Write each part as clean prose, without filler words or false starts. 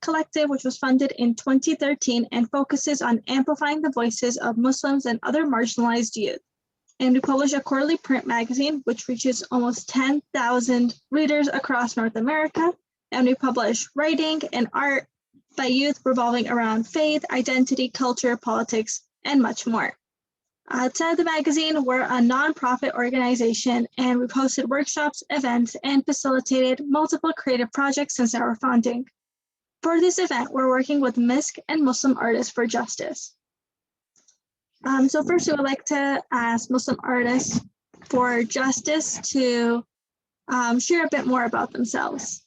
Collective, which was funded in 2013 and focuses on amplifying the voices of Muslims and other marginalized youth. And we publish a quarterly print magazine, which reaches almost 10,000 readers across North America. And we publish writing and art by youth revolving around faith, identity, culture, politics, and much more. Outside of the magazine, we're a nonprofit organization, and we've hosted workshops, events, and facilitated multiple creative projects since our founding. For this event, we're working with Misk and Muslim Artists for Justice. So first, we would like to ask Muslim Artists for Justice to share a bit more about themselves.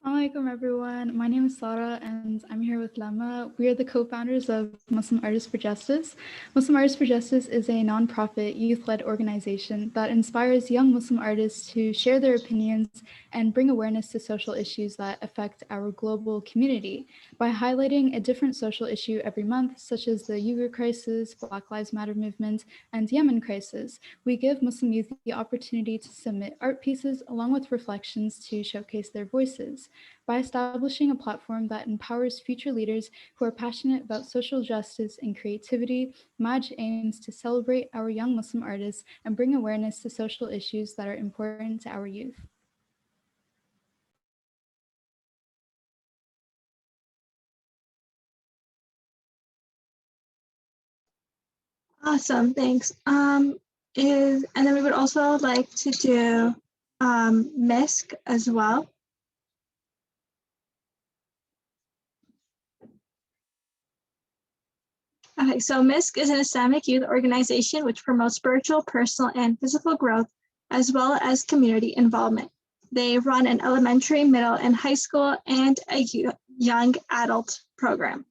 Assalamu alaikum, everyone. My name is Sara, and I'm here with Lama. We are the co-founders of Muslim Artists for Justice. Muslim Artists for Justice is a nonprofit, youth-led organization that inspires young Muslim artists to share their opinions and bring awareness to social issues that affect our global community by highlighting a different social issue every month, such as the Uyghur crisis, Black Lives Matter movement, and Yemen crisis. We give Muslim youth the opportunity to submit art pieces along with reflections to showcase their voices. By establishing a platform that empowers future leaders who are passionate about social justice and creativity, MAJ aims to celebrate our young Muslim artists and bring awareness to social issues that are important to our youth. Awesome, thanks. And then we would also like to do Misk as well. Okay, so Misk is an Islamic youth organization which promotes spiritual, personal, and physical growth, as well as community involvement. They run an elementary, middle, and high school and a young adult program.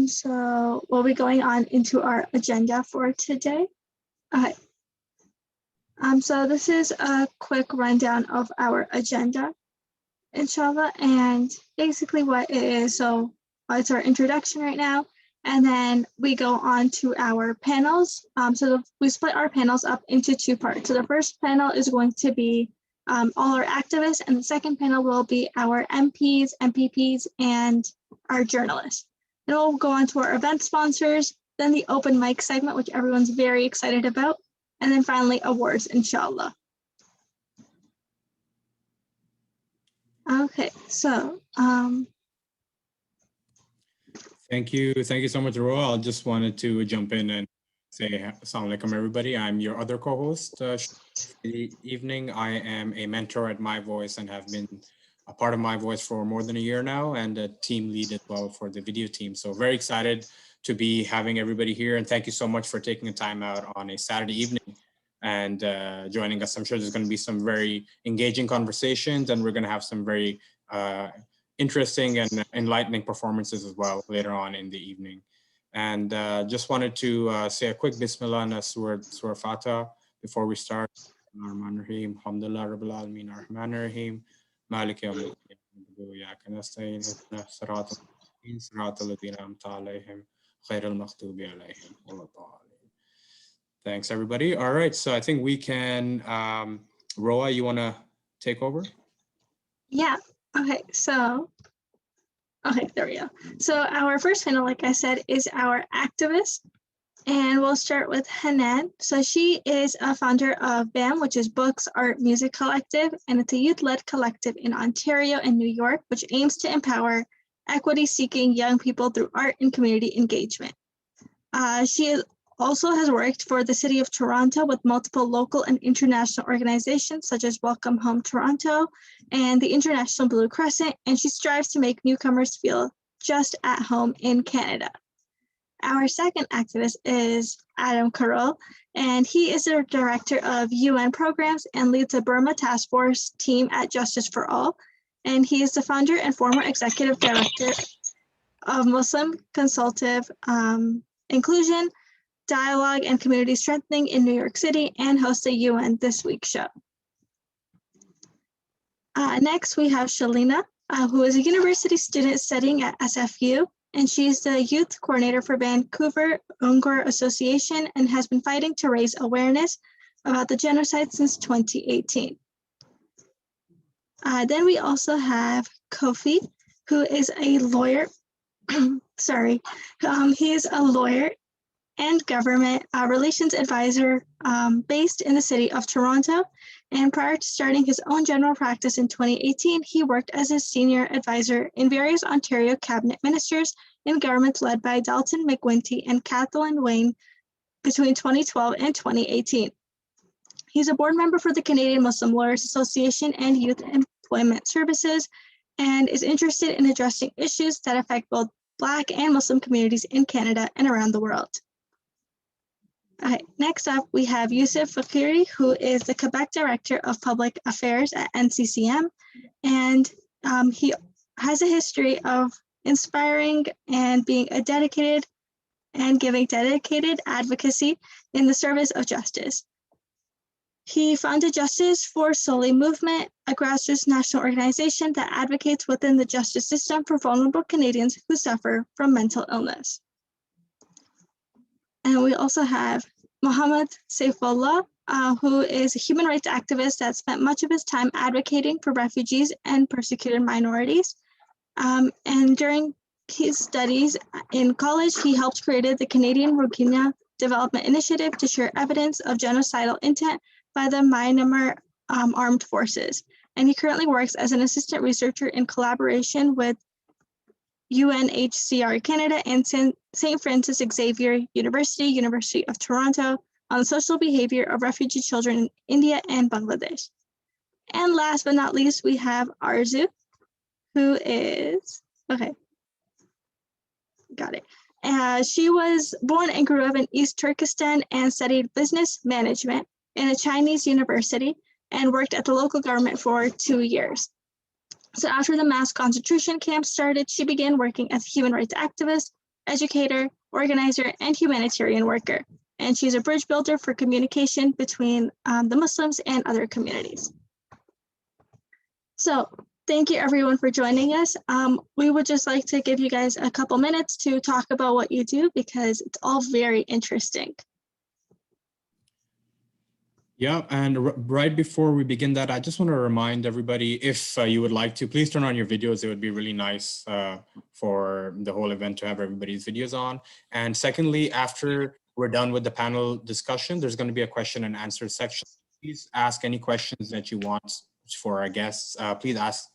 So we'll be going on into our agenda for today. Okay. So this is a quick rundown of our agenda, inshallah, and basically what it is. So it's our introduction right now, and then we go on to our panels. We split our panels up into two parts. So the first panel is going to be all our activists, and the second panel will be our MPs, MPPs, and our journalists. And we'll go on to our event sponsors, then the open mic segment, which everyone's very excited about, and then finally awards, inshallah. Okay, so Thank you so much, Roa. I just wanted to jump in and say assalamu alaikum, everybody. I'm your other co-host for the evening. I am a mentor at My Voice and have been a part of My Voice for more than a year now, and a team lead as well for the video team. So very excited to be having everybody here, and thank you so much for taking the time out on a Saturday evening and joining us. I'm sure there's going to be some very engaging conversations, and we're going to have some very interesting and enlightening performances as well later on in the evening. And just wanted to say a quick Bismillah and a Surah Fatah before we start. Ar-Rahman-Rahim, Alhamdulillah Rabbil Alameen, Ar-Rahman-Rahim, Malik Yawm al-Din, Iyyaka nasta'in, Ihdinas siratal mustaqim, siratal ladhina an'amta alayhim, ghayril maghdubi alayhim waladdallin. Thanks, everybody. All right, so I think we can, Roa, you want to take over? yeah, okay, there we go. So our first panel, like I said, is our activist. And we'll start with Hanan. So she is a founder of BAM, which is Books, Art, Music Collective, and it's a youth-led collective in Ontario and New York, which aims to empower equity-seeking young people through art and community engagement. She also has worked for the City of Toronto with multiple local and international organizations such as Welcome Home Toronto and the International Blue Crescent, and she strives to make newcomers feel just at home in Canada. Our second activist is Adam Carroll, and he is the director of UN programs and leads a Burma task force team at Justice for All. And he is the founder and former executive director of Muslim Consultative Inclusion, Dialogue, and Community Strengthening in New York City, and hosts a UN This Week show. Next, we have Shalina, who is a university student studying at SFU. And she's the youth coordinator for Vancouver Uyghur Association and has been fighting to raise awareness about the genocide since 2018. Then we also have Kofi, who is a lawyer. Sorry, he is a lawyer and government relations advisor based in the city of Toronto. And prior to starting his own general practice in 2018, he worked as a senior advisor in various Ontario cabinet ministers in governments led by Dalton McGuinty and Kathleen Wayne between 2012 and 2018. He's a board member for the Canadian Muslim Lawyers Association and Youth Employment Services, and is interested in addressing issues that affect both Black and Muslim communities in Canada and around the world. Next up, we have Yusuf Fakiri, who is the Quebec Director of Public Affairs at NCCM, and he has a history of inspiring and being a dedicated and giving dedicated advocacy in the service of justice. He founded Justice for Soli Movement, a grassroots national organization that advocates within the justice system for vulnerable Canadians who suffer from mental illness. And we also have Mohammed Seyfallah, who is a human rights activist that spent much of his time advocating for refugees and persecuted minorities. And during his studies in college, he helped create the Canadian Rohingya Development Initiative to share evidence of genocidal intent by the Myanmar Armed Forces. And he currently works as an assistant researcher in collaboration with UNHCR Canada and St. Francis Xavier University, University of Toronto, on the social behavior of refugee children in India and Bangladesh. And last but not least, we have Arzu, who is, okay, got it. She was born and grew up in East Turkestan and studied business management in a Chinese university and worked at the local government for 2 years. So after the mass concentration camps started, she began working as a human rights activist, educator, organizer, and humanitarian worker. And she's a bridge builder for communication between the Muslims and other communities. So thank you everyone for joining us. We would just like to give you guys a couple minutes to talk about what you do because it's all very interesting. Yeah, and right before we begin that, I just want to remind everybody, if you would like to, please turn on your videos. It would be really nice for the whole event to have everybody's videos on. And secondly, after we're done with the panel discussion, there's going to be a question and answer section. Please ask any questions that you want for our guests. Please ask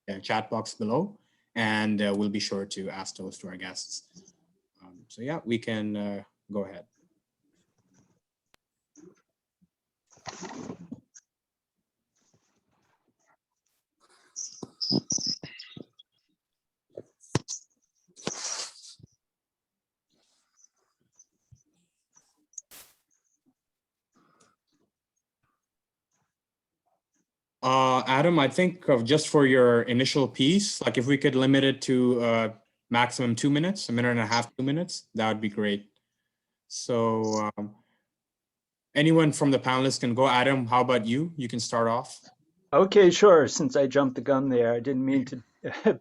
in the chat box below, and we'll be sure to ask those to our guests. So yeah, we can go ahead. Adam, I think just for your initial piece, like if we could limit it to maximum 2 minutes, a minute and a half, 2 minutes, that would be great. So anyone from the panelists can go. Adam, how about you? You can start off. Okay, sure. Since I jumped the gun there, I didn't mean to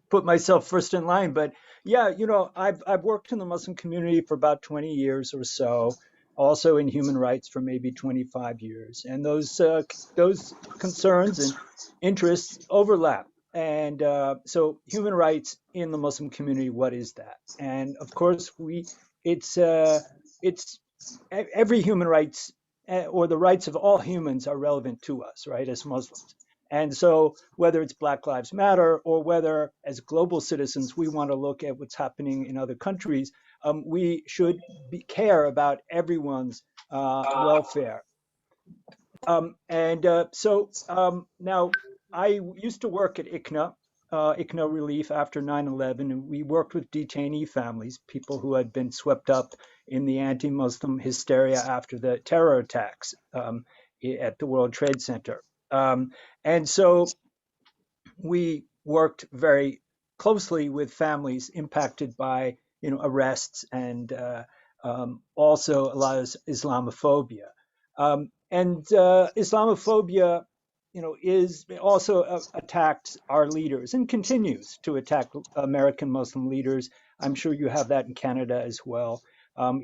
put myself first in line, but yeah, you know, I've worked in the Muslim community for about 20 years or so, also in human rights for maybe 25 years, and those concerns and interests overlap. And so, human rights in the Muslim community, what is that? And of course, it's every human rights or the rights of all humans are relevant to us, right, as Muslims. And so whether it's Black Lives Matter or whether as global citizens we want to look at what's happening in other countries, we should care about everyone's welfare. Now I used to work at ICNA Relief after 9/11, and we worked with detainee families, people who had been swept up in the anti-Muslim hysteria after the terror attacks at the World Trade Center. And so we worked very closely with families impacted by, arrests and also a lot of Islamophobia. Islamophobia, is also attacked our leaders and continues to attack American Muslim leaders. I'm sure you have that in Canada as well.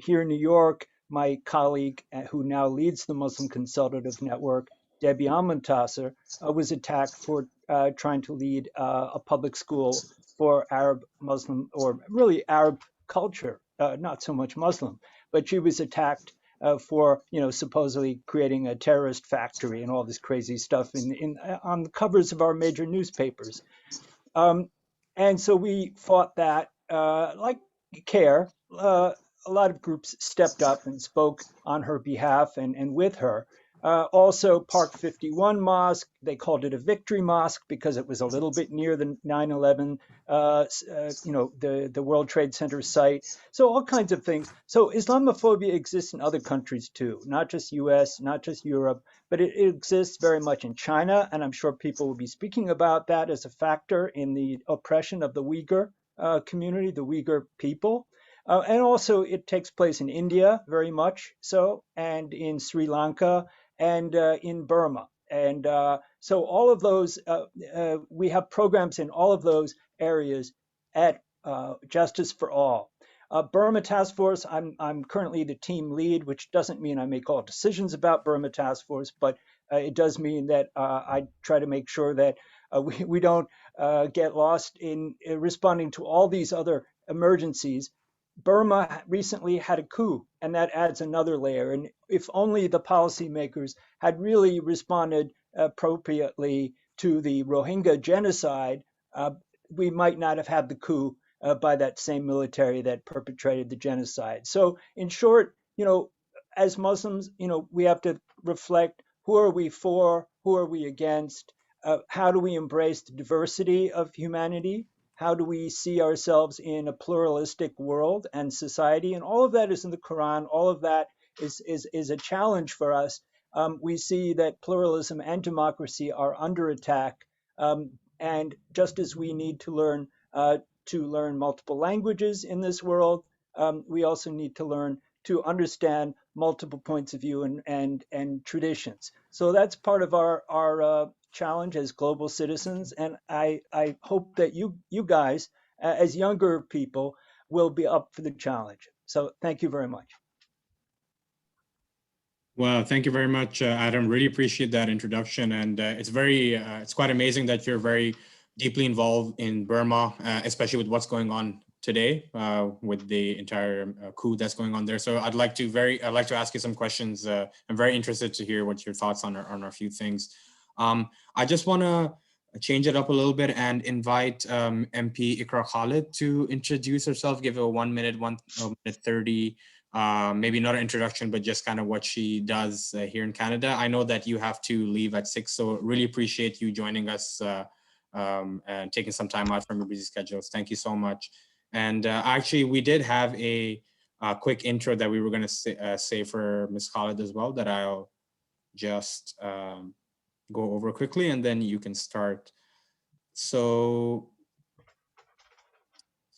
Here in New York, my colleague who now leads the Muslim Consultative Network, Debbie Almontasser, was attacked for trying to lead a public school for Arab Muslim, or really Arab culture, not so much Muslim. But she was attacked for, supposedly creating a terrorist factory and all this crazy stuff on the covers of our major newspapers. And so we fought that, like CARE. A lot of groups stepped up and spoke on her behalf and with her. Also, Park 51 Mosque, they called it a victory mosque because it was a little bit near the 9/11, the World Trade Center site. So all kinds of things. So Islamophobia exists in other countries too, not just US, not just Europe, but it exists very much in China. And I'm sure people will be speaking about that as a factor in the oppression of the Uyghur community, the Uyghur people. And also it takes place in India very much so, and in Sri Lanka, and in Burma. And so all of those, we have programs in all of those areas at Justice for All. Burma Task Force, I'm currently the team lead, which doesn't mean I make all decisions about Burma Task Force, but it does mean that I try to make sure that we don't get lost in responding to all these other emergencies. Burma recently had a coup, and that adds another layer. And if only the policymakers had really responded appropriately to the Rohingya genocide, we might not have had the coup by that same military that perpetrated the genocide. So, in short, as Muslims, we have to reflect: who are we for? Who are we against? How do we embrace the diversity of humanity? How do we see ourselves in a pluralistic world and society? And all of that is in the Quran. All of that is a challenge for us. We see that pluralism and democracy are under attack. And just as we need to learn multiple languages in this world, we also need to learn to understand multiple points of view and traditions. So that's part of our challenge as global citizens. And I hope that you guys, as younger people, will be up for the challenge. So thank you very much. Well, thank you very much, Adam. Really appreciate that introduction. And it's quite amazing that you're very deeply involved in Burma, especially with what's going on today with the entire coup that's going on there. So I'd like to ask you some questions. I'm very interested to hear what your thoughts on a few things. I just want to change it up a little bit and invite Mpp Khalid to introduce herself, give a 1 minute, 30, maybe not an introduction, but just kind of what she does here in Canada. I know that you have to leave at 6, so really appreciate you joining us and taking some time out from your busy schedules. Thank you so much. And actually, we did have a quick intro that we were going to say for Ms. Khalid as well, that I'll just go over quickly, and then you can start. So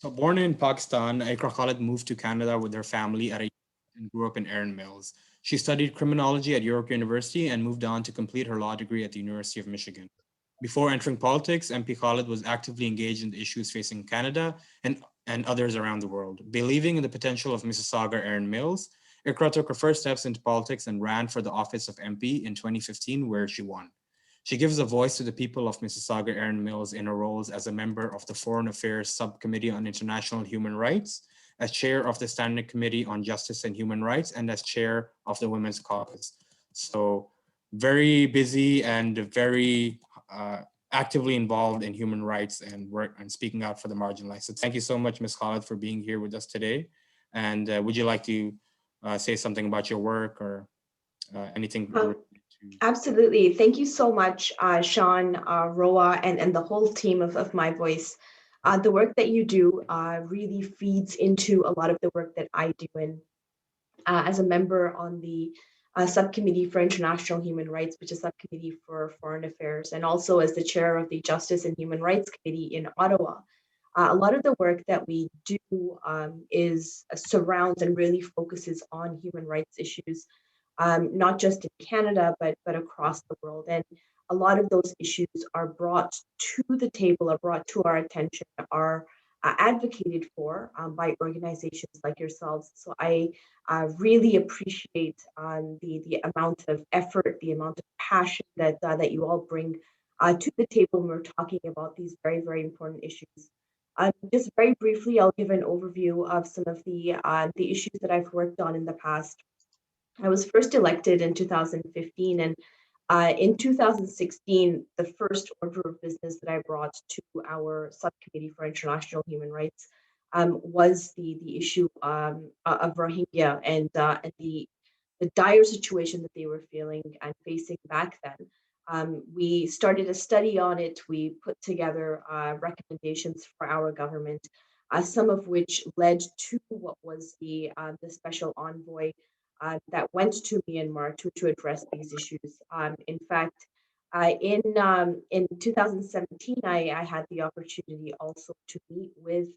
born in Pakistan, Ikra Khalid moved to Canada with her family and grew up in Erin Mills. She studied criminology at York University and moved on to complete her law degree at the University of Michigan. Before entering politics, Mpp Khalid was actively engaged in the issues facing Canada and others around the world. Believing in the potential of Mississauga Erin Mills, Ikra took her first steps into politics and ran for the office of MP in 2015, where she won. She gives a voice to the people of Mississauga Erin Mills in her roles as a member of the Foreign Affairs Subcommittee on International Human Rights, as chair of the Standing Committee on Justice and Human Rights, and as chair of the Women's Caucus. So very busy and very actively involved in human rights and work and speaking out for the marginalized. So thank you so much, Ms. Khalid, for being here with us today. And would you like to say something about your work or anything? Absolutely. Thank you so much, Sean, Roa, and the whole team of My Voice. The work that you do really feeds into a lot of the work that I do. And as a member on the Subcommittee for International Human Rights, which is Subcommittee for Foreign Affairs, and also as the chair of the Justice and Human Rights Committee in Ottawa, a lot of the work that we do surrounds and really focuses on human rights issues, not just in Canada, but across the world. And a lot of those issues are brought to the table, are brought to our attention, are advocated for by organizations like yourselves. So I really appreciate the amount of effort, the amount of passion that you all bring to the table when we're talking about these very, very important issues. Just very briefly, I'll give an overview of some of the issues that I've worked on in the past. I was first elected in 2015, and in 2016, the first order of business that I brought to our subcommittee for international human rights was the issue of Rohingya and the dire situation that they were feeling and facing back then. We started a study on it. We put together recommendations for our government, some of which led to what was the special envoy that went to Myanmar to address these issues. In fact, in 2017, I had the opportunity also to meet with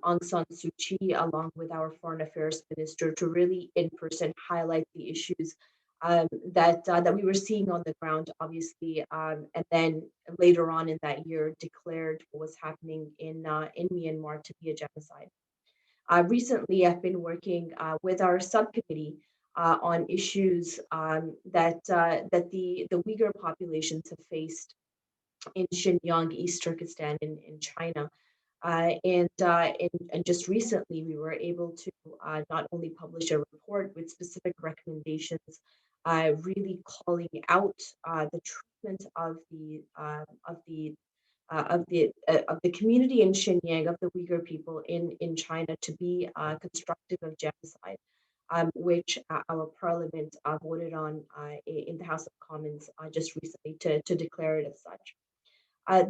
Aung San Suu Kyi along with our foreign affairs minister to really in person highlight the issues that we were seeing on the ground, obviously, and then later on in that year declared what was happening in Myanmar to be a genocide. Recently, I've been working with our subcommittee on issues that the Uyghur populations have faced in Xinjiang, East Turkestan, in China. And just recently, we were able to not only publish a report with specific recommendations, really calling out the treatment of the community in Xinjiang, of the Uyghur people in China, to be constructive of genocide, which our parliament voted on in the House of Commons just recently to declare it as such.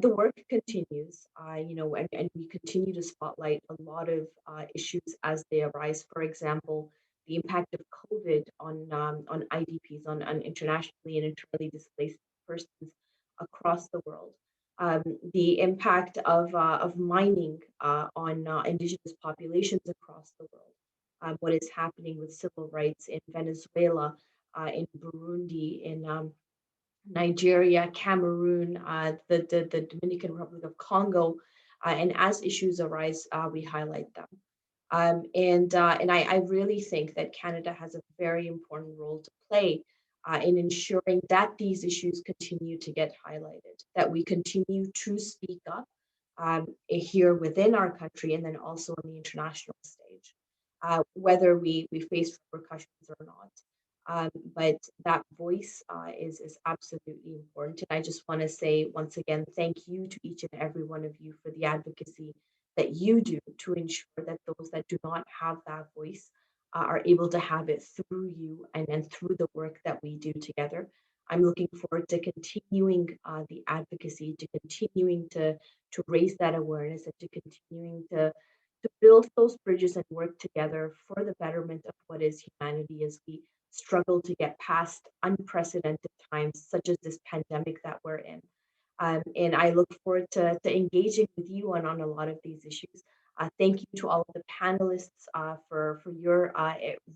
The work continues, and we continue to spotlight a lot of issues as they arise. For example, the impact of COVID on IDPs, on internationally and internally displaced persons across the world. The impact of mining on indigenous populations across the world. What is happening with civil rights in Venezuela, in Burundi, in Nigeria, Cameroon, the Dominican Republic of Congo, and as issues arise, we highlight them. And I really think that Canada has a very important role to play in ensuring that these issues continue to get highlighted, that we continue to speak up here within our country and then also on the international stage, whether we face repercussions or not. But that voice is absolutely important. And I just want to say once again, thank you to each and every one of you for the advocacy that you do to ensure that those that do not have that voice are able to have it through you and through the work that we do together. I'm looking forward to continuing the advocacy, to continuing to raise that awareness, and to continuing to build those bridges and work together for the betterment of what is humanity as we struggle to get past unprecedented times such as this pandemic that we're in. And I look forward to engaging with you on a lot of these issues. Thank you to all of the panelists for your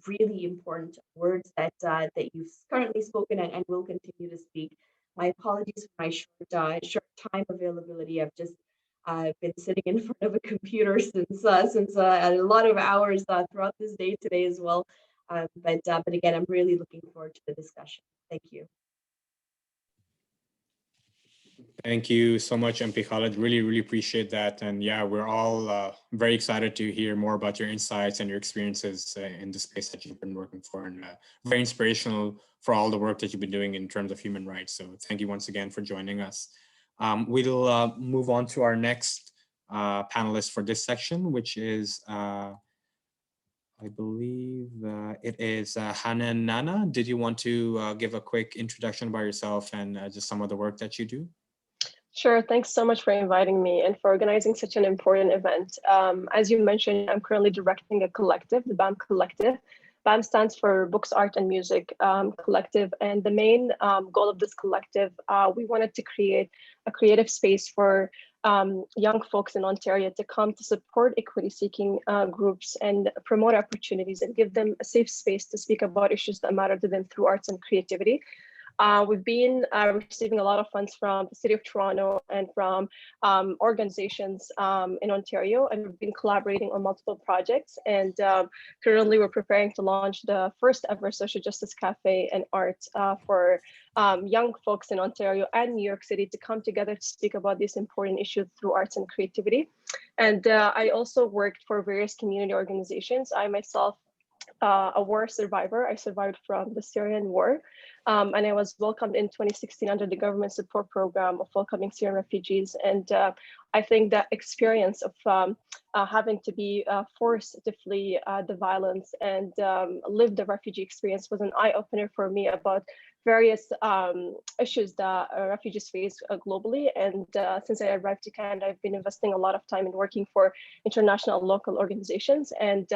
really important words that you've currently spoken and will continue to speak. My apologies for my short time availability. I've just been sitting in front of a computer since a lot of hours throughout this day today as well. But again, I'm really looking forward to the discussion. Thank you. Thank you so much, Mpp Khalid. Really, really appreciate that. And yeah, we're all very excited to hear more about your insights and your experiences in the space that you've been working for, and very inspirational for all the work that you've been doing in terms of human rights. So thank you once again for joining us. We'll move on to our next panelist for this section, which is, I believe it is Hanan Nana. Did you want to give a quick introduction about yourself and just some of the work that you do? Sure. Thanks so much for inviting me and for organizing such an important event. As you mentioned, I'm currently directing a collective, the BAM Collective. BAM stands for Books, Art, and Music Collective. And the main goal of this collective, we wanted to create a creative space for young folks in Ontario to come to support equity-seeking groups and promote opportunities and give them a safe space to speak about issues that matter to them through arts and creativity. We've been receiving a lot of funds from the City of Toronto and from organizations in Ontario, and we've been collaborating on multiple projects. And currently we're preparing to launch the first ever social justice cafe and art for young folks in Ontario and New York City to come together to speak about these important issues through arts and creativity. And I also worked for various community organizations. I myself, a war survivor. I survived from the Syrian war, and I was welcomed in 2016 under the government support program of welcoming Syrian refugees. And I think that experience of having to be forced to flee the violence and live the refugee experience was an eye-opener for me about various issues that refugees face globally. And since I arrived to Canada, I've been investing a lot of time in working for international and local organizations. And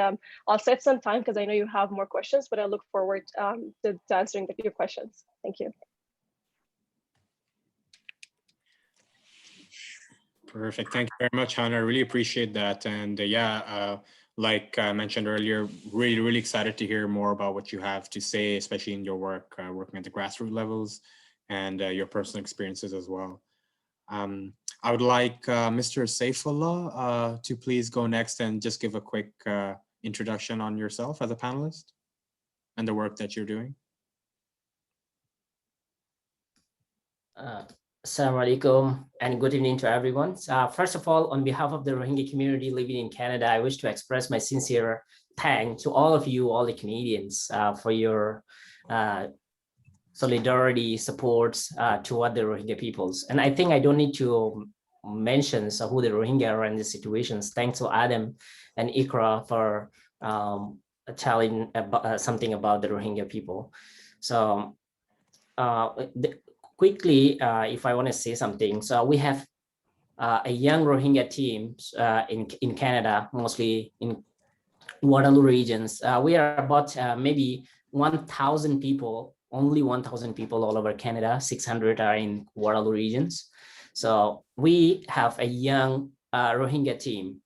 I'll save some time because I know you have more questions, but I look forward to answering your questions. Thank you. Perfect. Thank you very much, Hannah. I really appreciate that. And like I mentioned earlier, really excited to hear more about what you have to say, especially in your work, working at the grassroots levels and your personal experiences as well. I would like Mr. Seyfallah to please go next and just give a quick introduction on yourself as a panelist and the work that you're doing. Assalamu alaikum and good evening to everyone. First of all, on behalf of the Rohingya community living in Canada, I wish to express my sincere thanks to all of you, all the Canadians, for your solidarity, supports toward the Rohingya peoples. And I think I don't need to mention who the Rohingya are in these situations. Thanks to Adam and Ikra for telling something about the Rohingya people. So quickly, if I want to say something, so we have a young Rohingya team in Canada, mostly in Waterloo regions. We are about maybe 1,000 people, only 1,000 people all over Canada. 600 are in Waterloo regions. So we have a young Rohingya team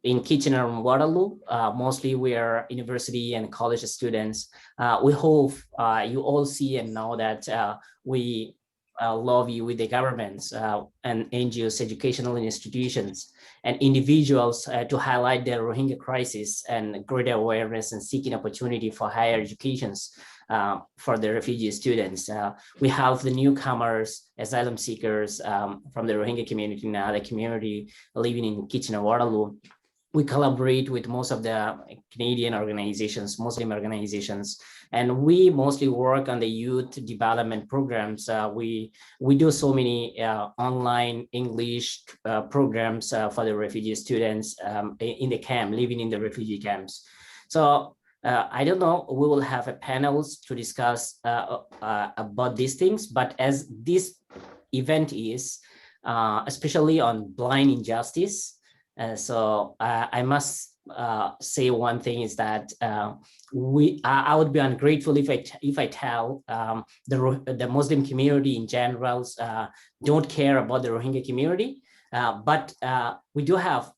in Kitchener and Waterloo. Mostly we are university and college students. We hope you all see and know that we lobby with the governments and NGOs, educational institutions, and individuals to highlight the Rohingya crisis and greater awareness and seeking opportunity for higher educations for the refugee students. We have the newcomers, asylum seekers from the Rohingya community now, the community living in Kitchener-Waterloo. We collaborate with most of the Canadian organizations, Muslim organizations, and we mostly work on the youth development programs. We do so many online English programs for the refugee students in the camp, living in the refugee camps. So I don't know, we will have a panels to discuss about these things, but as this event is, especially on blind injustice, so I must say one thing is that I would be ungrateful if I tell the Muslim community in general don't care about the Rohingya community, but we do have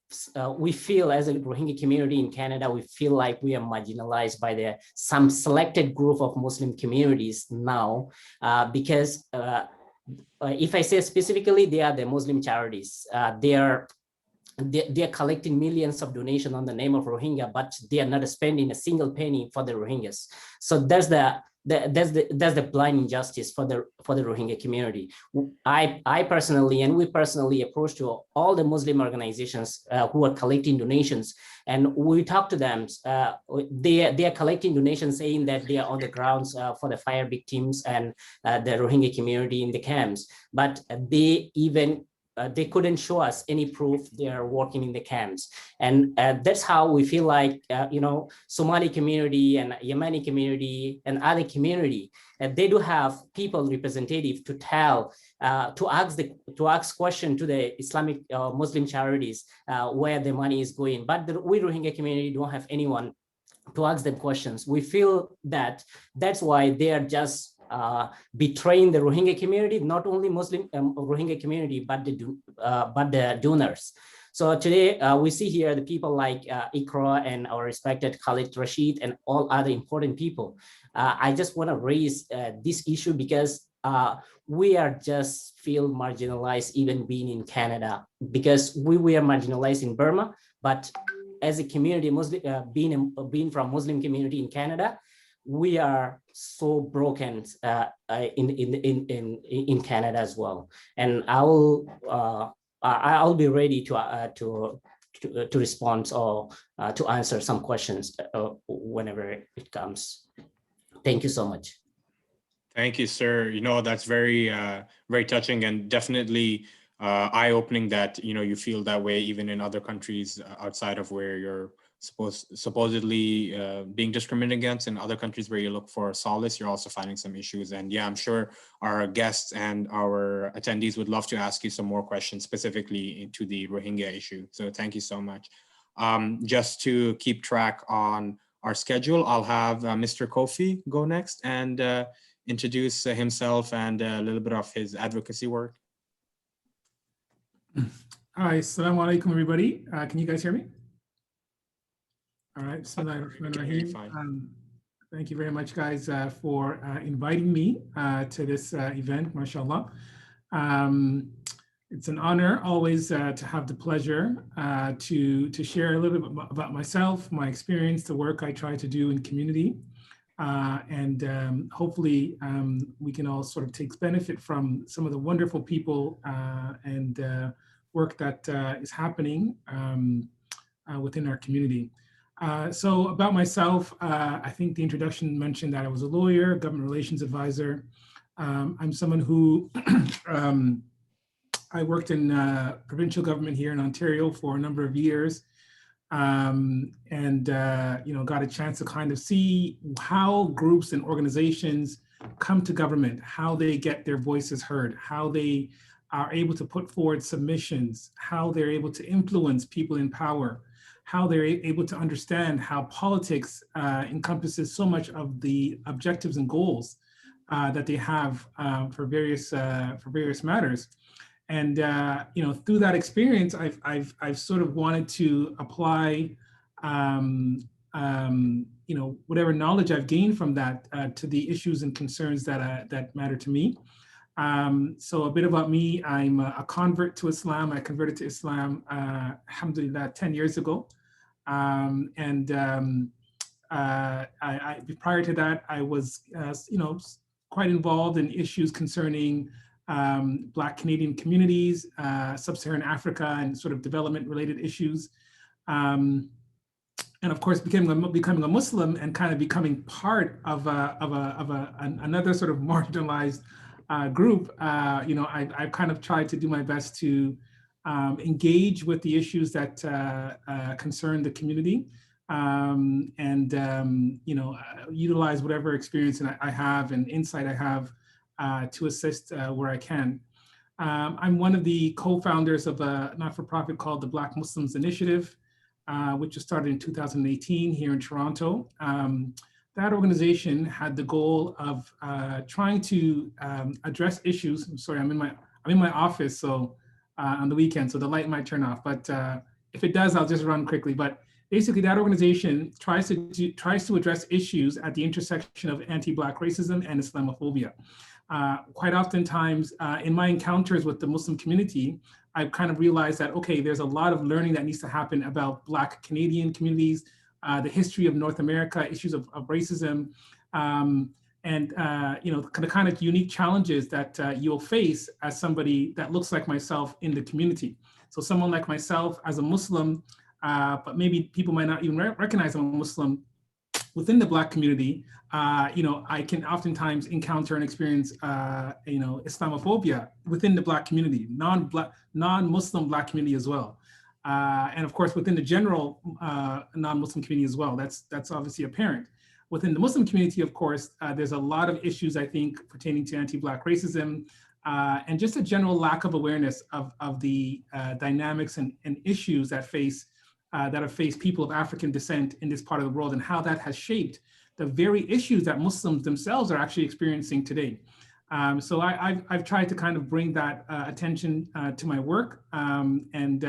we feel as a Rohingya community in Canada, we feel like we are marginalized by some selected group of Muslim communities now, because if I say specifically, they are the Muslim charities. They are collecting millions of donations on the name of Rohingya, but they are not spending a single penny for the Rohingyas. So that's the blind injustice for the Rohingya community. I personally and we personally approach to all the Muslim organizations who are collecting donations, and we talk to them. They are collecting donations, saying that they are on the grounds for the fire victims and the Rohingya community in the camps, but they couldn't show us any proof they are working in the camps. And that's how we feel like, Somali community and Yemeni community and other community, they do have people representative to tell, to ask question to the Islamic Muslim charities where the money is going. But we Rohingya community don't have anyone to ask them questions. We feel that that's why they are just betraying the Rohingya community, not only Muslim Rohingya community, but the donors. So today we see here the people like Ikra and our respected Khalid Rasheed and all other important people. I just want to raise this issue because we are just feel marginalized even being in Canada, because we were marginalized in Burma, but as a community, Muslim, being from Muslim community in Canada, we are so broken in Canada as well. And I'll be ready to respond or to answer some questions whenever it comes. Thank you so much. Thank you, sir. You know, that's very, very touching and definitely eye-opening that, you know, you feel that way even in other countries outside of where you're supposedly being discriminated against. In other countries where you look for solace, you're also finding some issues. And yeah, I'm sure our guests and our attendees would love to ask you some more questions specifically into the Rohingya issue. So thank you so much. Just to keep track on our schedule, I'll have Mr. Kofi go next and introduce himself and a little bit of his advocacy work. Hi, assalamu alaikum, everybody. Can you guys hear me? All right, Bismillahirrahmanirrahim. Thank you very much, guys, for inviting me to this event, mashallah. It's an honor always to have the pleasure to share a little bit about myself, my experience, the work I try to do in community. And hopefully we can all sort of take benefit from some of the wonderful people and work that is happening within our community. So about myself, I think the introduction mentioned that I was a lawyer, government relations advisor. I'm someone who, I worked in provincial government here in Ontario for a number of years. And you know, got a chance to kind of see how groups and organizations come to government, how they get their voices heard, how they are able to put forward submissions, how they're able to influence people in power, how they're able to understand how politics encompasses so much of the objectives and goals that they have for various matters. And you know, through that experience, I've sort of wanted to apply, you know, whatever knowledge I've gained from that to the issues and concerns that matter to me. So a bit about me: I'm a convert to Islam. I converted to Islam, alhamdulillah, 10 years ago. Prior to that, I was, you know, quite involved in issues concerning Black Canadian communities, Sub-Saharan Africa, and sort of development-related issues, and of course, becoming a Muslim and kind of becoming part of another sort of marginalized group. You know, I've kind of tried to do my best to engage with the issues that concern the community, and you know, utilize whatever experience I have and insight I have to assist where I can. I'm one of the co-founders of a not-for-profit called the Black Muslims Initiative, which was started in 2018 here in Toronto. That organization had the goal of trying to address issues. I'm sorry, I'm in my office, so on the weekend, so the light might turn off. But if it does, I'll just run quickly. But basically, that organization tries to address issues at the intersection of anti-Black racism and Islamophobia. Quite oftentimes in my encounters with the Muslim community, I've kind of realized that, okay, there's a lot of learning that needs to happen about Black Canadian communities, the history of North America, issues of racism, and you know, the kind of unique challenges that you'll face as somebody that looks like myself in the community. So someone like myself as a Muslim, but maybe people might not even recognize I'm a Muslim, within the Black community, you know, I can oftentimes encounter and experience, you know, Islamophobia within the Black community, non-Muslim Black community as well. And of course, within the general non-Muslim community as well, that's obviously apparent. Within the Muslim community, of course, there's a lot of issues, I think, pertaining to anti-Black racism, and just a general lack of awareness of the dynamics and issues that have faced people of African descent in this part of the world, and how that has shaped the very issues that Muslims themselves are actually experiencing today. So I've tried to kind of bring that attention to my work, and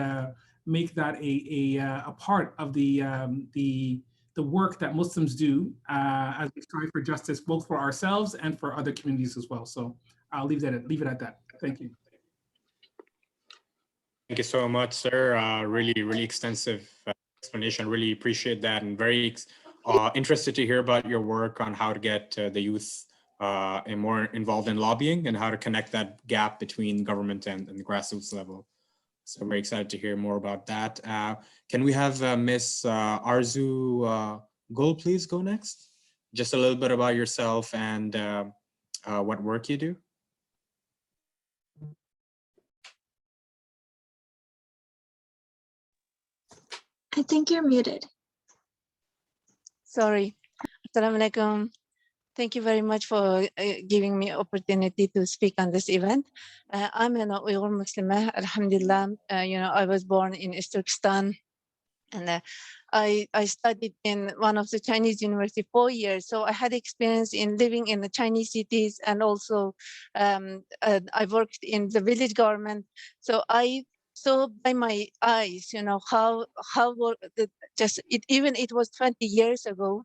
make that a part of the work that Muslims do as we strive for justice, both for ourselves and for other communities as well. So I'll leave it at that. Thank you. Thank you so much, sir. Really extensive explanation. Really appreciate that, and very interested to hear about your work on how to get the youth more involved in lobbying and how to connect that gap between government and the grassroots level. So very excited to hear more about that. Can we have Miss Arzu Gul please go next? Just a little bit about yourself and what work you do. I think you're muted. Sorry. Assalamu alaikum. Thank you very much for giving me opportunity to speak on this event. I'm an Uyghur Muslimah, alhamdulillah. I was born in East Turkestan, and I studied in one of the Chinese university 4 years. So I had experience in living in the Chinese cities, and also I worked in the village government. So I saw by my eyes, how even it was 20 years ago,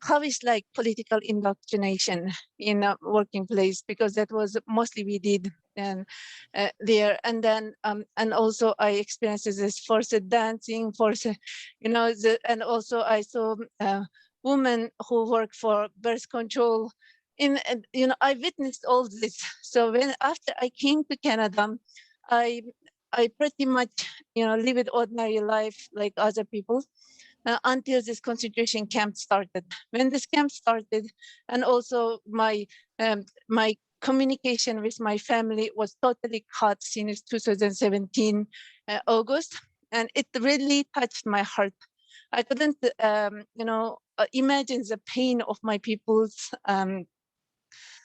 how is like political indoctrination in a working place, because that was mostly we did there. And then and also I experienced this forced dancing, and also I saw women who work for birth control. I witnessed all this. So after I came to Canada, I pretty much lived ordinary life like other people. Until this concentration camp started. When this camp started, and also my communication with my family was totally cut since 2017 August, and it really touched my heart. I couldn't, imagine the pain of my people's.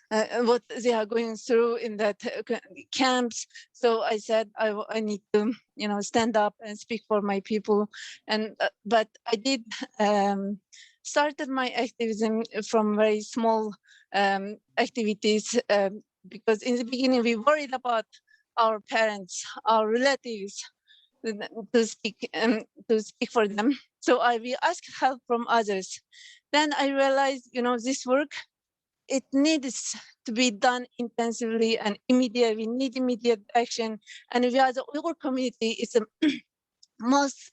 What they are going through in that camps. So I said I need to stand up and speak for my people, and but I did started my activism from very small activities, because in the beginning we worried about our parents, our relatives, to speak for them. So we asked help from others. Then I realized this work, it needs to be done intensively and immediate. We need immediate action. And we are the Uyghur community, it's the most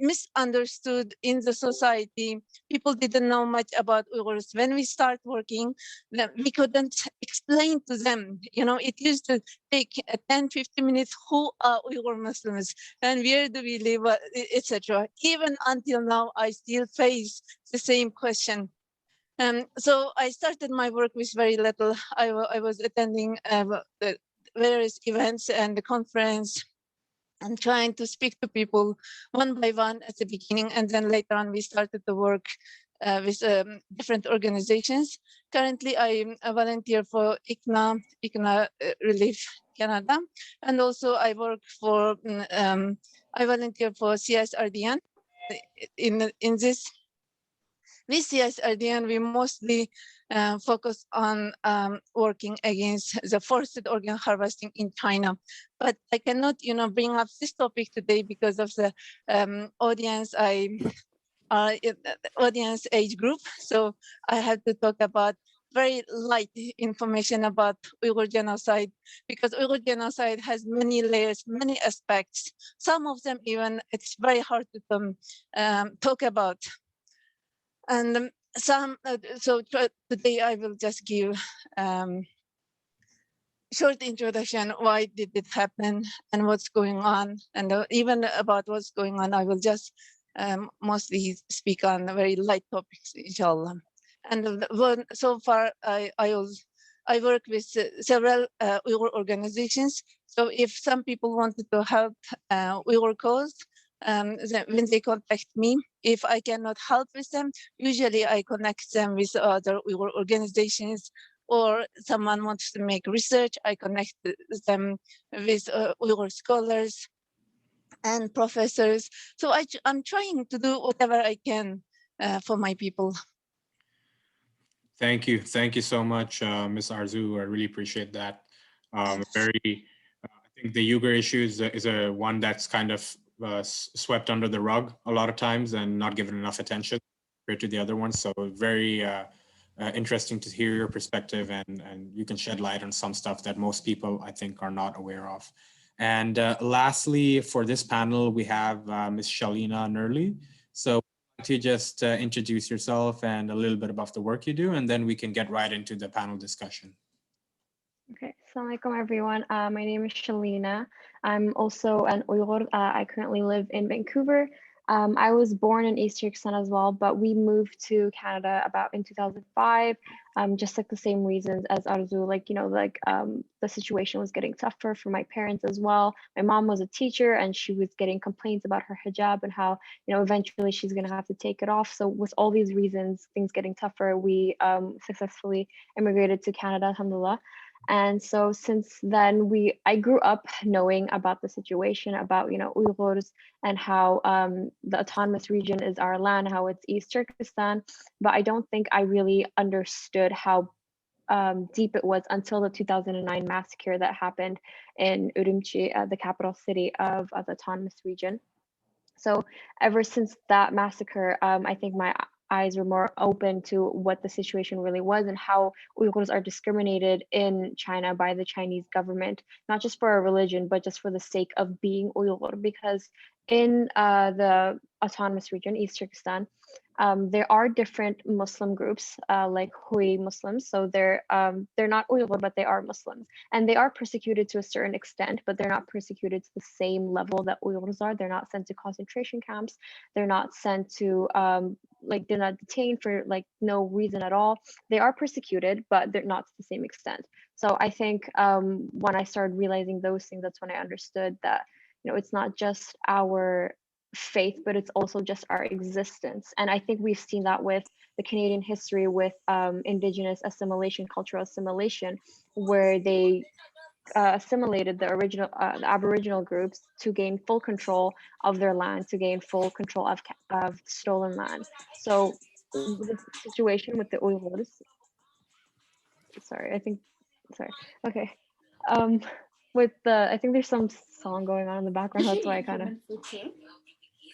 misunderstood in the society. People didn't know much about Uyghurs. When we start working, we couldn't explain to them. It used to take 10-15 minutes, who are Uyghur Muslims and where do we live, etc. Even until now, I still face the same question. So I started my work with very little. I was attending the various events and the conference and trying to speak to people one by one at the beginning. And then later on, we started to work with different organizations. Currently, I'm a volunteer for ICNA Relief Canada. And also I work for, I volunteer for CSRDN in this. With CSRDN, we mostly focus on working against the forced organ harvesting in China. But I cannot, bring up this topic today because of the audience audience age group. So I have to talk about very light information about Uyghur genocide, because Uyghur genocide has many layers, many aspects. Some of them even it's very hard to talk about. And so today I will just give short introduction, why did it happen and what's going on, and even about what's going on, I will just mostly speak on very light topics, inshallah. And so far, I work with several Uyghur organizations. So if some people wanted to help Uyghur cause, when they contact me, if I cannot help with them, usually I connect them with other Uyghur organizations, or someone wants to make research, I connect them with Uyghur scholars and professors. So I'm trying to do whatever I can for my people. Thank you so much, Ms. Arzu. I really appreciate that. I think think the Uyghur issue is a one that's kind of swept under the rug a lot of times and not given enough attention compared to the other ones. So very interesting to hear your perspective, and you can shed light on some stuff that most people, I think, are not aware of. And lastly, for this panel, we have Ms. Shalina Nurli. So to just introduce yourself and a little bit about the work you do, and then we can get right into the panel discussion. Okay, assalamu alaikum everyone. My name is Shalina. I'm also an Uyghur. I currently live in Vancouver. I was born in East Turkestan as well, but we moved to Canada about in 2005, just like the same reasons as Arzu, like, you know, like the situation was getting tougher for my parents as well. My mom was a teacher and she was getting complaints about her hijab and how, you know, eventually she's going to have to take it off. So with all these reasons, things getting tougher, we successfully immigrated to Canada, alhamdulillah. And so since then, I grew up knowing about the situation, about, you know, Uyghurs and how the autonomous region is our land, how it's East Turkestan. But I don't think I really understood how deep it was until the 2009 massacre that happened in Urumqi, the capital city of the autonomous region. So ever since that massacre, I think my eyes were more open to what the situation really was and how Uyghurs are discriminated in China by the Chinese government, not just for a religion, but just for the sake of being Uyghur. Because in the autonomous region, East Turkestan, there are different Muslim groups like Hui Muslims. So they're not Uyghur, but they are Muslims. And they are persecuted to a certain extent, but they're not persecuted to the same level that Uyghurs are. They're not sent to concentration camps. They're not sent to, like, they're not detained for like no reason at all. They are persecuted, but they're not to the same extent. So I think when I started realizing those things, that's when I understood that, you know, it's not just our faith, but it's also just our existence. And I think we've seen that with the Canadian history with Indigenous assimilation, cultural assimilation, where they assimilated the original, the Aboriginal groups to gain full control of their land, to gain full control of stolen land. So the situation with the Uyghurs, okay. With the, I think there's some song going on in the background, that's why I kind of,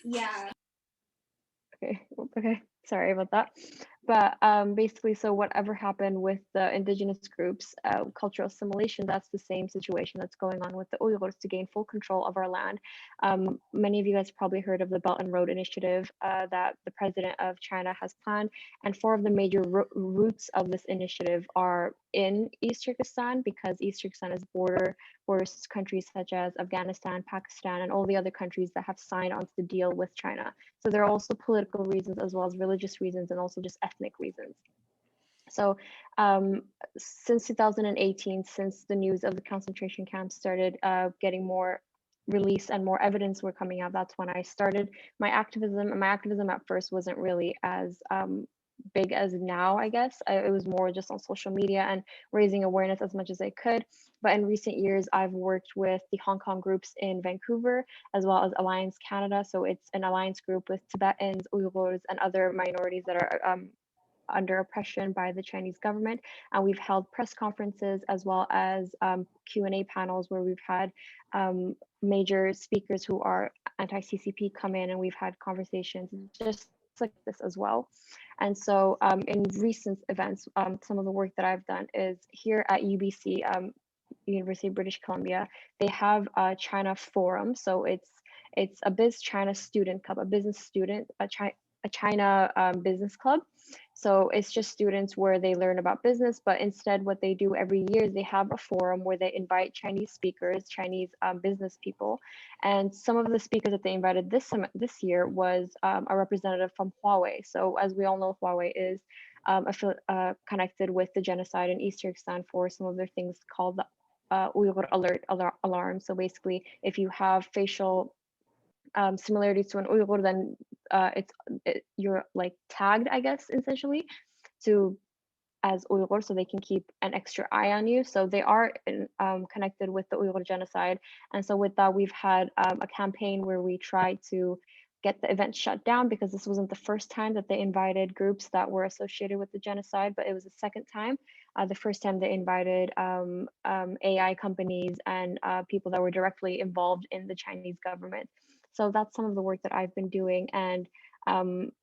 Yeah. okay, sorry about that. But basically, so whatever happened with the indigenous groups, cultural assimilation, that's the same situation that's going on with the Uyghurs to gain full control of our land. Many of you guys probably heard of the Belt and Road Initiative that the president of China has planned. And 4 of the major routes of this initiative are in East Turkestan, because East Turkestan is borders countries such as Afghanistan, Pakistan, and all the other countries that have signed onto the deal with China. So there are also political reasons as well as religious reasons and also just ethnic reasons. So since 2018, since the news of the concentration camps started getting more released and more evidence were coming out, that's when I started my activism. And my activism at first wasn't really as big as now, I guess. It was more just on social media and raising awareness as much as I could. But in recent years, I've worked with the Hong Kong groups in Vancouver, as well as Alliance Canada. So it's an alliance group with Tibetans, Uyghurs, and other minorities that are under oppression by the Chinese government. And we've held press conferences as well as Q&A panels where we've had major speakers who are anti-CCP come in, and we've had conversations just like this as well. And so in recent events, some of the work that I've done is here at UBC, University of British Columbia, they have a China forum. So it's a Biz China student club, a business student, a China business club. So it's just students where they learn about business, but instead what they do every year is they have a forum where they invite Chinese speakers, Chinese business people. And some of the speakers that they invited this year was a representative from Huawei. So as we all know, Huawei is connected with the genocide in East Turkestan for some of their things called the Uyghur alarm. So basically, if you have facial similarities to an Uyghur, then you're like tagged, I guess, essentially, as Uyghur, so they can keep an extra eye on you. So they are connected with the Uyghur genocide. And so with that, we've had a campaign where we tried to get the event shut down, because this wasn't the first time that they invited groups that were associated with the genocide, but it was the second time. the first time they invited AI companies and people that were directly involved in the Chinese government. So that's some of the work that I've been doing. And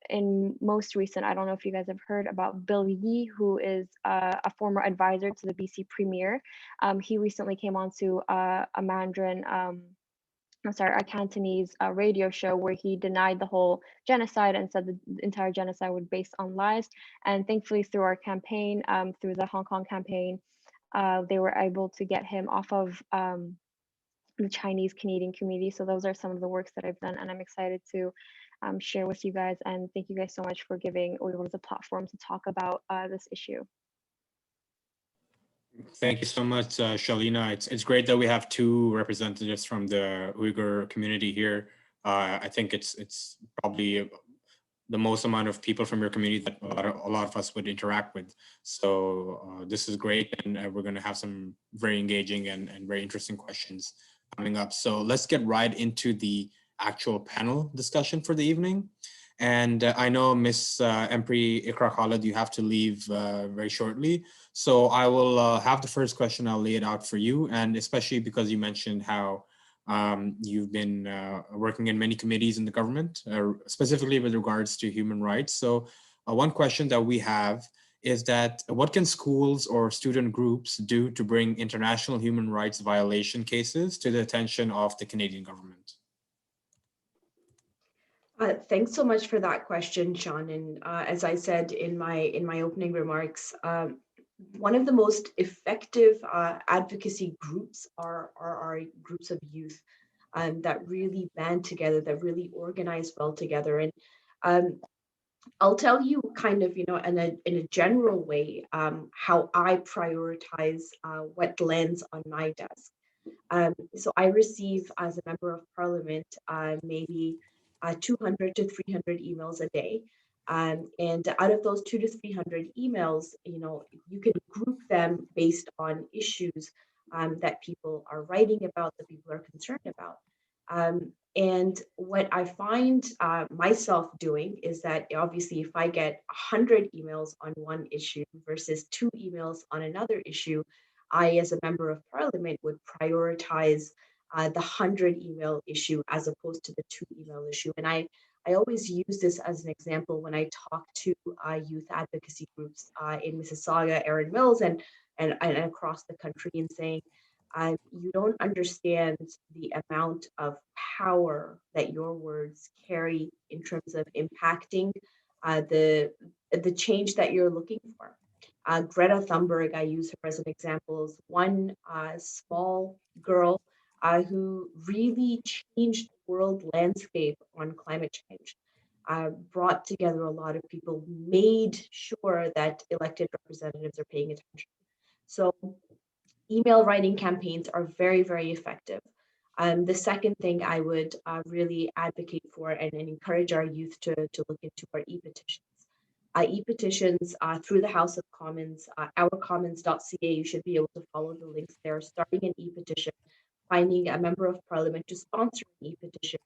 in most recent, I don't know if you guys have heard about Bill Yi, who is a former advisor to the BC Premier. He recently came onto a Mandarin, a Cantonese radio show where he denied the whole genocide and said the entire genocide was based on lies. And thankfully, through our campaign, through the Hong Kong campaign, they were able to get him off of the Chinese Canadian community. So those are some of the works that I've done, and I'm excited to share with you guys. And thank you guys so much for giving Uyghurs a platform to talk about this issue. Thank you so much, Shalina. It's great that we have two representatives from the Uyghur community here. I think it's probably the most amount of people from your community that a lot of us would interact with. So this is great, and we're going to have some very engaging and very interesting questions coming up. So let's get right into the actual panel discussion for the evening. And I know Ms. Mpp Khalid, you have to leave very shortly. So I will have the first question, I'll lay it out for you. And especially because you mentioned how you've been working in many committees in the government, specifically with regards to human rights. So one question that we have is that what can schools or student groups do to bring international human rights violation cases to the attention of the Canadian government? Thanks so much for that question, Sean. And as I said in my opening remarks, one of the most effective advocacy groups are our groups of youth that really band together, that really organize well together. And I'll tell you kind of, in a general way, how I prioritize what lands on my desk. So I receive, as a member of parliament, maybe 200 to 300 emails a day. And out of those 200 to 300 emails, you can group them based on issues that people are writing about, that people are concerned about. And what I find myself doing is that obviously if I get 100 emails on one issue versus 2 emails on another issue, I, as a member of parliament, would prioritize the 100 email issue as opposed to the 2 email issue. And I always use this as an example when I talk to youth advocacy groups in Mississauga, Erin Mills, and across the country, and saying, you don't understand the amount of power that your words carry in terms of impacting the change that you're looking for. Greta Thunberg, I use her as an example, is one small girl who really changed the world landscape on climate change, brought together a lot of people, made sure that elected representatives are paying attention. So email writing campaigns are very, very effective. The second thing I would really advocate for and encourage our youth to look into are e-petitions. E-petitions through the House of Commons, ourcommons.ca, you should be able to follow the links there, starting an e-petition, finding a member of parliament to sponsor an e-petition.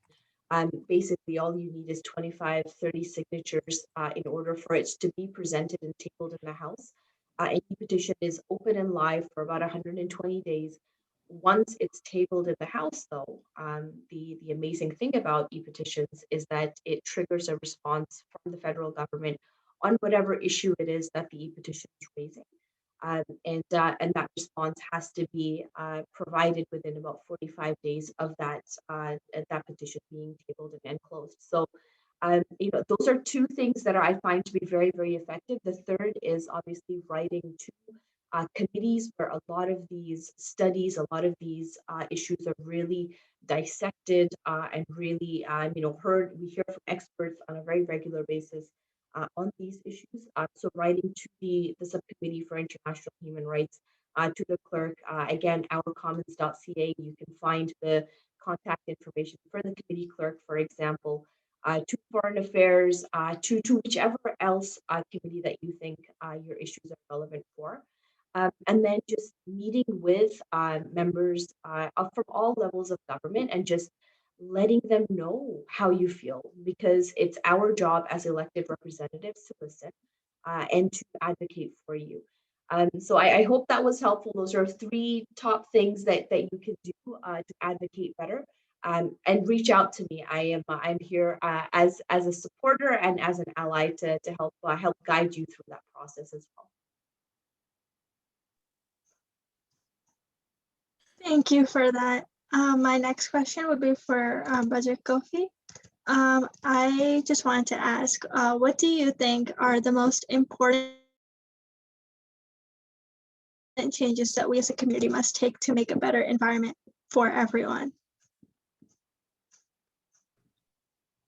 Basically, all you need is 25, 30 signatures in order for it to be presented and tabled in the House. An e-petition is open and live for about 120 days. Once it's tabled in the House, though, the amazing thing about e-petitions is that it triggers a response from the federal government on whatever issue it is that the e-petition is raising. And that response has to be provided within about 45 days of that petition being tabled and closed. So, those are 2 things that I find to be very, very effective. The third is obviously writing to committees where a lot of these studies, a lot of these issues are really dissected and really, heard. We hear from experts on a very regular basis on these issues. So writing to the Subcommittee for International Human Rights, to the clerk, again, ourcommons.ca, you can find the contact information for the committee clerk, for example, to Foreign Affairs, to whichever else committee that you think your issues are relevant for. And then just meeting with members from all levels of government and just letting them know how you feel, because it's our job as elected representatives to listen and to advocate for you. So I hope that was helpful. Those are 3 top things that you can do to advocate better. And reach out to me. I'm here as a supporter and as an ally to help guide you through that process as well. Thank you for that. My next question would be for Brother Kofi. I just wanted to ask, what do you think are the most important changes that we as a community must take to make a better environment for everyone?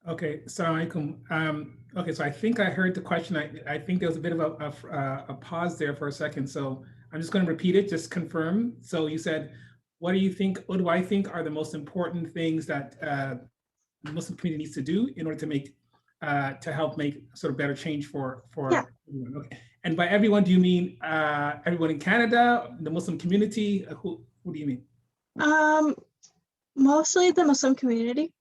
Okay, Assalamu alaikum. Okay, so I think I heard the question. I think there was a bit of a pause there for a second. So I'm just going to repeat it, just confirm. So you said, what do I think are the most important things that the Muslim community needs to do in order to make, to help make sort of better change for Yeah. everyone? Okay. And by everyone, do you mean everyone in Canada, the Muslim community? Who do you mean? Mostly the Muslim community,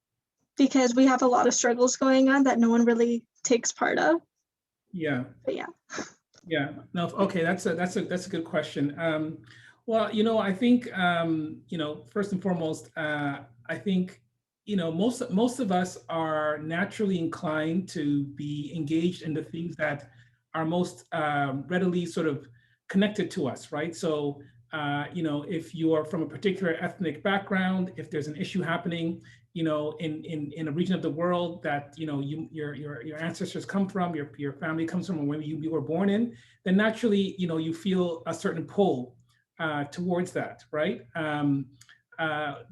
because we have a lot of struggles going on that no one really takes part of. Yeah. But yeah. Yeah. No. Okay. That's a good question. Well, you know, I think you know, first and foremost, I think, you know, most of us are naturally inclined to be engaged in the things that are most readily sort of connected to us, right? So, you know, if you are from a particular ethnic background, if there's an issue happening, you know, in a region of the world that, you know, your ancestors come from, your family comes from, or when you were born in, then naturally, you know, you feel a certain pull towards that, right?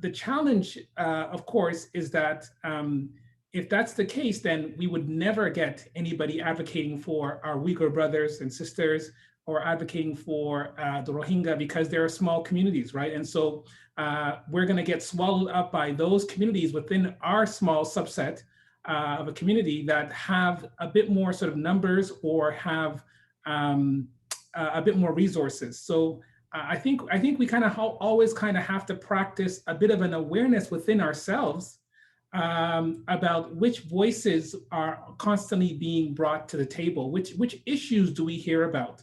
The challenge, of course, is that if that's the case, then we would never get anybody advocating for our Uyghur brothers and sisters, or advocating for the Rohingya, because they're small communities, right? And so we're going to get swallowed up by those communities within our small subset of a community that have a bit more sort of numbers, or have a bit more resources. So I think we kind of always kind of have to practice a bit of an awareness within ourselves about which voices are constantly being brought to the table, which issues do we hear about.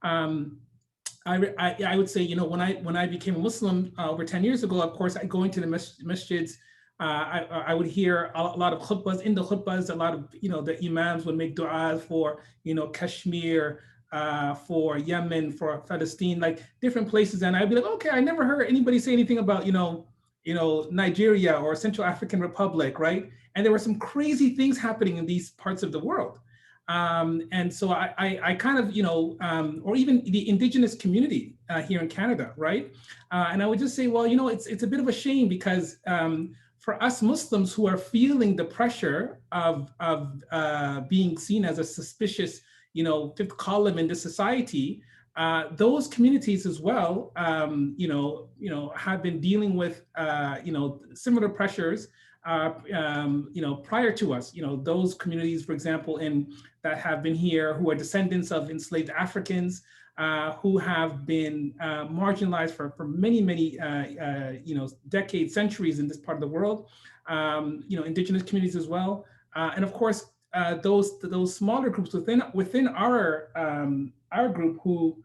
I would say, you know, when I became a Muslim over 10 years ago, of course, going to the masjids, I would hear a lot of khutbahs. In the khutbahs, a lot of, you know, the imams would make du'as for, you know, Kashmir, for Yemen, for Palestine, like different places. And I'd be like, okay, I never heard anybody say anything about, you know, Nigeria or Central African Republic, right? And there were some crazy things happening in these parts of the world. And so I kind of, you know, or even the indigenous community here in Canada, right? And I would just say, well, you know, it's a bit of a shame, because for us Muslims who are feeling the pressure of being seen as a suspicious, you know, fifth column in this society, those communities as well, you know, have been dealing with, you know, similar pressures, you know, prior to us. You know, those communities, for example, that have been here, who are descendants of enslaved Africans, who have been marginalized for many, you know, decades, centuries in this part of the world. You know, indigenous communities as well, and of course, those smaller groups within our group who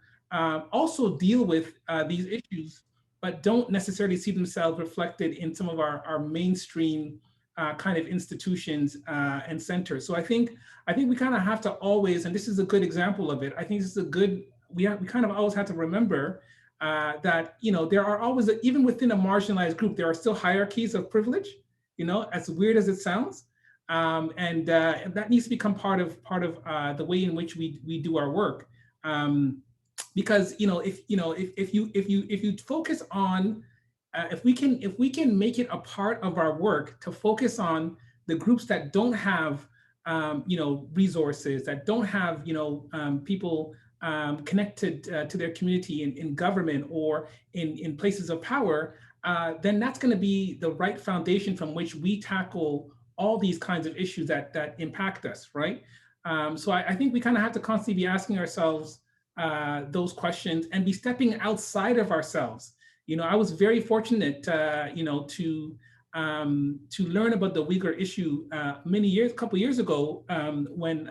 also deal with these issues, but don't necessarily see themselves reflected in some of our mainstream kind of institutions and centers. So I think we kind of have to always, and this is a good example of it, I think this is a good, we kind of always have to remember that, you know, there are always, even within a marginalized group, there are still hierarchies of privilege, you know, as weird as it sounds. And that needs to become part of the way in which we do our work. Because, you know, if you focus on, if we can make it a part of our work to focus on the groups that don't have, you know, resources, that don't have, you know, people connected to their community in government or in places of power, then that's going to be the right foundation from which we tackle all these kinds of issues that impact us, right? So I think we kind of have to constantly be asking ourselves those questions and be stepping outside of ourselves. You know, I was very fortunate, you know, to learn about the Uyghur issue a couple years ago, when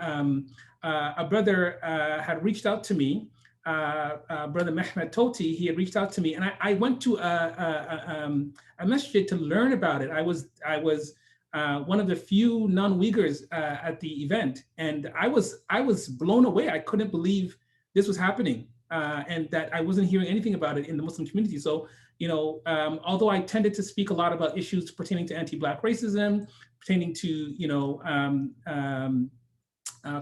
a brother had reached out to me Brother Mehmet Toti, he had reached out to me, and I went to a masjid to learn about it. I was one of the few non-Uyghurs at the event, and I was blown away. I couldn't believe this was happening, and that I wasn't hearing anything about it in the Muslim community. So, you know, although I tended to speak a lot about issues pertaining to anti-Black racism, pertaining to, you know,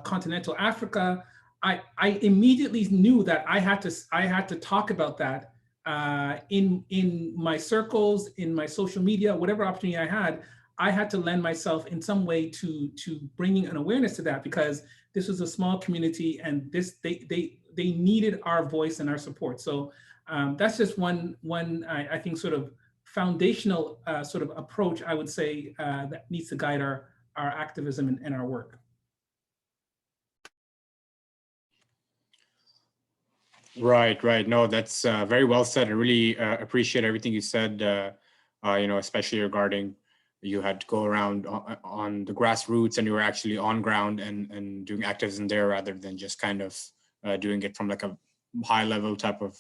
continental Africa, I immediately knew that I had to talk about that in my circles, in my social media, whatever opportunity I had. I had to lend myself in some way to bringing an awareness to that, because this was a small community, and they needed our voice and our support. So that's just one I think sort of foundational sort of approach, I would say, that needs to guide our activism and our work. Right. No, that's very well said. I really appreciate everything you said, you know, especially regarding you had to go around on the grassroots, and you were actually on ground and doing activism there, rather than just kind of doing it from like a high level type of,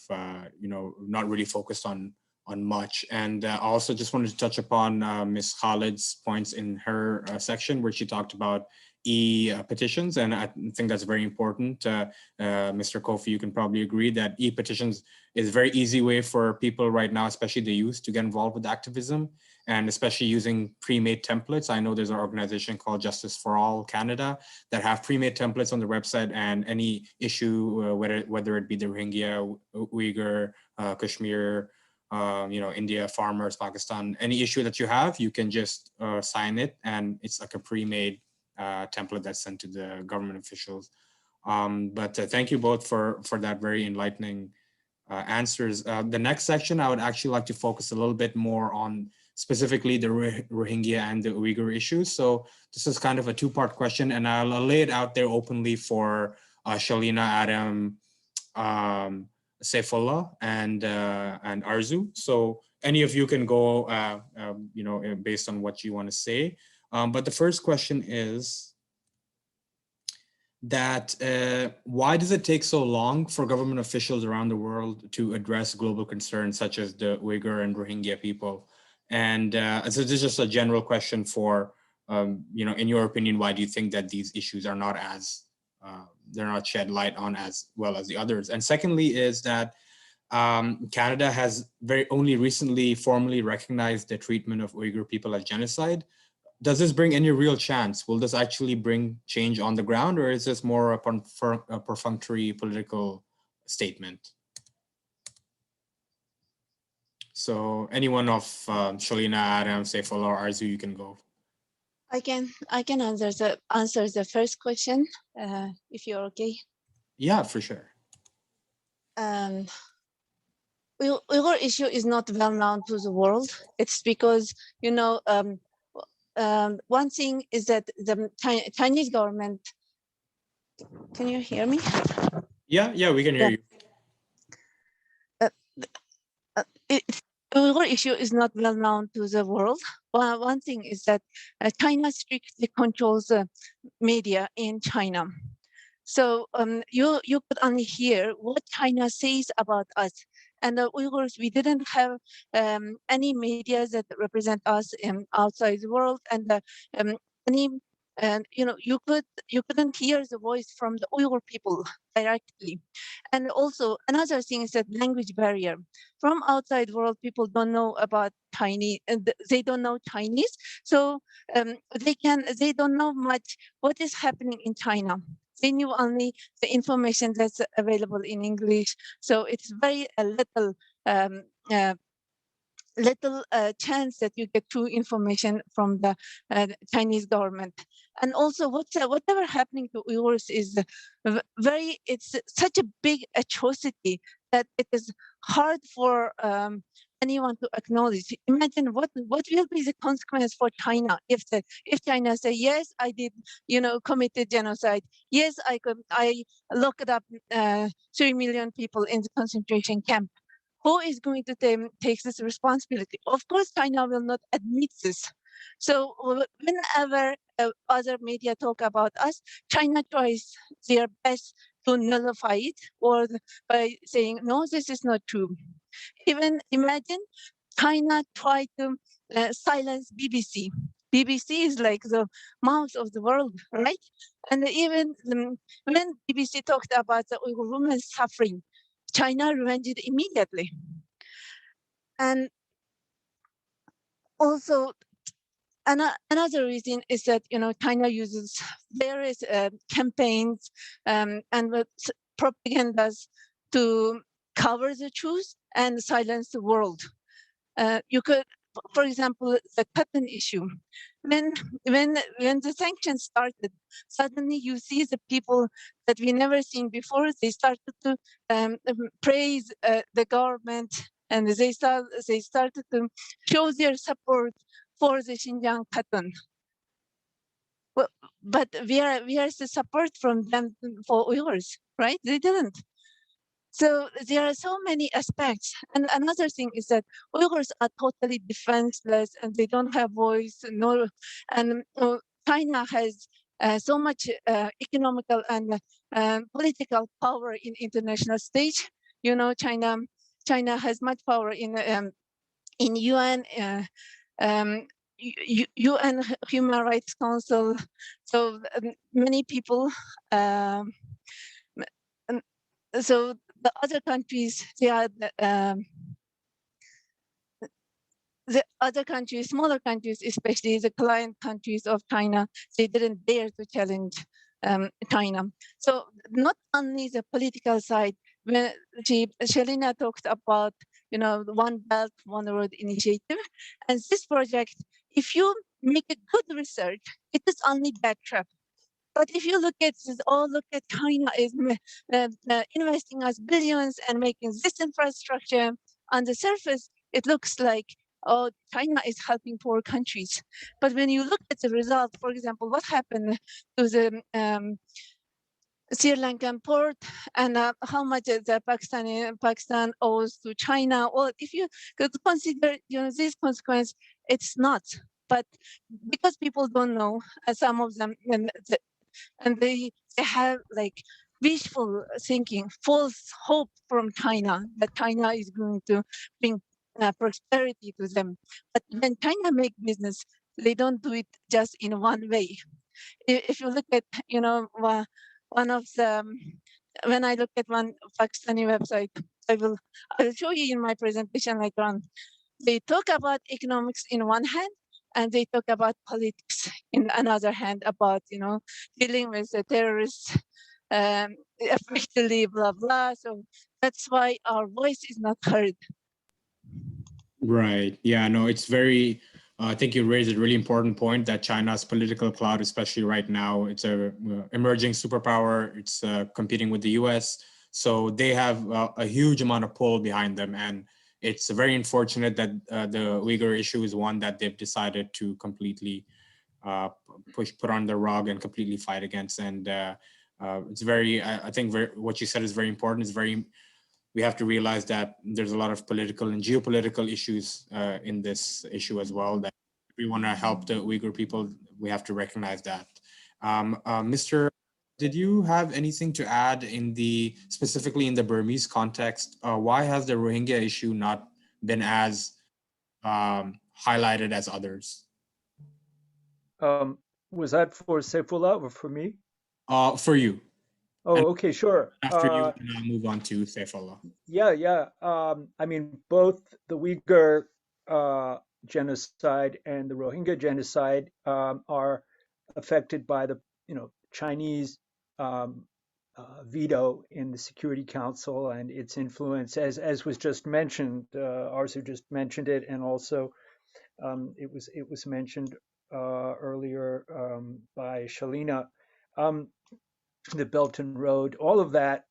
you know, not really focused on much. And I also just wanted to touch upon Ms. Khalid's points in her section, where she talked about e-petitions, and I think that's very important. Mr. Kofi, you can probably agree that e-petitions is a very easy way for people right now, especially the youth, to get involved with activism, and especially using pre-made templates. I know there's an organization called Justice for All Canada that have pre-made templates on their website, and any issue, whether it be the Rohingya, Uyghur, Kashmir, you know, India, farmers, Pakistan, any issue that you have, you can just sign it, and it's like a pre-made template that's sent to the government officials. But thank you both for that very enlightening answers. The next section, I would actually like to focus a little bit more on specifically the Rohingya and the Uyghur issues. So this is kind of a two-part question, and I'll lay it out there openly for Shalina, Adam, Seyfallah, and Arzu. So any of you can go, you know, based on what you want to say. But the first question is that why does it take so long for government officials around the world to address global concerns such as the Uyghur and Rohingya people? And so this is just a general question for, you know, in your opinion, why do you think that these issues are not as, they're not shed light on as well as the others? And secondly is that Canada has only recently formally recognized the treatment of Uyghur people as genocide. Does this bring any real chance? Will this actually bring change on the ground, or is this more a perfunctory political statement? So anyone of Shalina, Adam, Seyfallah, or Arzu, you can go. I can answer the first question, if you're okay. Yeah, for sure. Uyghur issue is not well known to the world. It's because, you know, one thing is that the Chinese government. Can you hear me? Yeah, we can hear you. Uyghur issue is not well known to the world. One thing is that China strictly controls the media in China. So you could only hear what China says about us. And the Uyghurs, we didn't have any media that represent us outside the world, and you know, you couldn't hear the voice from the Uyghur people directly. And also another thing is that language barrier. From outside world, people don't know about Chinese, and they don't know Chinese, so they don't know much what is happening in China. They knew only the information that's available in English, so it's very little chance that you get true information from the Chinese government. And also whatever happening to Uyghurs is it's such a big atrocity that it is hard for anyone to acknowledge. Imagine what will be the consequence for China if China say, yes, I did, you know, committed genocide. Yes, I locked up 3 million people in the concentration camp. Who is going to take this responsibility? Of course, China will not admit this. So whenever other media talk about us, China tries their best to nullify it or by saying, no, this is not true. Even imagine China tried to silence BBC. BBC is like the mouth of the world, right? And even when BBC talked about the Uyghur women suffering, China revenged it immediately. And also, another reason is that China uses various campaigns and propagandas to cover the truth and silence the world. You could, for example, the cotton issue. When the sanctions started, suddenly you see the people that we never seen before. They started to praise the government, and they started to show their support for the Xinjiang cotton. Well, but we are the support from them for Uyghurs, right? They didn't. So there are so many aspects. And another thing is that Uyghurs are totally defenseless and they don't have voice. And China has so much economical and political power in international stage. China has much power in UN, UN Human Rights Council. So many people. So the other countries, they are the other countries, smaller countries, especially the client countries of China, they didn't dare to challenge China. So not only the political side, when Shalina talked about, the One Belt, One Road initiative, and this project, if you make a good research, it is only backtrack. But if you look at China is investing us billions and making this infrastructure, on the surface, it looks like, oh, China is helping poor countries. But when you look at the result, for example, what happened to the Sri Lankan port and how much the Pakistan owes to China, well, if you could consider, this consequence, it's not. But because people don't know, some of them, and they have like wishful thinking, false hope from China that China is going to bring prosperity to them. But when China make business, they don't do it just in one way. If you look at, one of the, when I look at one Pakistani website, I'll show you in my presentation later on. They talk about economics in one hand, and they talk about politics in another hand, about dealing with the terrorists effectively, blah blah. So that's why our voice is not heard. Right. Yeah. No, it's very. I think you raised a really important point that China's political cloud, especially right now, it's a emerging superpower. It's competing with the U.S. So they have a huge amount of pull behind them, and it's very unfortunate that the Uyghur issue is one that they've decided to completely put on the rug and completely fight against. And it's very, I think what you said is very important. We have to realize that there's a lot of political and geopolitical issues in this issue as well, that if we want to help the Uyghur people, we have to recognize that. Mr. Did you have anything to add specifically in the Burmese context? Why has the Rohingya issue not been as highlighted as others? Was that for Seyfallah or for me? For you. Oh, okay, sure. After you move on to Seyfallah. Yeah. I mean, both the Uyghur genocide and the Rohingya genocide are affected by the Chinese veto in the Security Council and its influence, as was just mentioned. Arzu just mentioned it, and also it was mentioned earlier by Shalina. The Belt and Road, all of that,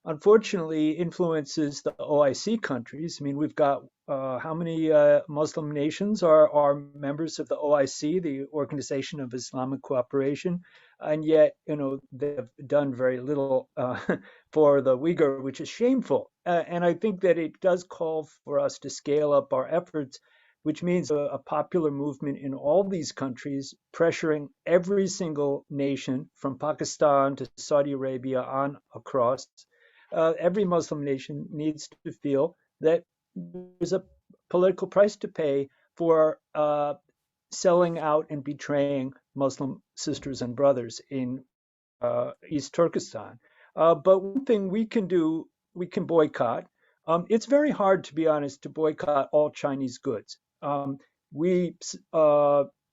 unfortunately, influences the OIC countries. I mean, we've got how many Muslim nations are members of the OIC, the Organization of Islamic Cooperation, and yet, they've done very little for the Uyghur, which is shameful. And I think that it does call for us to scale up our efforts which means a popular movement in all these countries, pressuring every single nation from Pakistan to Saudi Arabia on across. Every Muslim nation needs to feel that there's a political price to pay for selling out and betraying Muslim sisters and brothers in East Turkestan. But one thing we can do, we can boycott. It's very hard, to be honest, to boycott all Chinese goods. We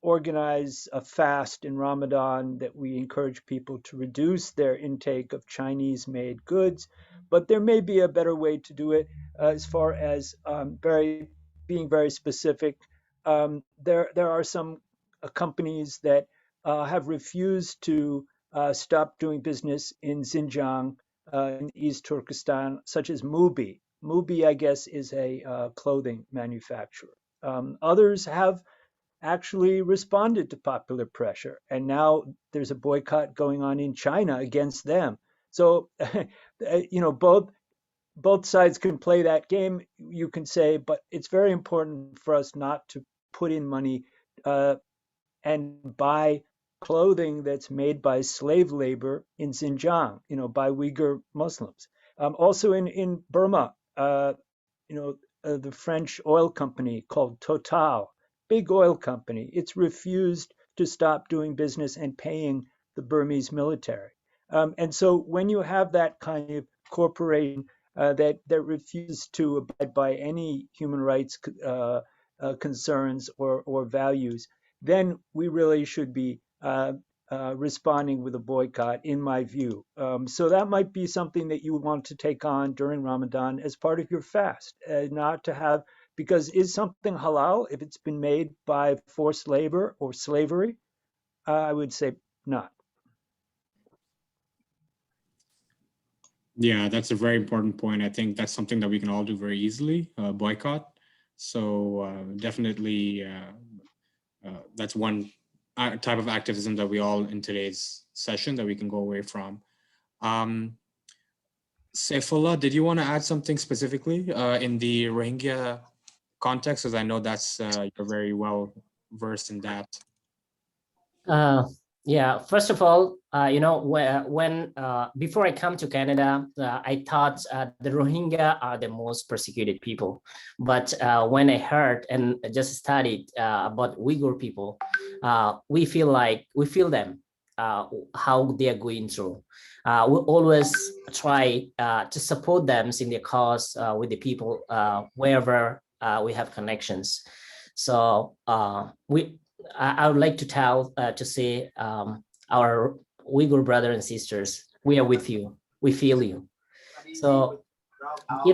organize a fast in Ramadan that we encourage people to reduce their intake of Chinese-made goods, but there may be a better way to do it as far as being very specific. There are some companies that have refused to stop doing business in Xinjiang, in East Turkestan, such as Mubi. Mubi, I guess, is a clothing manufacturer. Others have actually responded to popular pressure, and now there's a boycott going on in China against them. So, both sides can play that game, you can say, but it's very important for us not to put in money and buy clothing that's made by slave labor in Xinjiang, by Uyghur Muslims. Also in Burma, the French oil company called Total, big oil company, it's refused to stop doing business and paying the Burmese military. And so when you have that kind of corporation that refuses to abide by any human rights concerns or values, then we really should be responding with a boycott, in my view. So that might be something that you would want to take on during Ramadan as part of your fast, not to have, because is something halal if it's been made by forced labor or slavery? I would say not. Yeah, that's a very important point. I think that's something that we can all do very easily, boycott. So definitely that's one type of activism that we all in today's session that we can go away from. Seyfallah, did you want to add something specifically in the Rohingya context? Because I know that's you're very well versed in that. Yeah, first of all, when before I come to Canada, I thought the Rohingya are the most persecuted people. But when I heard and just studied about Uyghur people, we feel them, how they are going through. We always try to support them in their cause with the people wherever we have connections. So I would like to say our Uyghur brothers and sisters, we are with you. We feel you. So, they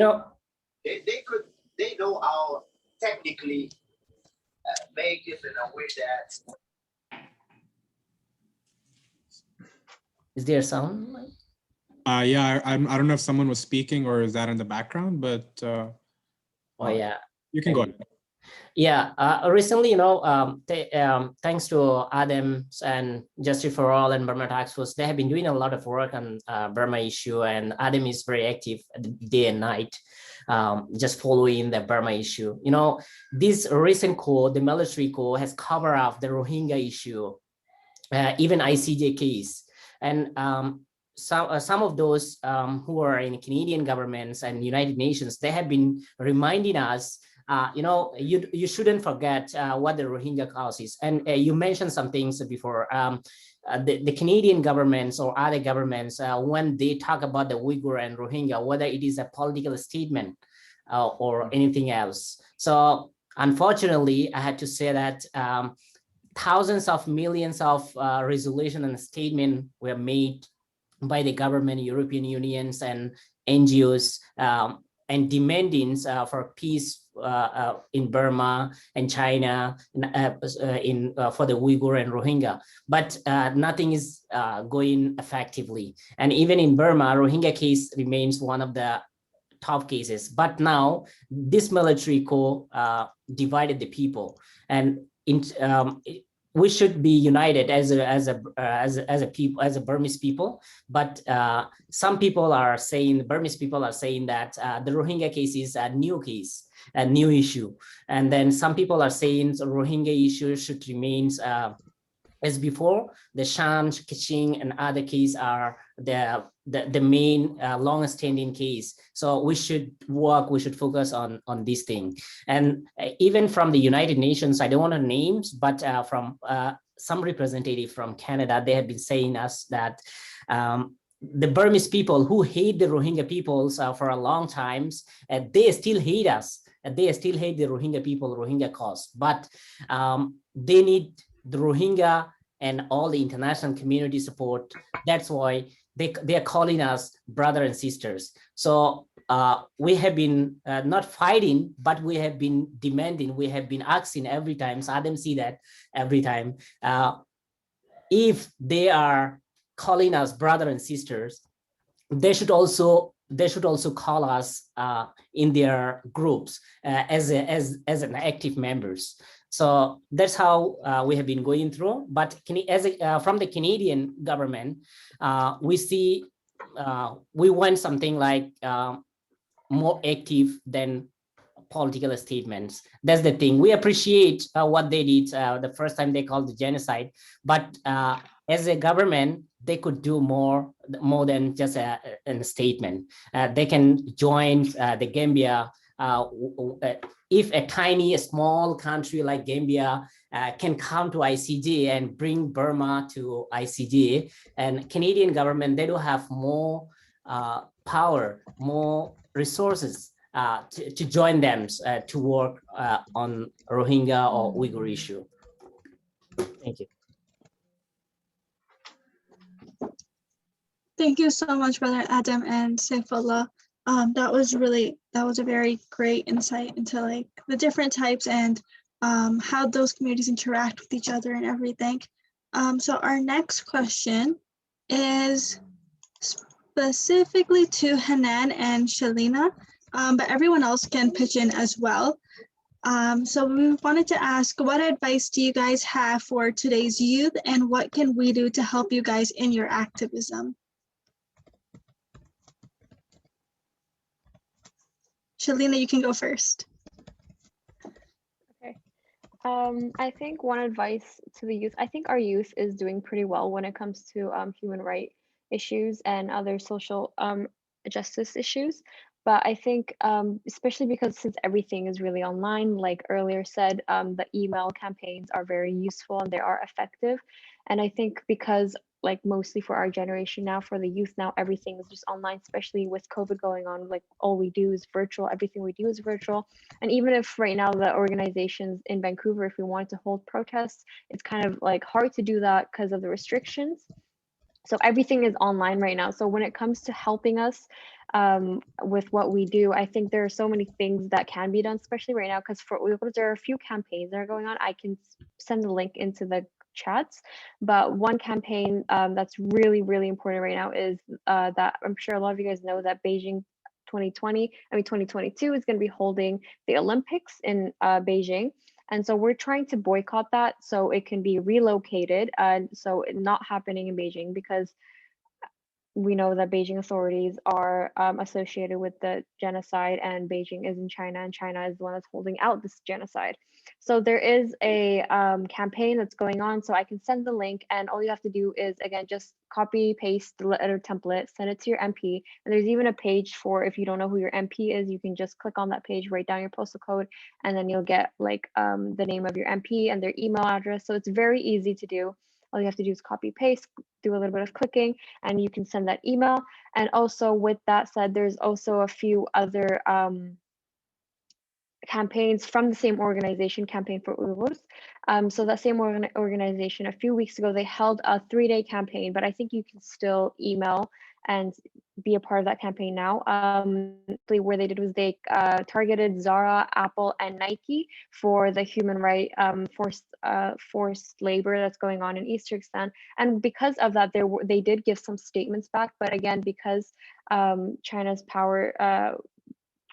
know how technically make it in a way that. Is there sound? Yeah, I don't know if someone was speaking or is that in the background, but oh yeah, you can go ahead. Yeah, recently, thanks to Adam and Justice for All and Burma Task Force, they have been doing a lot of work on Burma issue, and Adam is very active day and night, just following the Burma issue. This recent coup, the military coup, has covered up the Rohingya issue, even ICJ case, and some of those who are in Canadian governments and United Nations, they have been reminding us. You shouldn't forget what the Rohingya cause is. And you mentioned some things before. The Canadian governments or other governments, when they talk about the Uyghur and Rohingya, whether it is a political statement or anything else. So unfortunately, I had to say that thousands of millions of resolutions and statements were made by the government, European unions and NGOs, and demanding for peace in Burma and China for the Uyghur and Rohingya, but nothing is going effectively. And even in Burma, Rohingya case remains one of the top cases. But now this military coup divided the people, and we should be united as a people, as a Burmese people. But some people are saying, Burmese people are saying that the Rohingya case is a new case. a new issue. And then some people are saying the Rohingya issue should remain as before. The Shan, Kaching, and other cases are the main long-standing case. So we should focus on this thing. And even from the United Nations, I don't want to names, but from some representative from Canada, they have been saying us that the Burmese people who hate the Rohingya peoples for a long time, they still hate us. They still hate the Rohingya people, Rohingya cause, but they need the Rohingya and all the international community support. That's why they are calling us brother and sisters. So we have been not fighting, but we have been demanding, we have been asking every time, so Adam see that every time, if they are calling us brother and sisters, they should also call us in their groups as an active members. So that's how we have been going through. But from the Canadian government, we see we want something like more active than political statements. That's the thing. We appreciate what they did the first time they called the genocide, but as a government, they could do more than just a statement. They can join the Gambia. If a tiny, small country like Gambia can come to ICJ and bring Burma to ICJ, and Canadian government, they do have more power, more resources to join them to work on Rohingya or Uyghur issue. Thank you. Thank you so much, Brother Adam and Seyfallah. That was a very great insight into like the different types and how those communities interact with each other and everything. So our next question is specifically to Hanan and Shalina, but everyone else can pitch in as well. So we wanted to ask, what advice do you guys have for today's youth, and what can we do to help you guys in your activism? Shalina, you can go first. Okay. I think one advice to the youth, I think our youth is doing pretty well when it comes to human rights issues and other social justice issues. But I think, especially because since everything is really online, like earlier said, the email campaigns are very useful and they are effective. And I think because like mostly for our generation now, for the youth now, everything is just online, especially with COVID going on, like all we do is virtual, everything we do is virtual. And even if right now the organizations in Vancouver, if we wanted to hold protests, it's kind of like hard to do that because of the restrictions. So everything is online right now. So when it comes to helping us with what we do, I think there are so many things that can be done, especially right now, because for Uyghurs, there are a few campaigns that are going on. I can send the link into the chats, but one campaign that's really, really important right now is that I'm sure a lot of you guys know that Beijing 2022 is going to be holding the Olympics in Beijing. And so we're trying to boycott that so it can be relocated, and so it not happening in Beijing, because we know that Beijing authorities are associated with the genocide, and Beijing is in China, and China is the one that's holding out this genocide. So there is a campaign that's going on, so I can send the link, and all you have to do is, again, just copy paste the letter template, send it to your MP, and there's even a page for, if you don't know who your MP is, you can just click on that page, write down your postal code, and then you'll get like the name of your MP and their email address. So it's very easy to do. All you have to do is copy paste, do a little bit of clicking, and you can send that email. And also with that said, there's also a few other campaigns from the same organization, Campaign for Uyghurs. So that same organization, a few weeks ago, they held a 3-day campaign, but I think you can still email and be a part of that campaign now. Where they did was they targeted Zara, Apple, and Nike for the human right forced labor that's going on in East Turkestan. And because of that, they did give some statements back. But again, because China's power,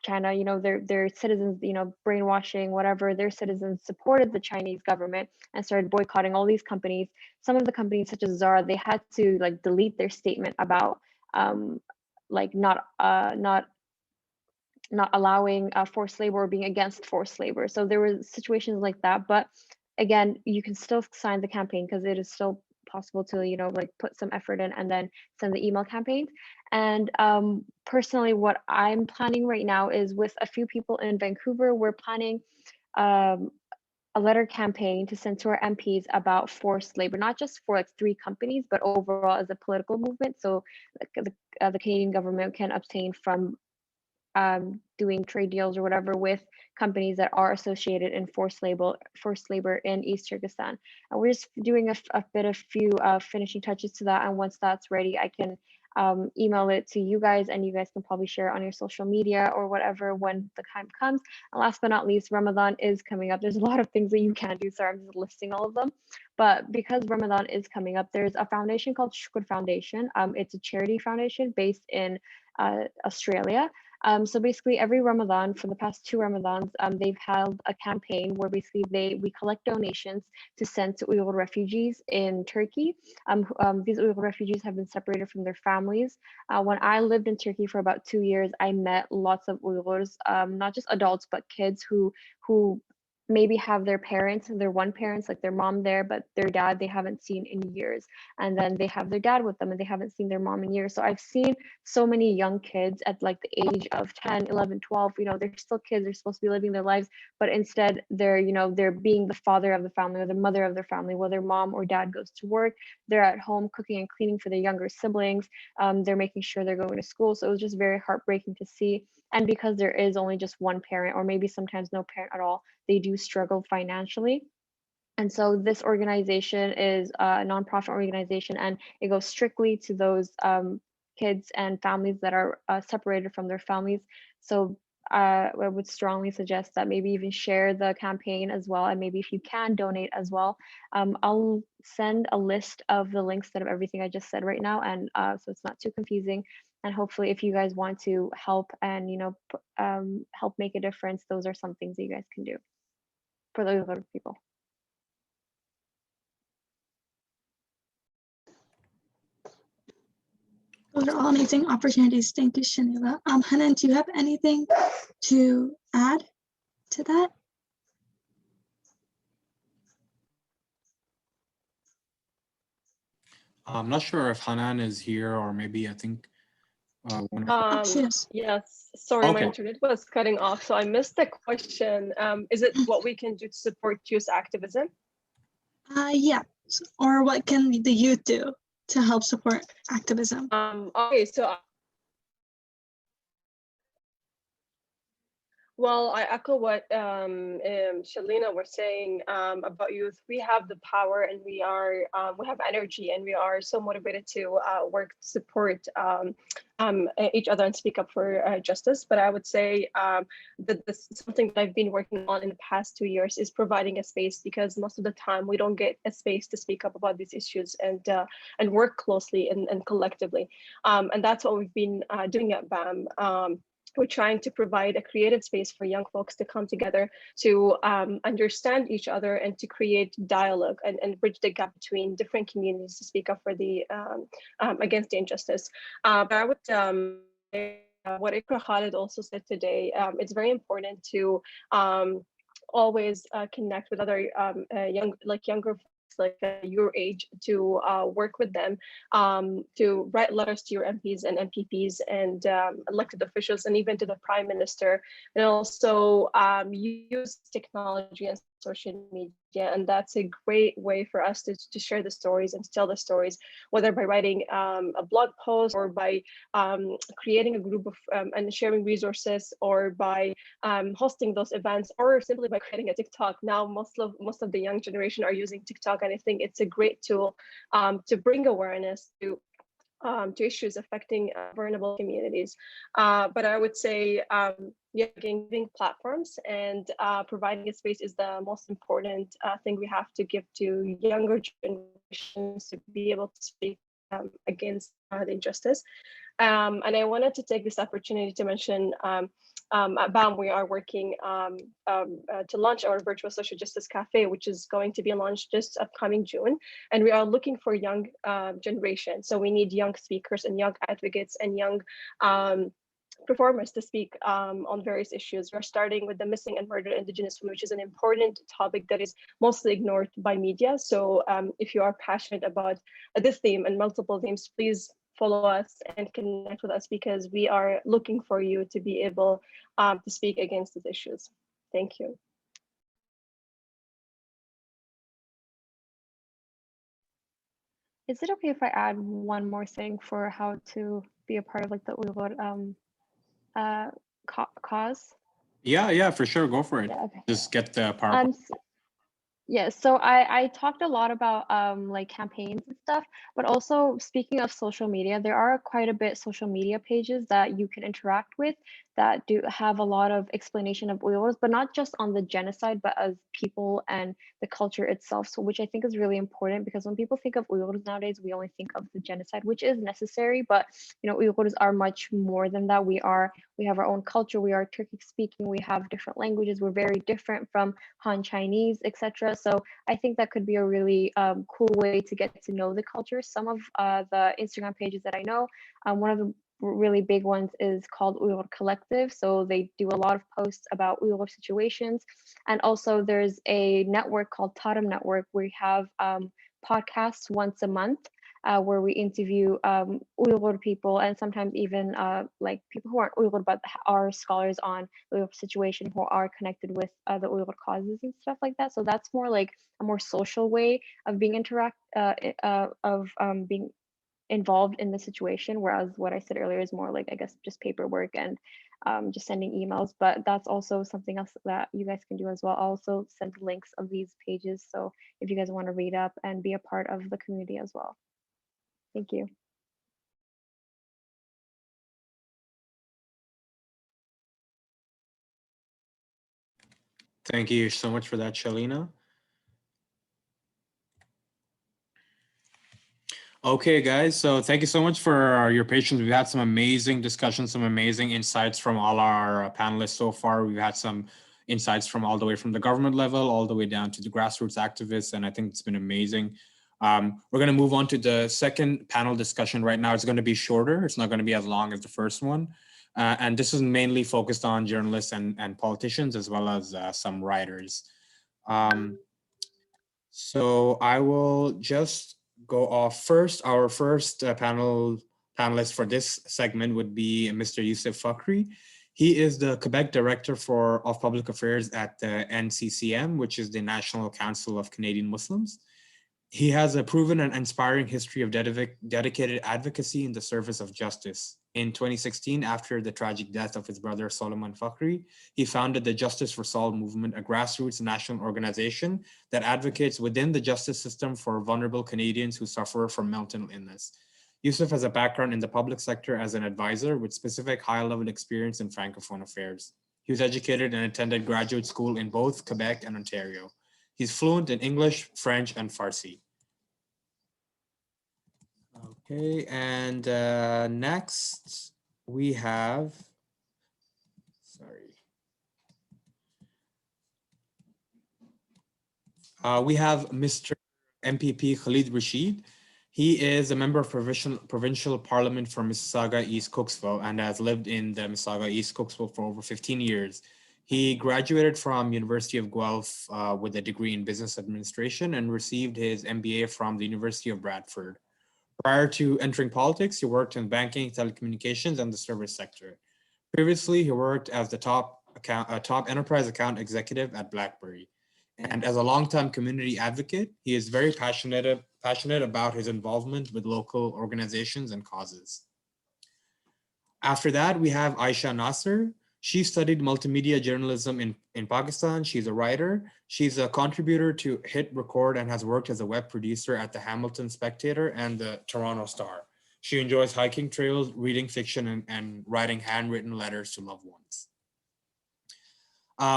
China, you know, their citizens, you know, brainwashing, whatever, their citizens supported the Chinese government and started boycotting all these companies. Some of the companies, such as Zara, they had to like delete their statement about like not not allowing forced labor or being against forced labor. So there were situations like that. But again, you can still sign the campaign because it is still possible to, you know, like put some effort in and then send the email campaigns. And personally, what I'm planning right now is with a few people in Vancouver, we're planning a letter campaign to send to our MPs about forced labor, not just for like 3 companies, but overall as a political movement. So the Canadian government can abstain from doing trade deals or whatever with companies that are associated in forced labor in East Turkestan. And we're just doing a few finishing touches to that. And once that's ready, I can email it to you guys, and you guys can probably share it on your social media or whatever when the time comes. And last but not least, Ramadan is coming up. There's a lot of things that you can do, so I'm just listing all of them. But because Ramadan is coming up, there's a foundation called Shukr Foundation. It's a charity foundation based in Australia. So basically every Ramadan for the past 2 Ramadans, they've held a campaign where basically we collect donations to send to Uyghur refugees in Turkey. These Uyghur refugees have been separated from their families. When I lived in Turkey for about 2 years, I met lots of Uyghurs, not just adults, but kids who maybe have their parents, their one parents, like their mom there, but their dad they haven't seen in years. And then they have their dad with them and they haven't seen their mom in years. So I've seen so many young kids at like the age of 10, 11, 12, you know, they're still kids, they're supposed to be living their lives, but instead they're, you know, they're being the father of the family or the mother of their family, whether mom or dad goes to work, they're at home cooking and cleaning for their younger siblings. They're making sure they're going to school. So it was just very heartbreaking to see. And because there is only just one parent, or maybe sometimes no parent at all, they do struggle financially. And so this organization is a nonprofit organization, and it goes strictly to those kids and families that are separated from their families. So I would strongly suggest that maybe even share the campaign as well. And maybe if you can donate as well. I'll send a list of the links that of everything I just said right now. And so it's not too confusing. And hopefully if you guys want to help and, you know, help make a difference, those are some things that you guys can do for those other people. Those are all amazing opportunities. Thank you, Shalina. Hanan, do you have anything to add to that? I'm not sure if Hanan is here, or maybe I think one of yes, sorry, Okay. my internet was cutting off, so I missed the question. Is it what we can do to support youth activism? Yeah, or what can the youth do to help support activism? Okay, so well, I echo what Shalina was saying about youth. We have the power, and we have energy, and we are so motivated to work to support each other and speak up for justice. But I would say that this is something that I've been working on in the past 2 years is providing a space, because most of the time we don't get a space to speak up about these issues and work closely and collectively. And that's what we've been doing at BAM. We're trying to provide a creative space for young folks to come together to understand each other and to create dialogue and bridge the gap between different communities to speak up for the against the injustice. But I would what Mpp Khalid also said today, it's very important to always connect with other younger like your age, to work with them, to write letters to your MPs and MPPs and elected officials, and even to the Prime Minister, and also use technology and social media. And that's a great way for us to share the stories and to tell the stories, whether by writing a blog post, or by creating a group of and sharing resources, or by hosting those events, or simply by creating a TikTok. Now most of the young generation are using TikTok, and I think it's a great tool to bring awareness to issues affecting vulnerable communities. But I would say, giving platforms and providing a space is the most important thing we have to give to younger generations to be able to speak against the injustice. And I wanted to take this opportunity to mention at BAM, we are working to launch our virtual social justice cafe, which is going to be launched just upcoming June. And we are looking for young generation. So we need young speakers and young advocates and young performers to speak on various issues. We're starting with the missing and murdered Indigenous women, which is an important topic that is mostly ignored by media. So if you are passionate about this theme and multiple themes, please follow us and connect with us, because we are looking for you to be able to speak against these issues. Thank you. Is it okay if I add one more thing for how to be a part of like the Uyghur cause? Yeah, for sure. Go for it. Yeah, okay. Just get the PowerPoint. Yeah, so I talked a lot about like campaigns and stuff, but also speaking of social media, there are quite a bit social media pages that you can interact with that do have a lot of explanation of Uyghurs, but not just on the genocide, but as people and the culture itself. So which I think is really important, because when people think of Uyghurs nowadays, we only think of the genocide, which is necessary, but you know, Uyghurs are much more than that. We have our own culture, we are Turkic speaking, we have different languages, we're very different from Han Chinese, etc. So I think that could be a really cool way to get to know the culture. Some of the Instagram pages that I know, one of the really big ones is called Uyghur Collective. So they do a lot of posts about Uyghur situations. And also there's a network called Tarim Network. We have podcasts once a month where we interview Uyghur people, and sometimes even like people who aren't Uyghur but are scholars on Uyghur situation who are connected with the Uyghur causes and stuff like that. So that's more like a more social way of being being involved in the situation, whereas what I said earlier is more like, I guess, just paperwork and just sending emails. But that's also something else that you guys can do as well. I'll also send links of these pages, so if you guys want to read up and be a part of the community as well. Thank you. Thank you so much for that, Shalina. Okay, guys, so thank you so much for your patience. We've had some amazing discussions, some amazing insights from all our panelists so far. We've had some insights from all the way from the government level, all the way down to the grassroots activists, and I think it's been amazing. We're going to move on to the second panel discussion right now. It's going to be shorter. It's not going to be as long as the first one. And this is mainly focused on journalists and politicians, as well as some writers. So I will just go off first. Our first panelist for this segment would be Mr. Yusuf Fakiri. He is the Quebec Director of Public Affairs at the NCCM, which is the National Council of Canadian Muslims. He has a proven and inspiring history of dedicated advocacy in the service of justice. In 2016, after the tragic death of his brother Solomon Fakiri, he founded the Justice for Sol movement, a grassroots national organization that advocates within the justice system for vulnerable Canadians who suffer from mental illness. Yusuf has a background in the public sector as an advisor with specific high-level experience in Francophone affairs. He was educated and attended graduate school in both Quebec and Ontario. He's fluent in English, French, and Farsi. Okay, and next we have, we have Mr. Mpp Khalid Rasheed. He is a member of provincial parliament for Mississauga East Cooksville and has lived in the Mississauga East Cooksville for over 15 years. He graduated from University of Guelph with a degree in business administration and received his MBA from the University of Bradford. Prior to entering politics, he worked in banking, telecommunications, and the service sector. Previously, he worked as the top enterprise account executive at BlackBerry. And as a longtime community advocate, he is very passionate about his involvement with local organizations and causes. After that, we have Aisha Nasser. She studied multimedia journalism in Pakistan. She's a writer. She's a contributor to Hit Record and has worked as a web producer at the Hamilton Spectator and the Toronto Star. She enjoys hiking trails, reading fiction, and writing handwritten letters to loved ones.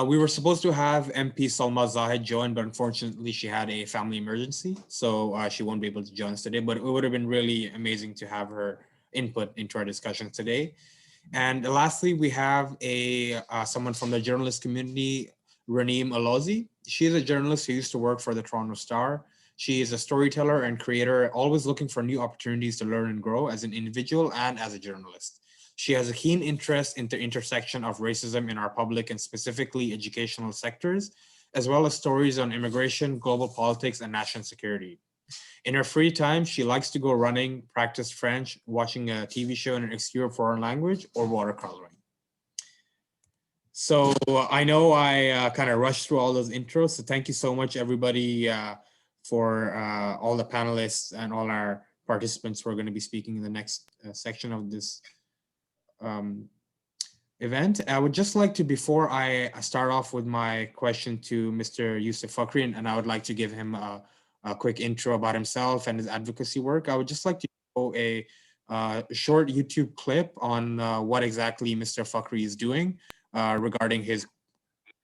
We were supposed to have MP Salma Zahid join, but unfortunately she had a family emergency, so she won't be able to join us today, but it would have been really amazing to have her input into our discussion today. And lastly, we have someone from the journalist community, Rene Olozzi. She is a journalist who used to work for the Toronto Star. She is a storyteller and creator, always looking for new opportunities to learn and grow as an individual and as a journalist. She has a keen interest in the intersection of racism in our public and specifically educational sectors, as well as stories on immigration, global politics, and national security. In her free time, she likes to go running, practice French, watching a TV show in an obscure foreign language, or watercoloring. So I know I kind of rushed through all those intros. So thank you so much, everybody, for all the panelists and all our participants who are going to be speaking in the next section of this event. I would just like to, before I start off with my question to Mr. Yusuf Fakiri, and I would like to give him a quick intro about himself and his advocacy work. I would just like to show a short YouTube clip on what exactly Mr. Fakiri is doing regarding his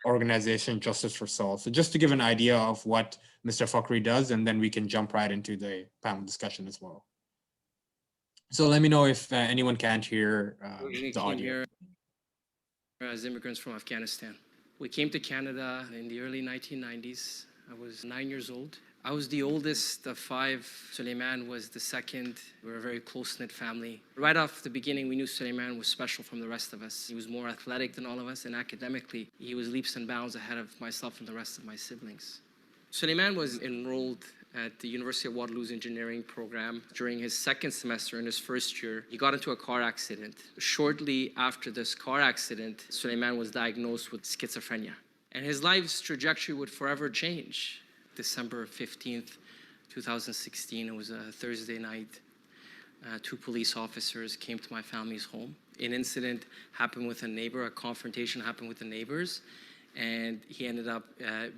organization, Justice for Soul. So just to give an idea of what Mr. Fakiri does, and then we can jump right into the panel discussion as well. So let me know if anyone can't hear the audio. Here as immigrants from Afghanistan. We came to Canada in the early 1990s. I was 9 years old. I was the oldest of 5. Suleiman was the second. We were a very close-knit family. Right off the beginning, we knew Suleiman was special from the rest of us. He was more athletic than all of us, and academically, he was leaps and bounds ahead of myself and the rest of my siblings. Suleiman was enrolled at the University of Waterloo's engineering program. During his second semester in his first year, he got into a car accident. Shortly after this car accident, Suleiman was diagnosed with schizophrenia, and his life's trajectory would forever change. December 15th, 2016, it was a Thursday night. 2 police officers came to my family's home. An incident happened with a neighbor, a confrontation happened with the neighbors, and he ended up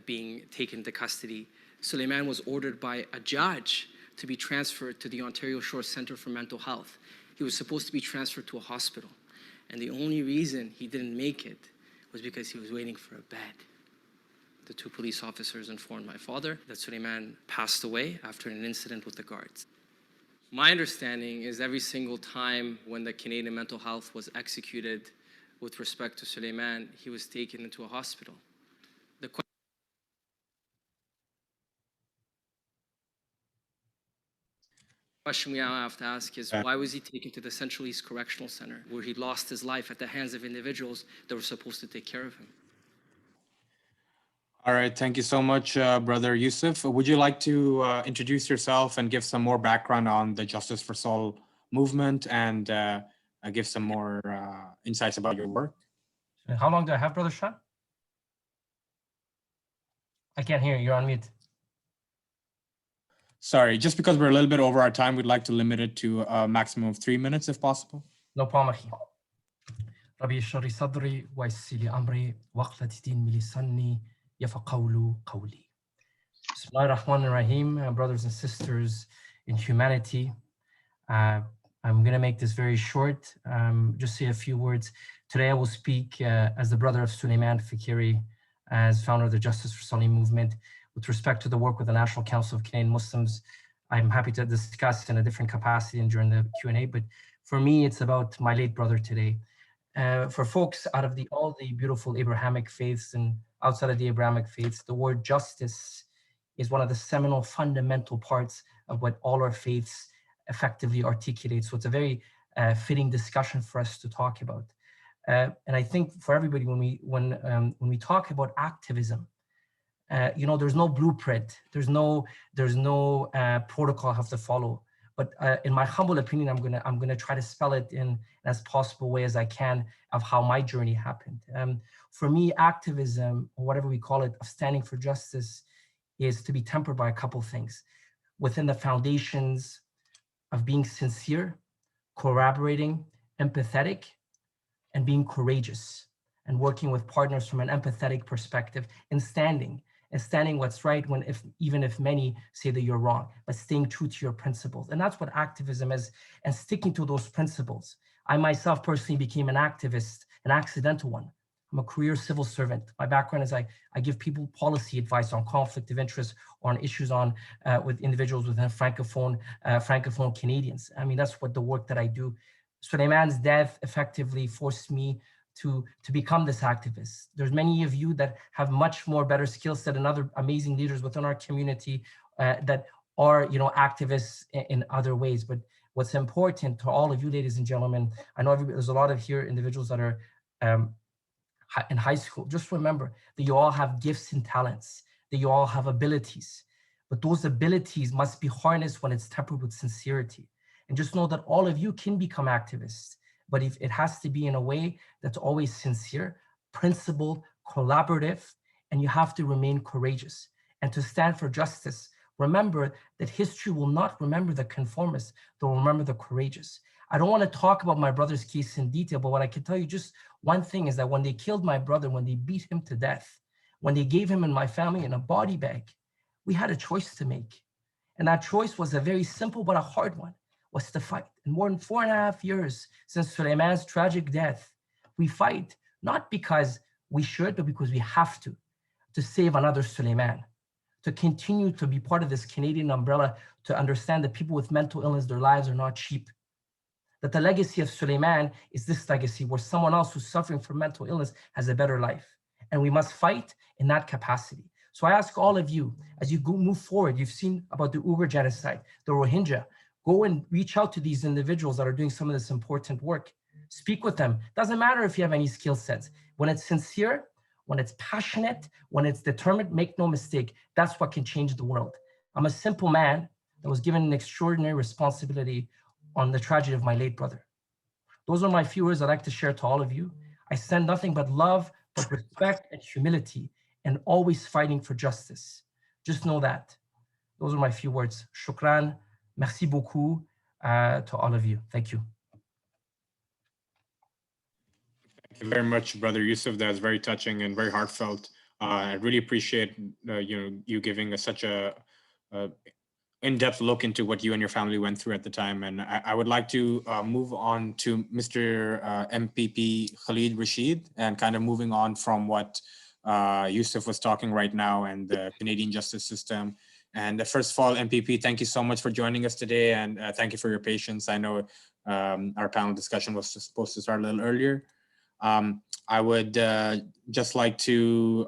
being taken into custody. Suleiman was ordered by a judge to be transferred to the Ontario Shore Centre for Mental Health. He was supposed to be transferred to a hospital, and the only reason he didn't make it was because he was waiting for a bed. The 2 police officers informed my father that Suleiman passed away after an incident with the guards. My understanding is every single time when the Canadian mental health was executed with respect to Suleiman, he was taken into a hospital. The question we now have to ask is, why was he taken to the Central East Correctional Center, where he lost his life at the hands of individuals that were supposed to take care of him? All right, thank you so much, Brother Yusuf. Would you like to introduce yourself and give some more background on the Justice for Soul movement and give some more insights about your work? How long do I have, Brother Shah? I can't hear you, you're on mute. Sorry, just because we're a little bit over our time, we'd like to limit it to a maximum of 3 minutes if possible. No problem. ربي اشرح صدري ويسر لي أمري واقلة دين من لساني يفقهوا قولي. Bismillah ar-Rahman ar-Rahim, brothers and sisters in humanity. I'm going to make this very short, just say a few words. Today I will speak as the brother of Suleiman Fakiri, as founder of the Justice for Soul movement. With respect to the work with the National Council of Canadian Muslims, I'm happy to discuss in a different capacity and during the Q&A, but for me, it's about my late brother today. For folks out of all the beautiful Abrahamic faiths and outside of the Abrahamic faiths, the word justice is one of the seminal fundamental parts of what all our faiths effectively articulate. So it's a very fitting discussion for us to talk about. And I think for everybody, when we talk about activism, there's no blueprint, there's no protocol I have to follow. But in my humble opinion, I'm gonna try to spell it in as possible way as I can of how my journey happened. For me, activism, or whatever we call it, of standing for justice, is to be tempered by a couple things. Within the foundations of being sincere, collaborating, empathetic, and being courageous, and working with partners from an empathetic perspective, and standing what's right even if many say that you're wrong, but staying true to your principles. And that's what activism is, and sticking to those principles. I myself personally became an activist, an accidental one. I'm a career civil servant. My background is I give people policy advice on conflict of interest or on issues with individuals within Francophone Canadians. I mean, that's what the work that I do. Suleiman's death effectively forced me to become this activist. There's many of you that have much more better skill set and other amazing leaders within our community that are, activists in other ways. But What's important to all of you, ladies and gentlemen, I know there's a lot of here individuals that are in high school. Just remember that you all have gifts and talents, that you all have abilities, but those abilities must be harnessed when it's tempered with sincerity. And just know that all of you can become activists, but if it has to be in a way that's always sincere, principled, collaborative, and you have to remain courageous. And to stand for justice, remember that history will not remember the conformists, they'll remember the courageous. I don't want to talk about my brother's case in detail, but what I can tell you just one thing is that when they killed my brother, when they beat him to death, when they gave him and my family in a body bag, we had a choice to make. And that choice was a very simple but a hard one, was to fight. And more than 4.5 years since Suleiman's tragic death, we fight, not because we should, but because we have to save another Suleiman, to continue to be part of this Canadian umbrella, to understand that people with mental illness, their lives are not cheap. That the legacy of Suleiman is this legacy where someone else who's suffering from mental illness has a better life. And we must fight in that capacity. So I ask all of you, as you move forward, you've seen about the Uyghur genocide, the Rohingya, go and reach out to these individuals that are doing some of this important work. Speak with them. Doesn't matter if you have any skill sets. When it's sincere, when it's passionate, when it's determined, make no mistake, that's what can change the world. I'm a simple man that was given an extraordinary responsibility on the tragedy of my late brother. Those are my few words I'd like to share to all of you. I send nothing but love, but respect and humility, and always fighting for justice. Just know that. Those are my few words. Shukran, merci beaucoup to all of you. Thank you. Thank you very much, Brother Yusuf. That was very touching and very heartfelt. I really appreciate you giving us such a in-depth look into what you and your family went through at the time. And I would like to move on to Mr. Mpp Khalid Rasheed, and kind of moving on from what Yusuf was talking right now and the Canadian justice system. And first of all, MPP, thank you so much for joining us today, and thank you for your patience. I know our panel discussion was supposed to start a little earlier. I would just like to,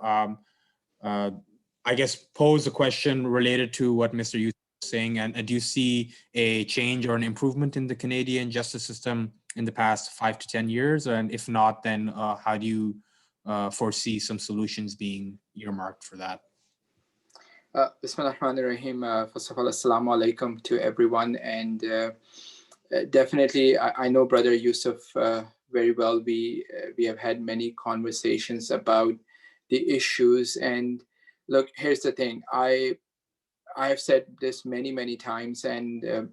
I guess, pose a question related to what Mr. Yusuf was saying. And do you see a change or an improvement in the Canadian justice system in the past 5 to 10 years? And if not, then how do you foresee some solutions being earmarked for that? Bismillah ar-Rahman ar-Rahim. First of all, assalamu alaikum to everyone. And definitely, I know Brother Yusuf very well. We have had many conversations about the issues. And look, here's the thing. I have said this many times, and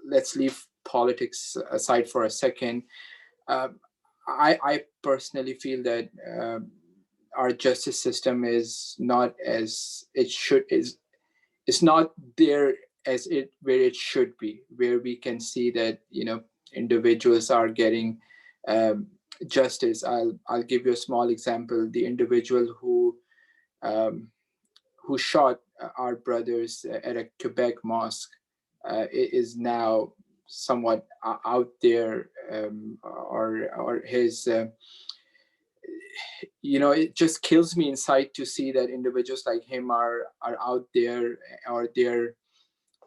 let's leave politics aside for a second. I personally feel that our justice system is not as it should is not there as where it should be, where we can see that individuals are getting justice. I'll give you a small example. The individual who shot our brothers at a Quebec mosque is now somewhat out there, or his it just kills me inside to see that individuals like him are out there, or they're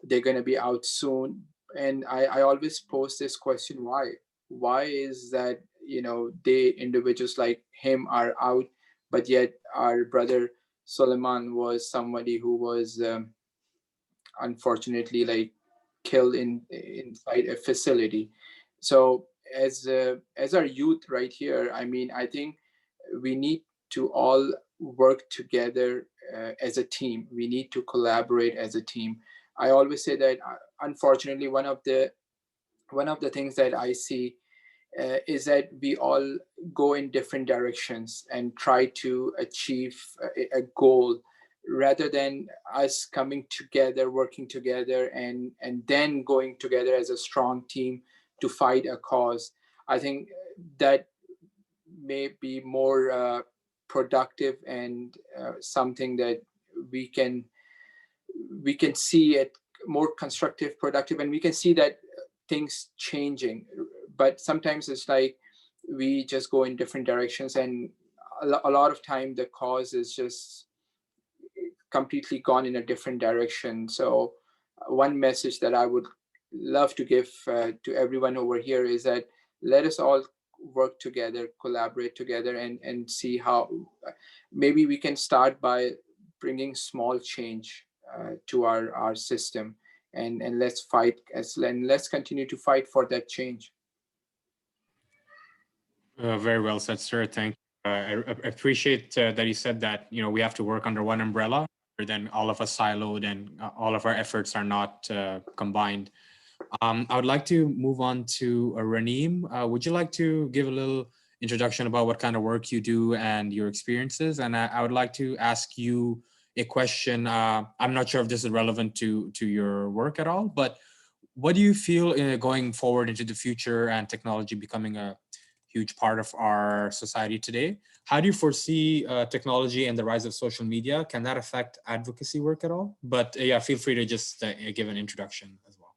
going to be out soon. And I always pose this question: why is that they individuals like him are out, but yet our brother Suleiman was somebody who was unfortunately killed inside a facility. So as our youth right here, I think we need to all work together as a team. We need to collaborate as a team. I always say that unfortunately one of the things that I see is that we all go in different directions and try to achieve a goal, rather than us coming together, working together, and then going together as a strong team to fight a cause. I think that may be more productive, and something that we can see it more constructive, productive, and we can see that things changing. But sometimes it's like we just go in different directions, and a lot of time the cause is just completely gone in a different direction. So one message that I would love to give to everyone over here is that let us all work together, collaborate together, and see how maybe we can start by bringing small change to our system, and let's fight and let's continue to fight for that change. Very well said, sir. Thank you. I appreciate that you said that, we have to work under one umbrella, rather than all of us siloed and all of our efforts are not combined. I would like to move on to Raneem. Would you like to give a little introduction about what kind of work you do and your experiences? And I would like to ask you a question. I'm not sure if this is relevant to your work at all, but what do you feel going forward into the future and technology becoming a huge part of our society today? How do you foresee technology and the rise of social media? Can that affect advocacy work at all? But yeah, feel free to just give an introduction as well.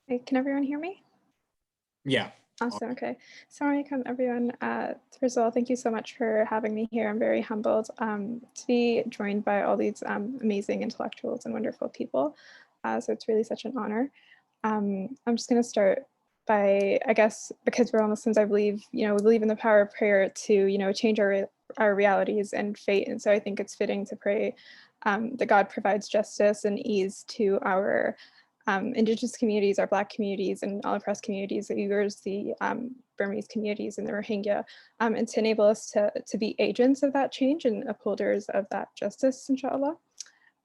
Hey, can everyone hear me? Yeah. Awesome. Okay. Assalamu alaikum, everyone. First of all, thank you so much for having me here. I'm very humbled to be joined by all these amazing intellectuals and wonderful people. So it's really such an honor. I'm just going to start by, I guess, because we're all Muslims, I believe, we believe in the power of prayer to, change our realities and fate. And so I think it's fitting to pray that God provides justice and ease to our Indigenous communities, our Black communities, and all oppressed communities, the Uyghurs, the Burmese communities, and the Rohingya, and to enable us to be agents of that change and upholders of that justice, inshallah.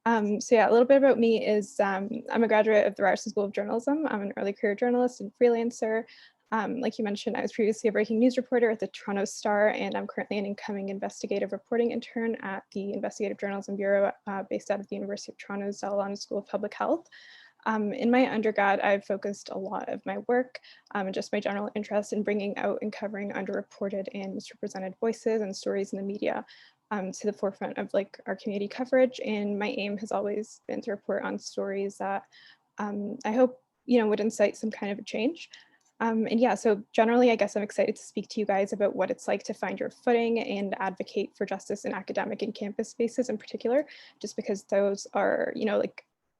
So yeah, a little bit about me is I'm a graduate of the Ryerson School of Journalism. I'm an early career journalist and freelancer. Like you mentioned, I was previously a breaking news reporter at the Toronto Star, and I'm currently an incoming investigative reporting intern at the Investigative Journalism Bureau based out of the University of Toronto's Shalina School of Public Health. In my undergrad, I've focused a lot of my work and just my general interest in bringing out and covering underreported and misrepresented voices and stories in the media to the forefront of our community coverage. And my aim has always been to report on stories that I hope, would incite some kind of a change. And yeah, so generally, I guess I'm excited to speak to you guys about what it's like to find your footing and advocate for justice in academic and campus spaces in particular, just because those are,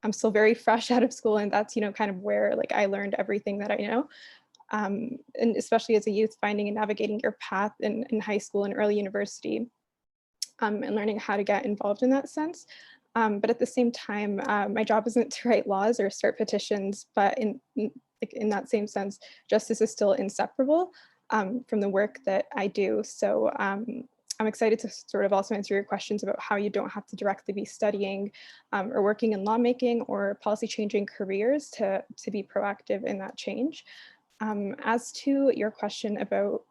I'm still very fresh out of school, and that's, kind of where I learned everything that I know. And especially as a youth, finding and navigating your path in high school and early university, and learning how to get involved in that sense. But at the same time, my job isn't to write laws or start petitions, but in that same sense, justice is still inseparable from the work that I do. So I'm excited to sort of also answer your questions about how you don't have to directly be studying or working in lawmaking or policy changing careers to be proactive in that change. As to your question about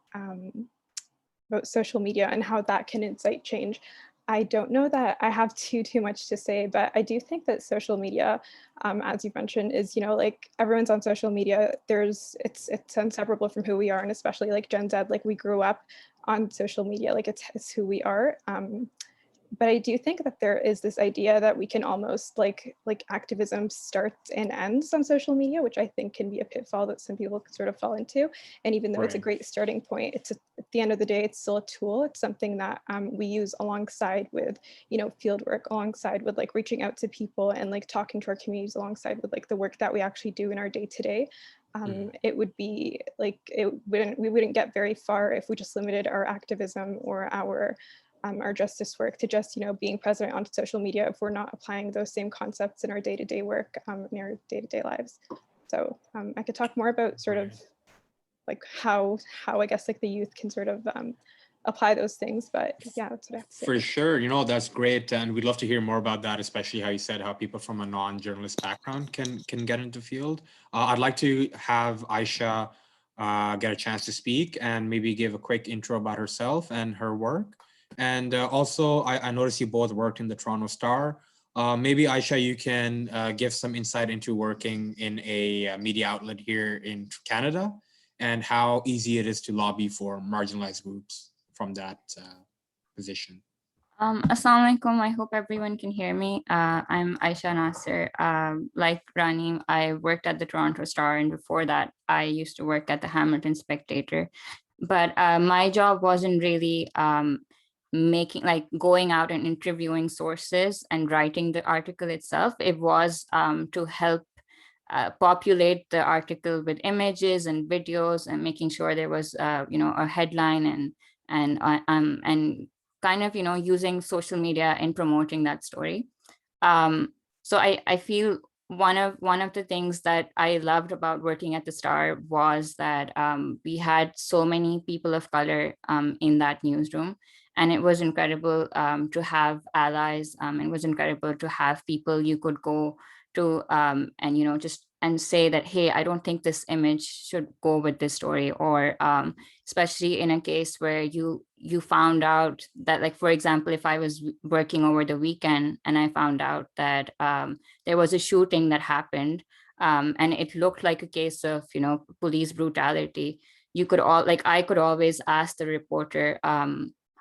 social media and how that can incite change, I don't know that I have too much to say, but I do think that social media, as you mentioned, is, everyone's on social media. It's inseparable from who we are, and especially Gen Z, we grew up on social media, it's who we are. But I do think that there is this idea that we can almost activism starts and ends on social media, which I think can be a pitfall that some people sort of fall into. And even though it's a great starting point, at the end of the day, it's still a tool. It's something that we use alongside with, field work, alongside with reaching out to people and talking to our communities, alongside with the work that we actually do in our day to day. It would be we wouldn't get very far if we just limited our activism or our justice work to just, being present on social media if we're not applying those same concepts in our day-to-day work, in our day-to-day lives. So I could talk more about sort of how I guess the youth can sort of apply those things, but yeah, that's what I have to say. For sure, that's great, and we'd love to hear more about that, especially how you said how people from a non-journalist background can get into the field. I'd like to have Aisha get a chance to speak and maybe give a quick intro about herself and her work. And also, I noticed you both worked in the Toronto Star. Maybe Aisha, you can give some insight into working in a media outlet here in Canada and how easy it is to lobby for marginalized groups from that position. Assalamu alaikum. I hope everyone can hear me. I'm Aisha Nasser. Like Rani, I worked at the Toronto Star, and before that, I used to work at the Hamilton Spectator. But my job wasn't really going out and interviewing sources and writing the article itself. It was to help populate the article with images and videos and making sure there was, a headline and kind of, using social media in promoting that story. So I feel one of the things that I loved about working at the Star was that we had so many people of color in that newsroom, and it was incredible to have allies. It was incredible to have people you could go to and just and say that, hey, I don't think this image should go with this story, or especially in a case where you found out that, like, for example, if I was working over the weekend and I found out that there was a shooting that happened and it looked like a case of police brutality, I could always ask the reporter,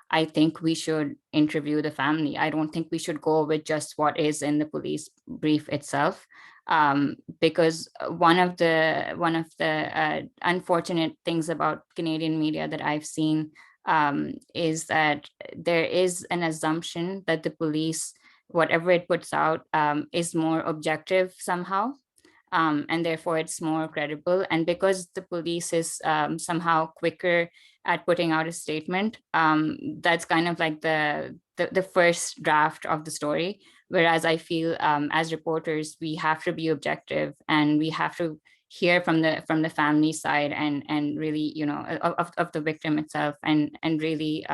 I think we should interview the family. I don't think we should go with just what is in the police brief itself, because one of the unfortunate things about Canadian media that I've seen is that there is an assumption that the police, whatever it puts out, is more objective somehow. And therefore it's more credible. And because the police is somehow quicker at putting out a statement, that's kind of like the first draft of the story. Whereas I feel as reporters, we have to be objective and we have to hear from the family side and really, of the victim itself, and really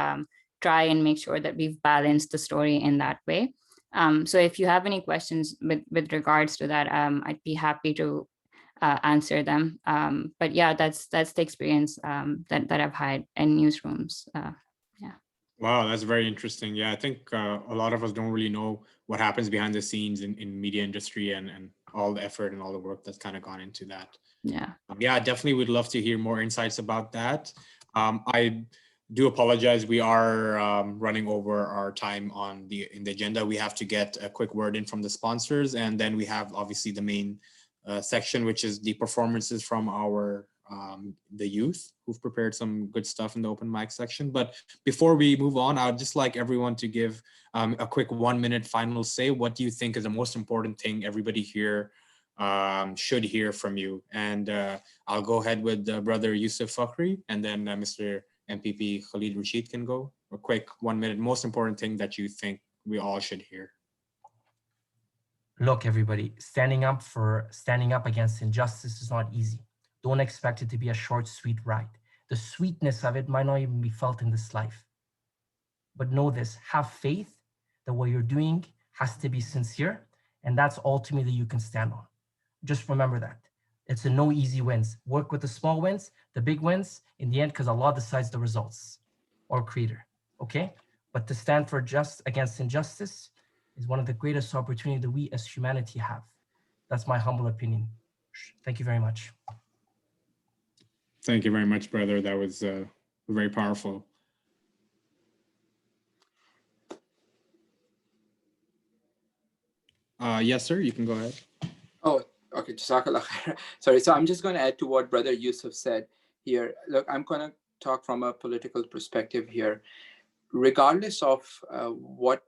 try and make sure that we've balanced the story in that way. So if you have any questions with regards to that, I'd be happy to answer them. But yeah, that's the experience that I've had in newsrooms. Yeah. Wow, that's very interesting. Yeah, I think a lot of us don't really know what happens behind the scenes in media industry and all the effort and all the work that's kind of gone into that. Yeah. Yeah, definitely would love to hear more insights about that. I do apologize. We are running over our time in the agenda. We have to get a quick word in from the sponsors, and then we have obviously the main section, which is the performances from our the youth who've prepared some good stuff in the open mic section. But before we move on, I'd just like everyone to give a quick 1 minute final say. What do you think is the most important thing everybody here should hear from you? And I'll go ahead with brother Yusuf Fakiri, and then Mr. Mpp Khalid Rasheed can go. A quick 1 minute, most important thing that you think we all should hear. Look, everybody, standing up against injustice is not easy. Don't expect it to be a short, sweet ride. The sweetness of it might not even be felt in this life. But know this, have faith that what you're doing has to be sincere, and that's ultimately you can stand on. Just remember that. It's a no easy wins. Work with the small wins, the big wins, in the end, because Allah decides the results, or creator, okay? But to stand for against injustice is one of the greatest opportunities that we as humanity have. That's my humble opinion. Thank you very much. Thank you very much, brother. That was very powerful. Yes, sir, you can go ahead. Oh, okay. Jazakallah khair. Sorry. So I'm just going to add to what Brother Yusuf said here. Look, I'm going to talk from a political perspective here. Regardless of what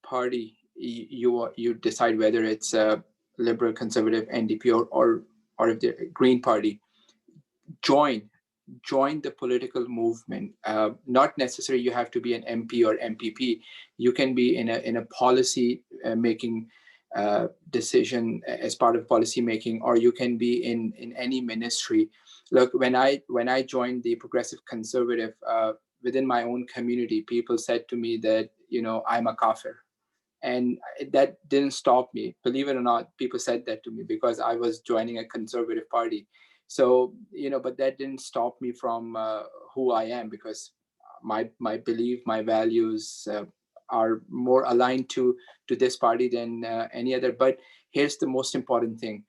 party you decide, whether it's a liberal, conservative, NDP, or if the Green Party, join the political movement. Not necessarily you have to be an MP or MPP. You can be in a policy making decision as part of policy making, or you can be in any ministry. Look, when I joined the Progressive Conservative, within my own community, people said to me that, I'm a kafir. And that didn't stop me. Believe it or not, people said that to me because I was joining a conservative party. So, but that didn't stop me from who I am, because my belief, my values are more aligned to this party than any other. But here's the most important thing.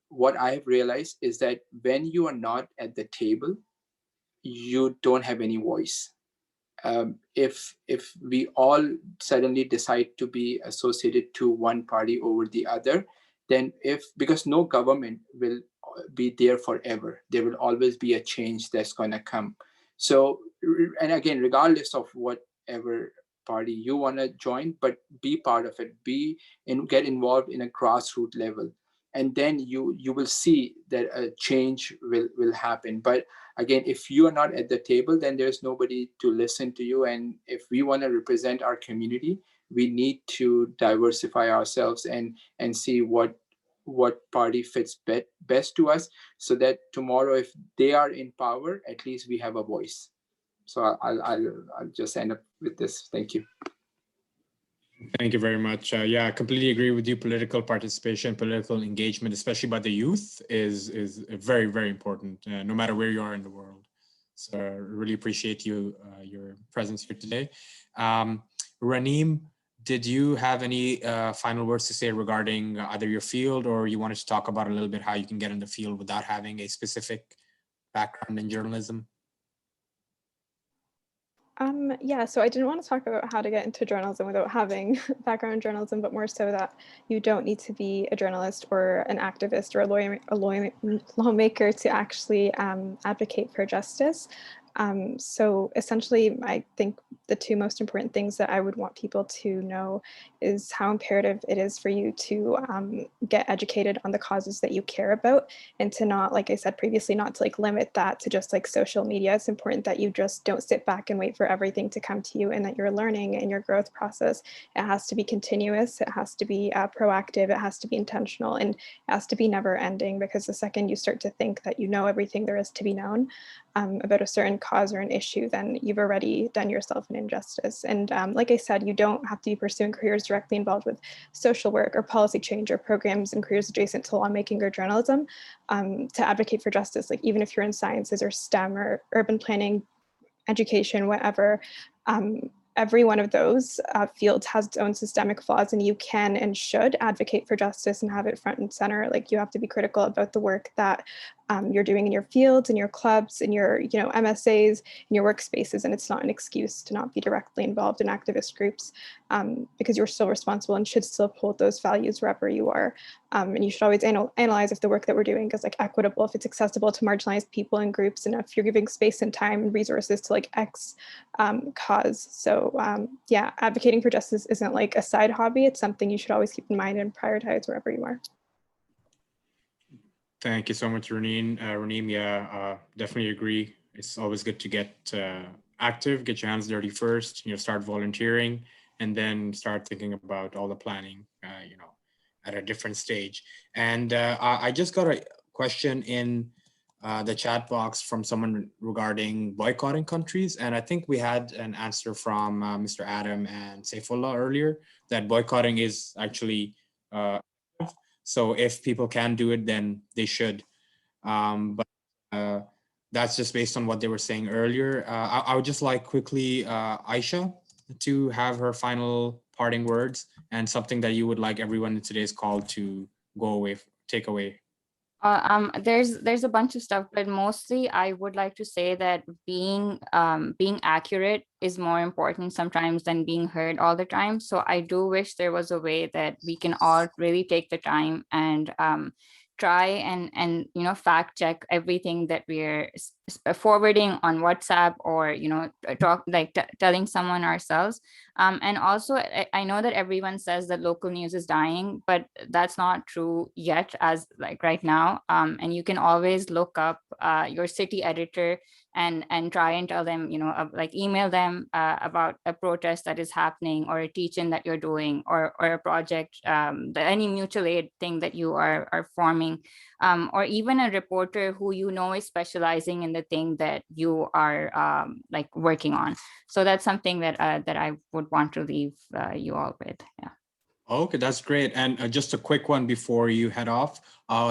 What I have realized is that when you are not at the table, you don't have any voice. If we all suddenly decide to be associated to one party over the other, then because no government will be there forever, there will always be a change that's going to come. So, and again, regardless of whatever party you want to join, but be part of it, get involved in a grassroots level. and then you will see that a change will happen. But again, if you are not at the table, then there's nobody to listen to you. And if we want to represent our community, we need to diversify ourselves and see what party fits best to us, so that tomorrow, if they are in power, at least we have a voice. So I'll just end up with this. Thank you. Thank you very much. Yeah, I completely agree with you. Political participation, political engagement, especially by the youth, is very, very important, no matter where you are in the world. So I really appreciate your presence here today. Raneem, did you have any final words to say regarding either your field, or you wanted to talk about a little bit how you can get in the field without having a specific background in journalism? Yeah, so I didn't want to talk about how to get into journalism without having background in journalism, but more so that you don't need to be a journalist or an activist or a lawmaker to actually advocate for justice. So essentially, I think the two most important things that I would want people to know is how imperative it is for you to get educated on the causes that you care about, and to not, like I said previously, not to like limit that to just like social media. It's important that you just don't sit back and wait for everything to come to you, and that you're learning in your growth process. It has to be continuous, it has to be proactive, it has to be intentional, and it has to be never ending, because the second you start to think that you know everything there is to be known about a certain cause or an issue, then you've already done yourself an injustice. And like I said, you don't have to be pursuing careers directly involved with social work or policy change or programs and careers adjacent to lawmaking or journalism to advocate for justice. Like even if you're in sciences or STEM or urban planning, education, whatever, every one of those fields has its own systemic flaws, and you can and should advocate for justice and have it front and center. Like you have to be critical about the work that you're doing in your fields, in your clubs, in your MSAs, in your workspaces, and it's not an excuse to not be directly involved in activist groups, because you're still responsible and should still uphold those values wherever you are. And you should always analyze if the work that we're doing is like equitable, if it's accessible to marginalized people and groups, and if you're giving space and time and resources to like X cause. So yeah, advocating for justice isn't like a side hobby. It's something you should always keep in mind and prioritize wherever you are. Thank you so much, Raneem. Raneem, yeah, definitely agree. It's always good to get active, get your hands dirty first, start volunteering, and then start thinking about all the planning, at a different stage. And I just got a question in the chat box from someone regarding boycotting countries. And I think we had an answer from Mr. Adam and Seyfallah earlier that boycotting is actually so if people can do it, then they should. But that's just based on what they were saying earlier. I would just like quickly Aisha to have her final parting words and something that you would like everyone in today's call to take away. There's a bunch of stuff, but mostly I would like to say that being accurate is more important sometimes than being heard all the time. So I do wish there was a way that we can all really take the time and try and fact check everything that we're forwarding on WhatsApp or telling someone ourselves. And also I know that everyone says that local news is dying, but that's not true yet, as like right now. And you can always look up your city editor and try and tell them, email them about a protest that is happening, or a teach-in that you're doing, or a project, any mutual aid thing that you are forming, or even a reporter who is specializing in the thing that you are working on. So that's something that I would want to leave you all with. Yeah. Okay, that's great. And just a quick one before you head off.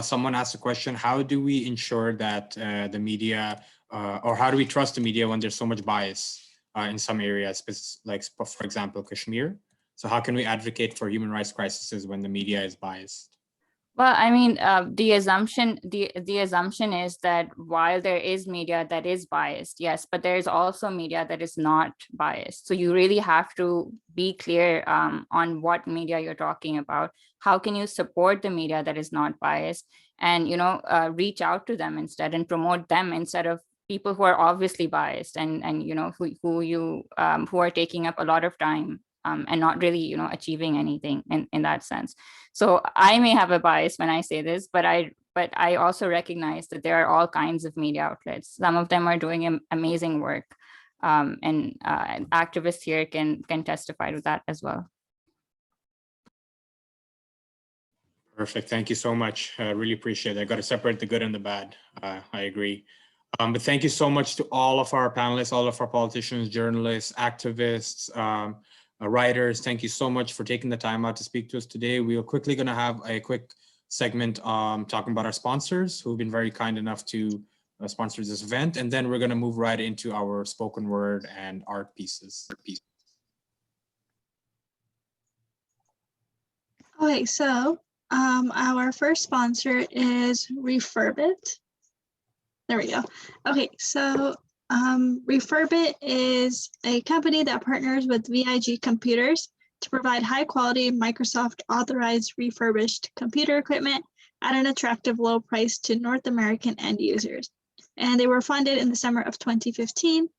Someone asked a question: how do we ensure that the media, or how do we trust the media when there's so much bias in some areas, like for example, Kashmir? So how can we advocate for human rights crises when the media is biased? Well, I mean, the assumption is that while there is media that is biased, yes, but there is also media that is not biased. So you really have to be clear on what media you're talking about. How can you support the media that is not biased, and reach out to them instead and promote them instead of people who are obviously biased and who are taking up a lot of time and not really, you know, achieving anything in that sense. So I may have a bias when I say this, but I also recognize that there are all kinds of media outlets. Some of them are doing amazing work, and activists here can testify to that as well. Perfect. Thank you so much. I really appreciate it. I got to separate the good and the bad. I agree. But thank you so much to all of our panelists, all of our politicians, journalists, activists, writers. Thank you so much for taking the time out to speak to us today. We are quickly going to have a quick segment talking about our sponsors who've been very kind enough to sponsor this event. And then we're going to move right into our spoken word and art pieces. Okay, so our first sponsor is Refurbit. There we go. Okay, so Refurbit is a company that partners with VIG Computers to provide high quality Microsoft authorized refurbished computer equipment at an attractive low price to North American end users. And they were funded in the summer of 2015,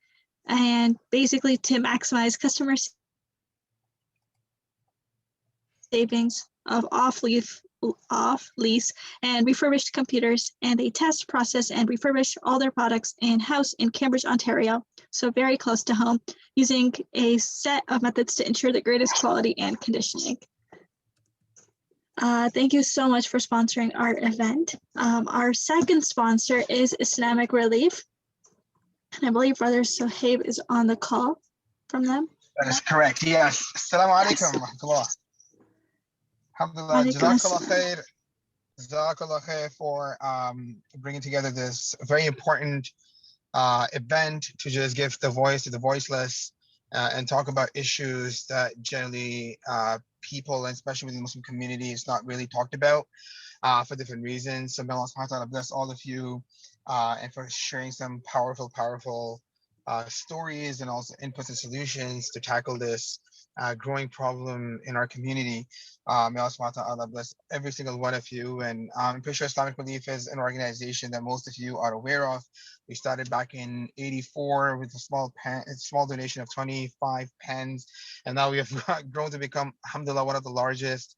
and basically to maximize customer savings of off-lease and refurbished computers, and they test, process, and refurbish all their products in-house in Cambridge, Ontario, so very close to home, using a set of methods to ensure the greatest quality and conditioning. Thank you so much for sponsoring our event. Our second sponsor is Islamic Relief, and I believe Brother Sohaib is on the call from them. That is correct, yes. Assalamu alaikum wa rahmatullah. Alhamdulillah, Jazakallah khair for bringing together this very important event to just give the voice to the voiceless and talk about issues that generally people, and especially within the Muslim community, is not really talked about for different reasons. So may Allah subhanahu wa ta'ala bless all of you and for sharing some powerful stories and also inputs and solutions to tackle this growing problem in our community. May Allah subhanahu wa ta'ala bless every single one of you. And I'm pretty sure Islamic Relief is an organization that most of you are aware of. We started back in '84 with a small donation of 25 pens. And now we have grown to become, alhamdulillah, one of the largest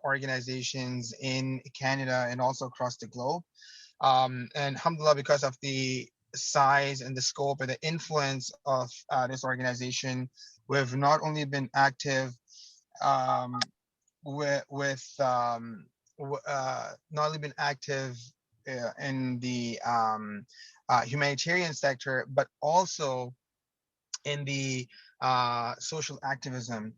organizations in Canada and also across the globe. And alhamdulillah, because of the size and the scope and the influence of this organization, we've not only been active in the humanitarian sector, but also in the social activism.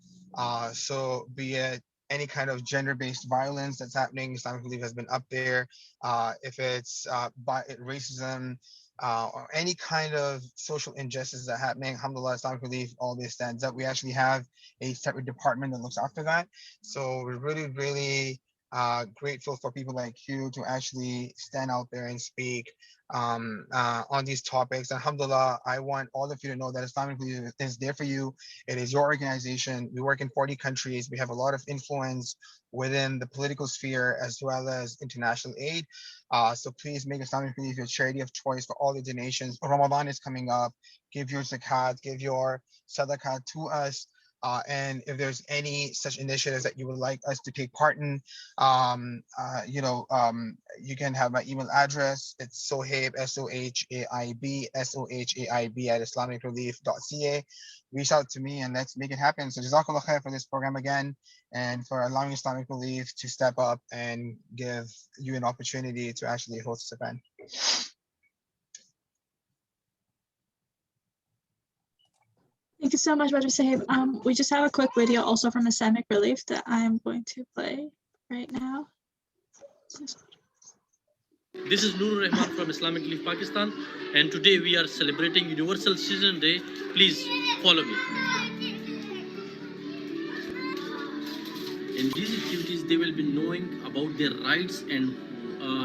So be it any kind of gender-based violence that's happening, Islamic Relief has been up there. If it's racism, or any kind of social injustice that's happening, alhamdulillah, Islamic Relief always stands up. We actually have a separate department that looks after that. So we're really, really grateful for people like you to actually stand out there and speak on these topics. Alhamdulillah, I want all of you to know that Islamic Relief is there for you. It is your organization. We work in 40 countries. We have a lot of influence within the political sphere as well as international aid. So please make Islamic Relief your charity of choice for all the donations. Ramadan is coming up. Give your zakat, give your sadaqah to us. And if there's any such initiatives that you would like us to take part in, you can have my email address. It's Sohaib, SOHAIB, SOHAIB at islamicrelief.ca. Reach out to me and let's make it happen. So Jazakallah khair for this program again, and for allowing Islamic Relief to step up and give you an opportunity to actually host this event. Thank you so much, Brother Sahib. We just have a quick video also from Islamic Relief that I'm going to play right now. This is Nur Rahman from Islamic Relief Pakistan, and today we are celebrating Universal Citizen Day. Please follow me. In these activities, they will be knowing about their rights and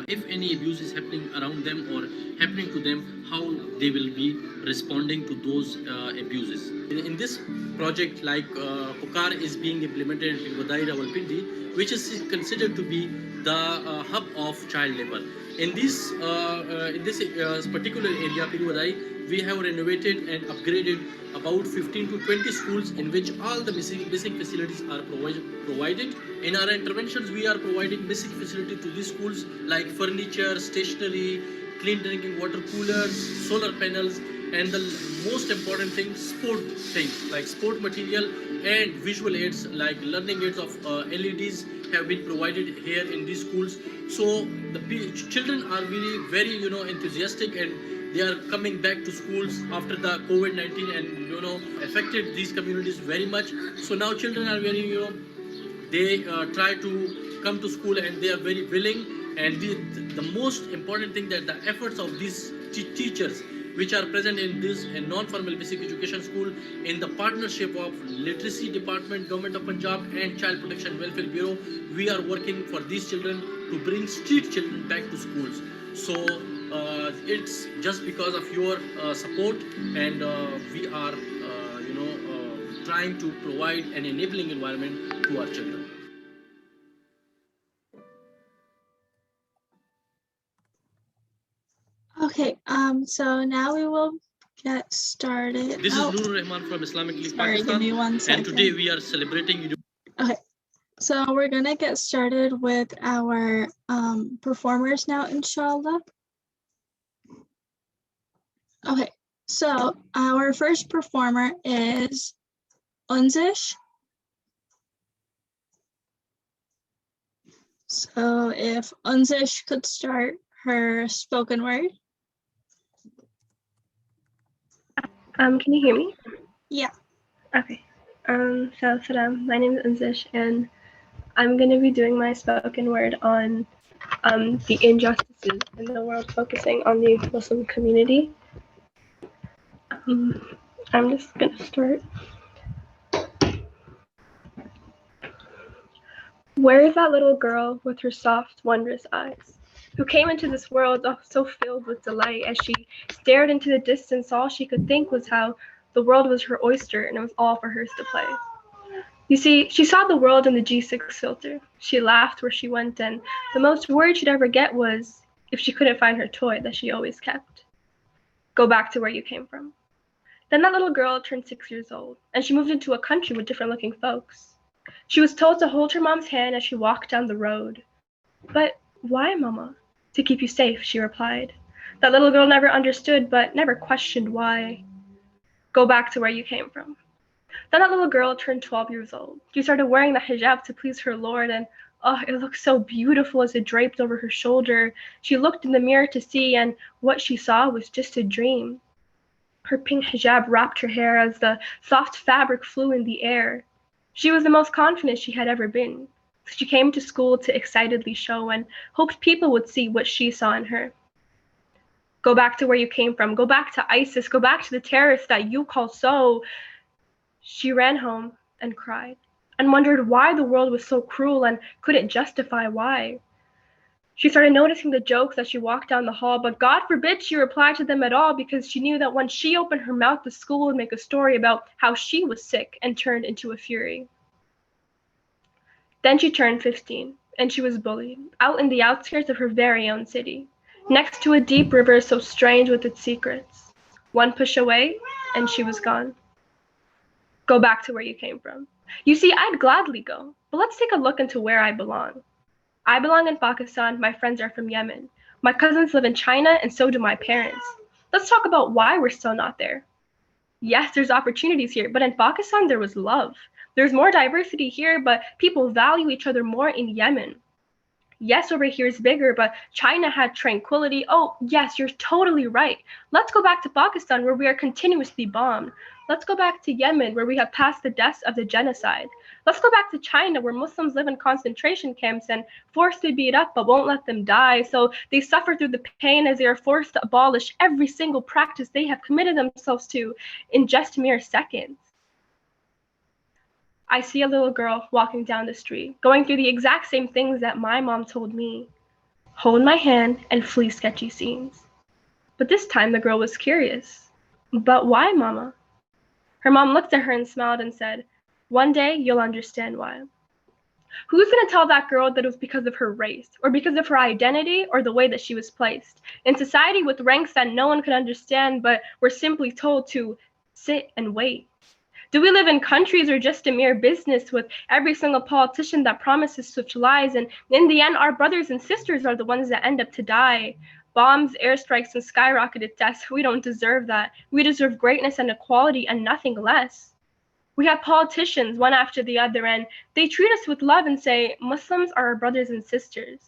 if any abuse is happening around them or happening to them, how they will be responding to those abuses. In this project, like Pukar is being implemented in Badai Rawalpindi, which is considered to be the hub of child labor. In this particular area, Piruwadai, we have renovated and upgraded about 15 to 20 schools in which all the basic facilities are provided. In our interventions, we are providing basic facility to these schools like furniture, stationery, clean drinking water coolers, solar panels, and the most important thing, sport things like sport material and visual aids like learning aids of LEDs have been provided here in these schools. So the children are very enthusiastic, and they are coming back to schools after the COVID-19 and affected these communities very much. So now children are very they try to come to school, and they are very willing. And the most important thing that the efforts of these teachers which are present in this non-formal basic education school in the partnership of literacy department, government of Punjab and child protection welfare bureau, we are working for these children to bring street children back to schools. So it's just because of your support, and we are trying to provide an enabling environment to our children. Okay, so now we will get started. This is Nur Rahman from Islamic League Sorry, Pakistan, give me 1 second. and today we are celebrating. Okay, so we're gonna get started with our performers now, inshallah. Okay, so our first performer is Unzish. So if Unzish could start her spoken word. Can you hear me? Yeah. Okay. So salam, my name is Unzish, and I'm going to be doing my spoken word on the injustices in the world, focusing on the Muslim community. I'm just going to start. Where is that little girl with her soft, wondrous eyes, who came into this world so filled with delight? As she stared into the distance, all she could think was how the world was her oyster and it was all for hers to play. You see, she saw the world in the G6 filter. She laughed where she went, and the most worried she'd ever get was if she couldn't find her toy that she always kept. Go back to where you came from. Then that little girl turned 6 years old, and she moved into a country with different looking folks. She was told to hold her mom's hand as she walked down the road. But why, Mama? To keep you safe, she replied. That little girl never understood, but never questioned why. Go back to where you came from. Then that little girl turned 12 years old. She started wearing the hijab to please her Lord, and it looked so beautiful as it draped over her shoulder. She looked in the mirror to see, and what she saw was just a dream. Her pink hijab wrapped her hair as the soft fabric flew in the air. She was the most confident she had ever been. She came to school to excitedly show and hoped people would see what she saw in her. Go back to where you came from. Go back to ISIS. Go back to the terrorists that you call so. She ran home and cried and wondered why the world was so cruel and couldn't justify why. She started noticing the jokes as she walked down the hall, but God forbid she reply to them at all, because she knew that when she opened her mouth, the school would make a story about how she was sick and turned into a fury. Then she turned 15, and she was bullied out in the outskirts of her very own city, next to a deep river so strange with its secrets. One push away, and she was gone. Go back to where you came from. You see, I'd gladly go, but let's take a look into where I belong. I belong in Pakistan. My friends are from Yemen. My cousins live in China, and so do my parents. Let's talk about why we're still not there. Yes, there's opportunities here, but in Pakistan, there was love. There's more diversity here, but people value each other more in Yemen. Yes, over here is bigger, but China had tranquility. Oh, yes, you're totally right. Let's go back to Pakistan, where we are continuously bombed. Let's go back to Yemen, where we have passed the deaths of the genocide. Let's go back to China, where Muslims live in concentration camps and forced to beat up, but won't let them die. So they suffer through the pain as they are forced to abolish every single practice they have committed themselves to in just mere seconds. I see a little girl walking down the street, going through the exact same things that my mom told me. Hold my hand and flee sketchy scenes. But this time the girl was curious. But why, Mama? Her mom looked at her and smiled and said, one day you'll understand why. Who's going to tell that girl that it was because of her race, or because of her identity, or the way that she was placed? In society with ranks that no one could understand, but we're simply told to sit and wait. Do we live in countries or just a mere business with every single politician that promises such lies? And in the end, our brothers and sisters are the ones that end up to die. Bombs, airstrikes, and skyrocketed deaths. We don't deserve that. We deserve greatness and equality and nothing less. We have politicians, one after the other, and they treat us with love and say, Muslims are our brothers and sisters.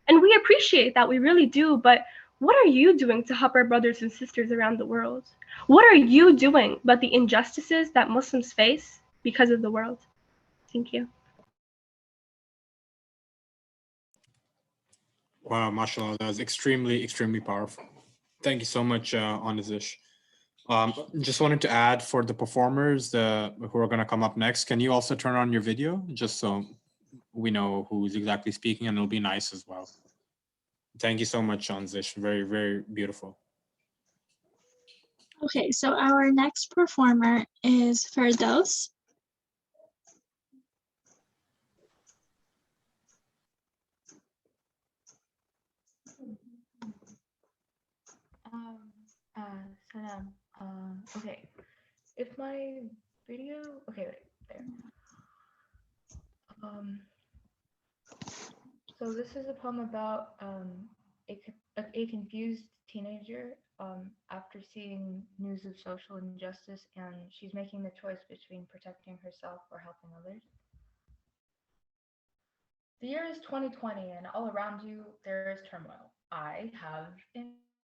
And we appreciate that, we really do, but what are you doing to help our brothers and sisters around the world? What are you doing about the injustices that Muslims face because of the world? Thank you. Wow, mashallah, that was extremely, extremely powerful. Thank you so much, Anizish. Just wanted to add for the performers who are going to come up next, can you also turn on your video just so we know who's exactly speaking, and it'll be nice as well. Thank you so much, Anizish. Very, very beautiful. Okay, so our next performer is Firdaus. Salam. Okay, if my video, okay, wait, there. So this is a poem about a confused teenager after seeing news of social injustice, and she's making the choice between protecting herself or helping others. The year is 2020, and all around you there is turmoil. I have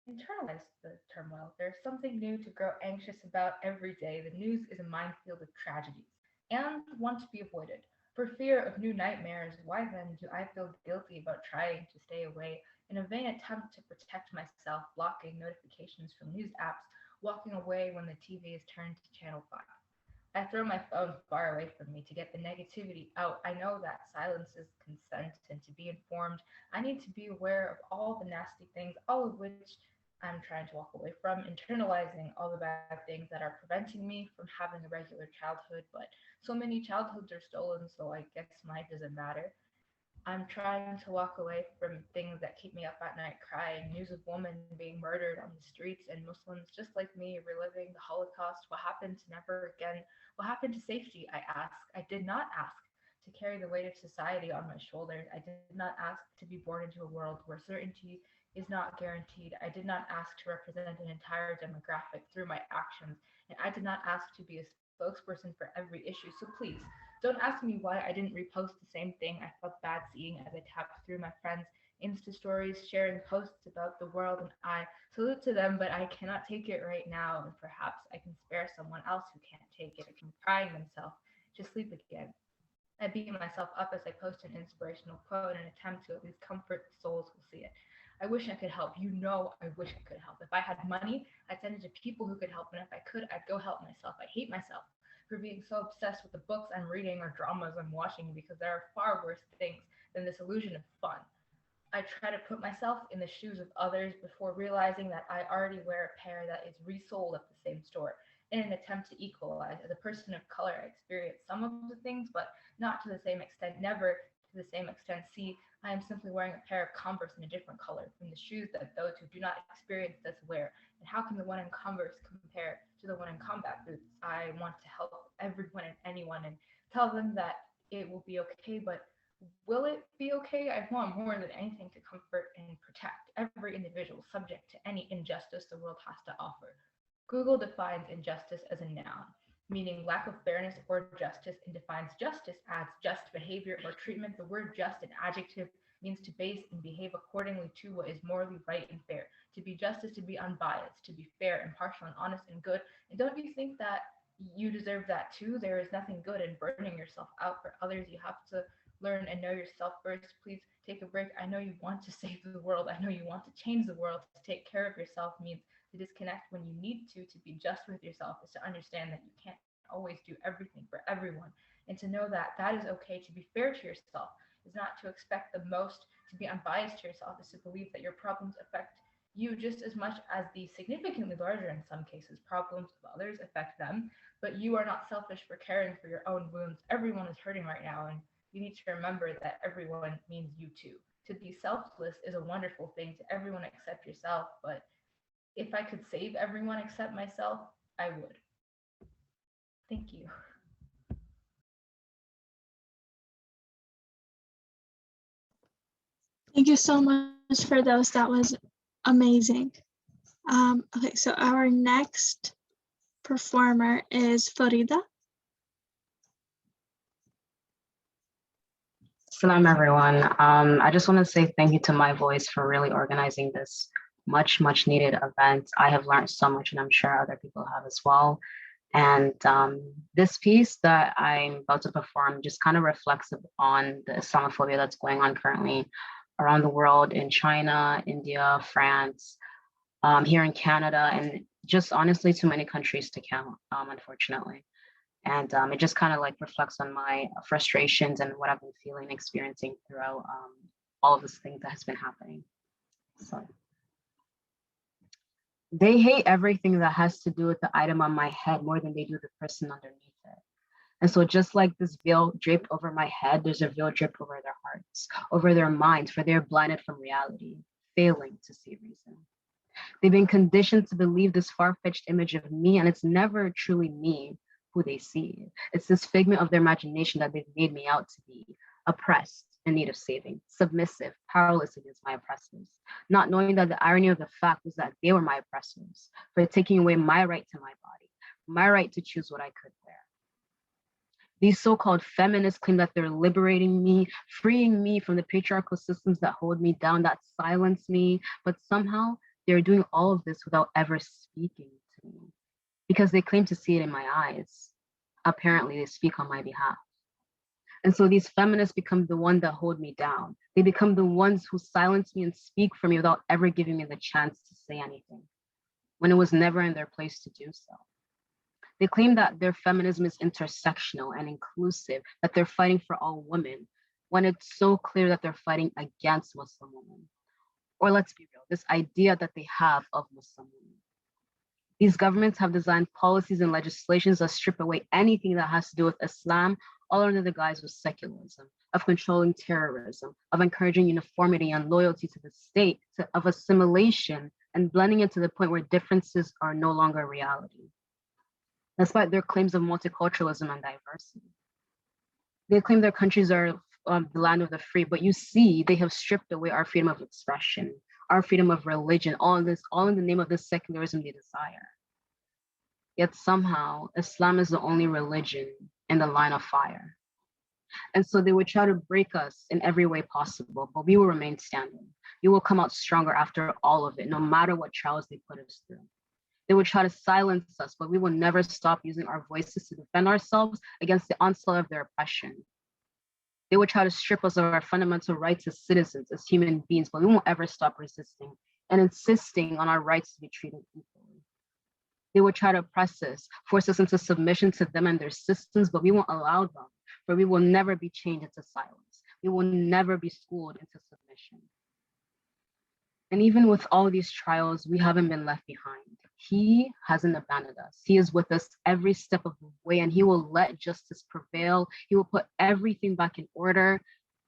internalized the turmoil. There's something new to grow anxious about every day. The news is a minefield of tragedies and one to be avoided. For fear of new nightmares, why then do I feel guilty about trying to stay away in a vain attempt to protect myself, blocking notifications from news apps, walking away when the TV is turned to channel 5? I throw my phone far away from me to get the negativity out. I know that silence is consent, and to be informed, I need to be aware of all the nasty things, all of which I'm trying to walk away from, internalizing all the bad things that are preventing me from having a regular childhood. But so many childhoods are stolen, so I guess mine doesn't matter. I'm trying to walk away from things that keep me up at night crying, news of women being murdered on the streets, and Muslims just like me reliving the Holocaust. What happened to never again? What happened to safety? I ask. I did not ask to carry the weight of society on my shoulders. I did not ask to be born into a world where certainty is not guaranteed. I did not ask to represent an entire demographic through my actions, and I did not ask to be a spokesperson for every issue. So please, don't ask me why I didn't repost the same thing I felt bad seeing as I tapped through my friends' Insta stories, sharing posts about the world, and I salute to them, but I cannot take it right now, and perhaps I can spare someone else who can't take it, from crying themselves to sleep again. I beat myself up as I post an inspirational quote in an attempt to at least comfort the souls who see it. I wish I could help. You know, I wish I could help. If I had money, I'd send it to people who could help. And if I could, I'd go help myself. I hate myself for being so obsessed with the books I'm reading or dramas I'm watching, because there are far worse things than this illusion of fun. I try to put myself in the shoes of others before realizing that I already wear a pair that is resold at the same store, in an attempt to equalize. As a person of color, I experience some of the things, but not to the same extent, never to the same extent. See, I am simply wearing a pair of Converse in a different color from the shoes that those who do not experience this wear. And how can the one in Converse compare to the one in combat boots? I want to help everyone and anyone and tell them that it will be okay, but will it be okay? I want more than anything to comfort and protect every individual subject to any injustice the world has to offer. Google defines injustice as a noun, meaning lack of fairness or justice, and defines justice as just behavior or treatment. The word just, an adjective, means to base and behave accordingly to what is morally right and fair. To be just is to be unbiased, to be fair, impartial, and honest and good. And don't you think that you deserve that too? There is nothing good in burning yourself out for others. You have to learn and know yourself first. Please take a break. I know you want to save the world. I know you want to change the world. To take care of yourself means to disconnect when you need to be just with yourself, is to understand that you can't always do everything for everyone, and to know that that is okay. To be fair to yourself is not to expect the most. To be unbiased to yourself is to believe that your problems affect you just as much as the significantly larger, in some cases, problems of others affect them. But you are not selfish for caring for your own wounds. Everyone is hurting right now, and you need to remember that everyone means you too. To be selfless is a wonderful thing to everyone except yourself, but if I could save everyone except myself, I would. Thank you. Thank you so much for those. That was amazing. Okay, so our next performer is Farida. Salam everyone. I just want to say thank you to My Voice for really organizing this much needed event. I have learned so much and I'm sure other people have as well. And this piece that I'm about to perform just kind of reflects on the Islamophobia that's going on currently around the world in China, India, France, here in Canada, and just honestly too many countries to count, unfortunately. And it just kind of like reflects on my frustrations and what I've been feeling, experiencing throughout all of this thing that has been happening. So they hate everything that has to do with the item on my head more than they do the person underneath it. And so just like this veil draped over my head, there's a veil draped over their hearts, over their minds, for they're blinded from reality, failing to see reason. They've been conditioned to believe this far-fetched image of me, and it's never truly me who they see. It's this figment of their imagination that they've made me out to be, oppressed, in need of saving, submissive, powerless against my oppressors, not knowing that the irony of the fact was that they were my oppressors for taking away my right to my body, my right to choose what I could wear. These so-called feminists claim that they're liberating me, freeing me from the patriarchal systems that hold me down, that silence me, but somehow they're doing all of this without ever speaking to me because they claim to see it in my eyes. Apparently, they speak on my behalf. And so these feminists become the ones that hold me down. They become the ones who silence me and speak for me without ever giving me the chance to say anything, when it was never in their place to do so. They claim that their feminism is intersectional and inclusive, that they're fighting for all women, when it's so clear that they're fighting against Muslim women. Or let's be real, this idea that they have of Muslim women. These governments have designed policies and legislations that strip away anything that has to do with Islam, all under the guise of secularism, of controlling terrorism, of encouraging uniformity and loyalty to the state, of assimilation and blending it to the point where differences are no longer a reality, despite their claims of multiculturalism and diversity. They claim their countries are the land of the free, but you see, they have stripped away our freedom of expression, our freedom of religion, all in the name of this secularism they desire. Yet somehow, Islam is the only religion in the line of fire. And so they would try to break us in every way possible, but we will remain standing. We will come out stronger after all of it, no matter what trials they put us through. They would try to silence us, but we will never stop using our voices to defend ourselves against the onslaught of their oppression. They would try to strip us of our fundamental rights as citizens, as human beings, but we won't ever stop resisting and insisting on our rights to be treated equally. They would try to oppress us, force us into submission to them and their systems, but we won't allow them, for we will never be chained into silence. We will never be schooled into submission. And even with all these trials, we haven't been left behind. He hasn't abandoned us. He is with us every step of the way, and he will let justice prevail. He will put everything back in order,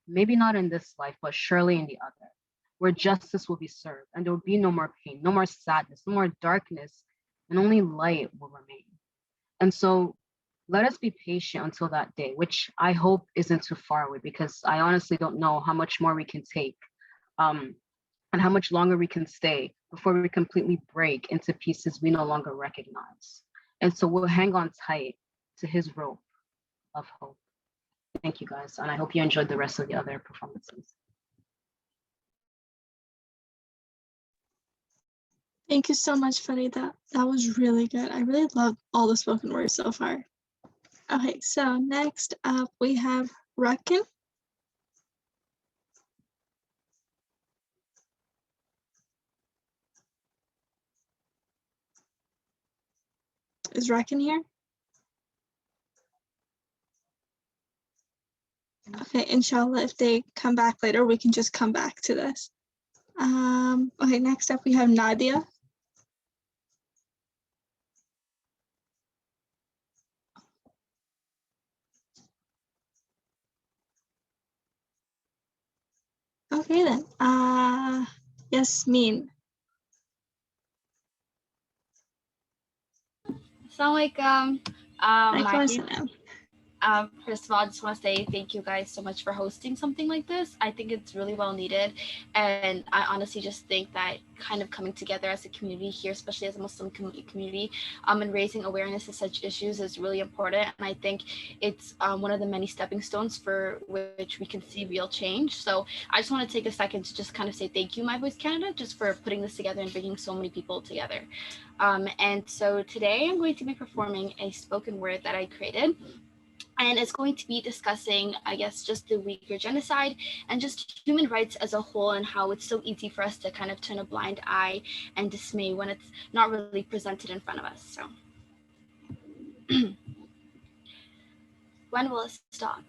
maybe not in this life, but surely in the other, where justice will be served, and there will be no more pain, no more sadness, no more darkness, and only light will remain. And so let us be patient until that day, which I hope isn't too far away, because I honestly don't know how much more we can take. And how much longer we can stay before we completely break into pieces we no longer recognize. And so we'll hang on tight to his rope of hope. Thank you guys, and I hope you enjoyed the rest of the other performances. Thank you so much, Farida. That was really good. I really loved all the spoken words so far. Okay, so next up we have Rakin. Is Rakin here? Okay, inshallah, if they come back later, we can just come back to this. Okay, next up we have Nadia. Okay then. Yasmin. Assalamualaikum. My name, Waalaikumsalam. first of all, I just want to say thank you guys so much for hosting something like this. I think it's really well needed. And I honestly just think that kind of coming together as a community here, especially as a Muslim community, and raising awareness of such issues is really important. And I think it's one of the many stepping stones for which we can see real change. So I just want to take a second to just kind of say thank you, My Voice Canada, just for putting this together and bringing so many people together. And so today I'm going to be performing a spoken word that I created. And it's going to be discussing, I guess, just the Uyghur genocide and just human rights as a whole and how it's so easy for us to kind of turn a blind eye and dismay when it's not really presented in front of us. So when will it stop?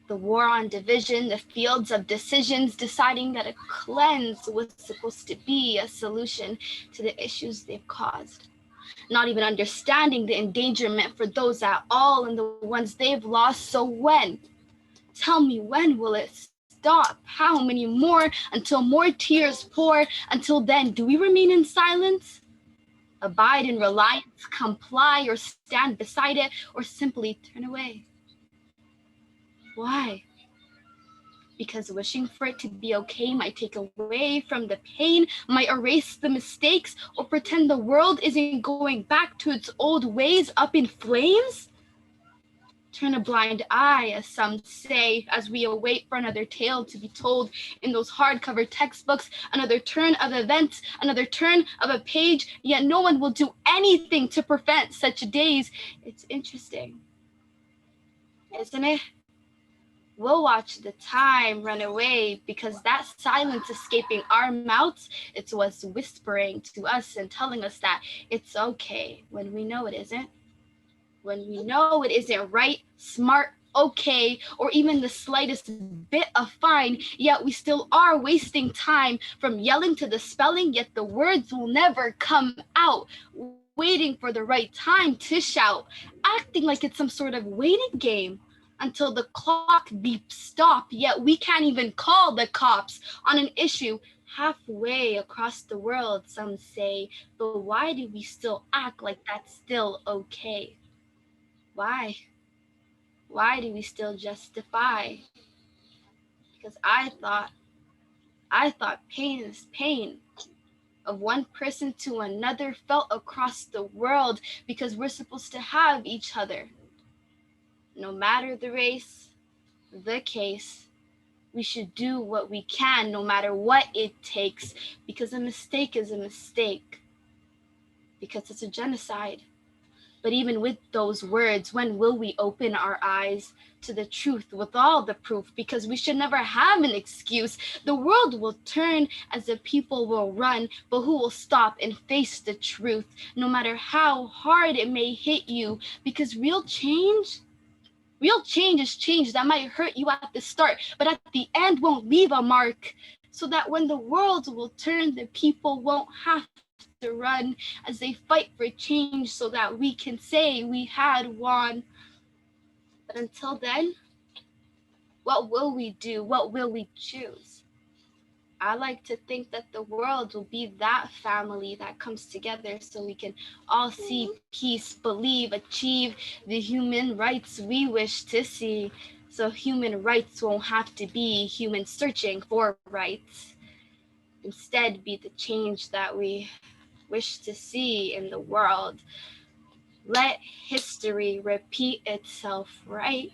The war on division, the fields of decisions, deciding that a cleanse was supposed to be a solution to the issues they've caused. Not even understanding the endangerment for those at all and the ones they've lost. So when? Tell me, when will it stop? How many more? Until more tears pour? Until then, do we remain in silence? Abide in reliance, comply, or stand beside it, or simply turn away? Why? Because wishing for it to be okay might take away from the pain, might erase the mistakes, or pretend the world isn't going back to its old ways up in flames? Turn a blind eye, as some say, as we await for another tale to be told in those hardcover textbooks, another turn of events, another turn of a page, yet no one will do anything to prevent such days. It's interesting, isn't it? We'll watch the time run away because that silence escaping our mouths, it was whispering to us and telling us that it's okay when we know it isn't. When we know it isn't right, smart, okay, or even the slightest bit of fine, yet we still are wasting time from yelling to the spelling, yet the words will never come out. Waiting for the right time to shout, acting like it's some sort of waiting game until the clock beeps stop, yet we can't even call the cops on an issue halfway across the world, some say. But why do we still act like that's still okay? Why? Why do we still justify? Because I thought pain is pain. Of one person to another felt across the world because we're supposed to have each other. No matter the race, the case, we should do what we can no matter what it takes, because a mistake is a mistake, because it's a genocide. But even with those words, when will we open our eyes to the truth with all the proof? Because we should never have an excuse. The world will turn as the people will run, but who will stop and face the truth, no matter how hard it may hit you? Because real change is change that might hurt you at the start, but at the end won't leave a mark. So that when the world will turn, the people won't have to run as they fight for change so that we can say we had won. But until then, what will we do? What will we choose? I like to think that the world will be that family that comes together so we can all see peace, believe, achieve the human rights we wish to see. So human rights won't have to be humans searching for rights. Instead, be the change that we wish to see in the world. Let history repeat itself, right?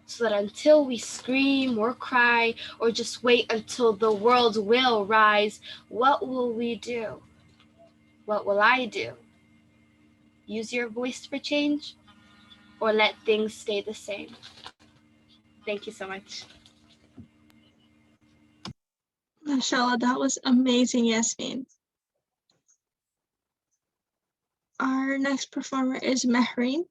So that until we scream or cry or just wait until the world will rise, what will we do? What will I do? Use your voice for change or let things stay the same? Thank you so much. Mashallah, that was amazing, Yasmin. Our next performer is Mehreen.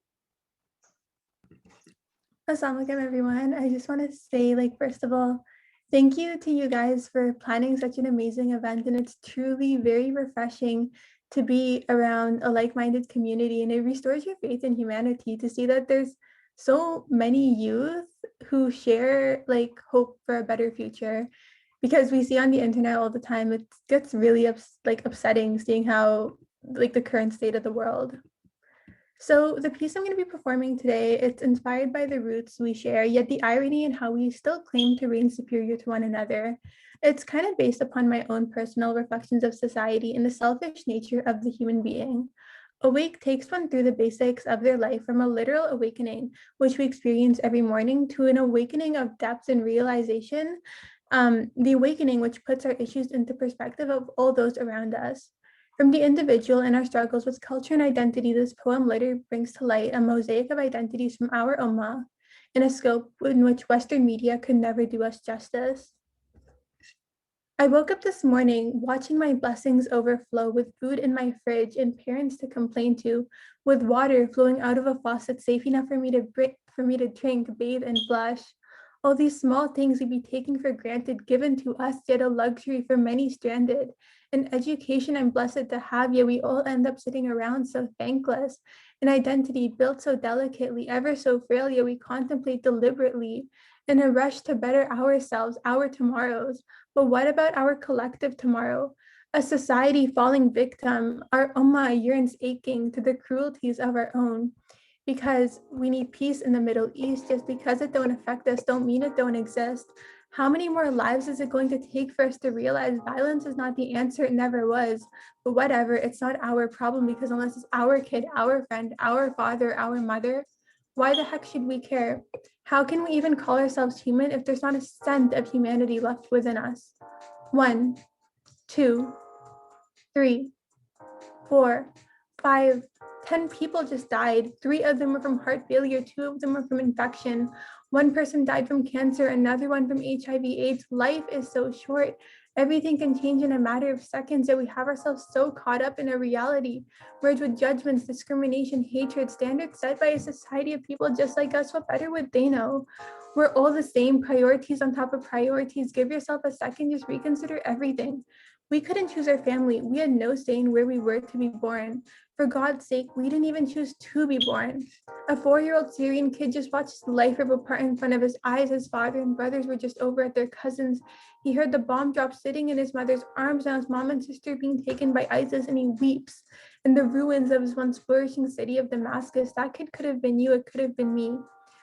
Assalamualaikum everyone. I just want to say, first of all, thank you to you guys for planning such an amazing event, and it's truly very refreshing to be around a like-minded community, and it restores your faith in humanity to see that there's so many youth who share like hope for a better future, because we see on the internet all the time, it gets really upsetting seeing how like the current state of the world. So the piece I'm going to be performing today, it's inspired by the roots we share, yet the irony in how we still claim to reign superior to one another. It's kind of based upon my own personal reflections of society and the selfish nature of the human being. Awake takes one through the basics of their life, from a literal awakening, which we experience every morning, to an awakening of depth and realization, the awakening which puts our issues into perspective of all those around us. From the individual and our struggles with culture and identity, this poem later brings to light a mosaic of identities from our Ummah, in a scope in which Western media could never do us justice. I woke up this morning watching my blessings overflow, with food in my fridge and parents to complain to, with water flowing out of a faucet safe enough for me to drink, bathe, and flush. All these small things we be taking for granted, given to us, yet a luxury for many stranded. An education I'm blessed to have, yet we all end up sitting around so thankless. An identity built so delicately, ever so frail, yet we contemplate deliberately, in a rush to better ourselves, our tomorrows. But what about our collective tomorrow? A society falling victim, our Ummah yearns aching to the cruelties of our own. Because we need peace in the Middle East, just because it don't affect us, don't mean it don't exist. How many more lives is it going to take for us to realize violence is not the answer? It never was. But whatever, it's not our problem, because unless it's our kid, our friend, our father, our mother, why the heck should we care? How can we even call ourselves human if there's not a scent of humanity left within us? 1, 2, 3, 4, 5, 10 people just died. 3 of them were from heart failure. 2 of them were from infection. 1 person died from cancer, another one from HIV/AIDS. Life is so short. Everything can change in a matter of seconds, yet we have ourselves so caught up in a reality, merged with judgments, discrimination, hatred, standards set by a society of people just like us. What better would they know? We're all the same, priorities on top of priorities. Give yourself a second, just reconsider everything. We couldn't choose our family. We had no say in where we were to be born. For God's sake, we didn't even choose to be born. A 4-year-old Syrian kid just watched his life rip apart in front of his eyes. His father and brothers were just over at their cousins. He heard the bomb drop, sitting in his mother's arms, now his mom and sister being taken by ISIS, and he weeps. In the ruins of his once flourishing city of Damascus, that kid could have been you, it could have been me.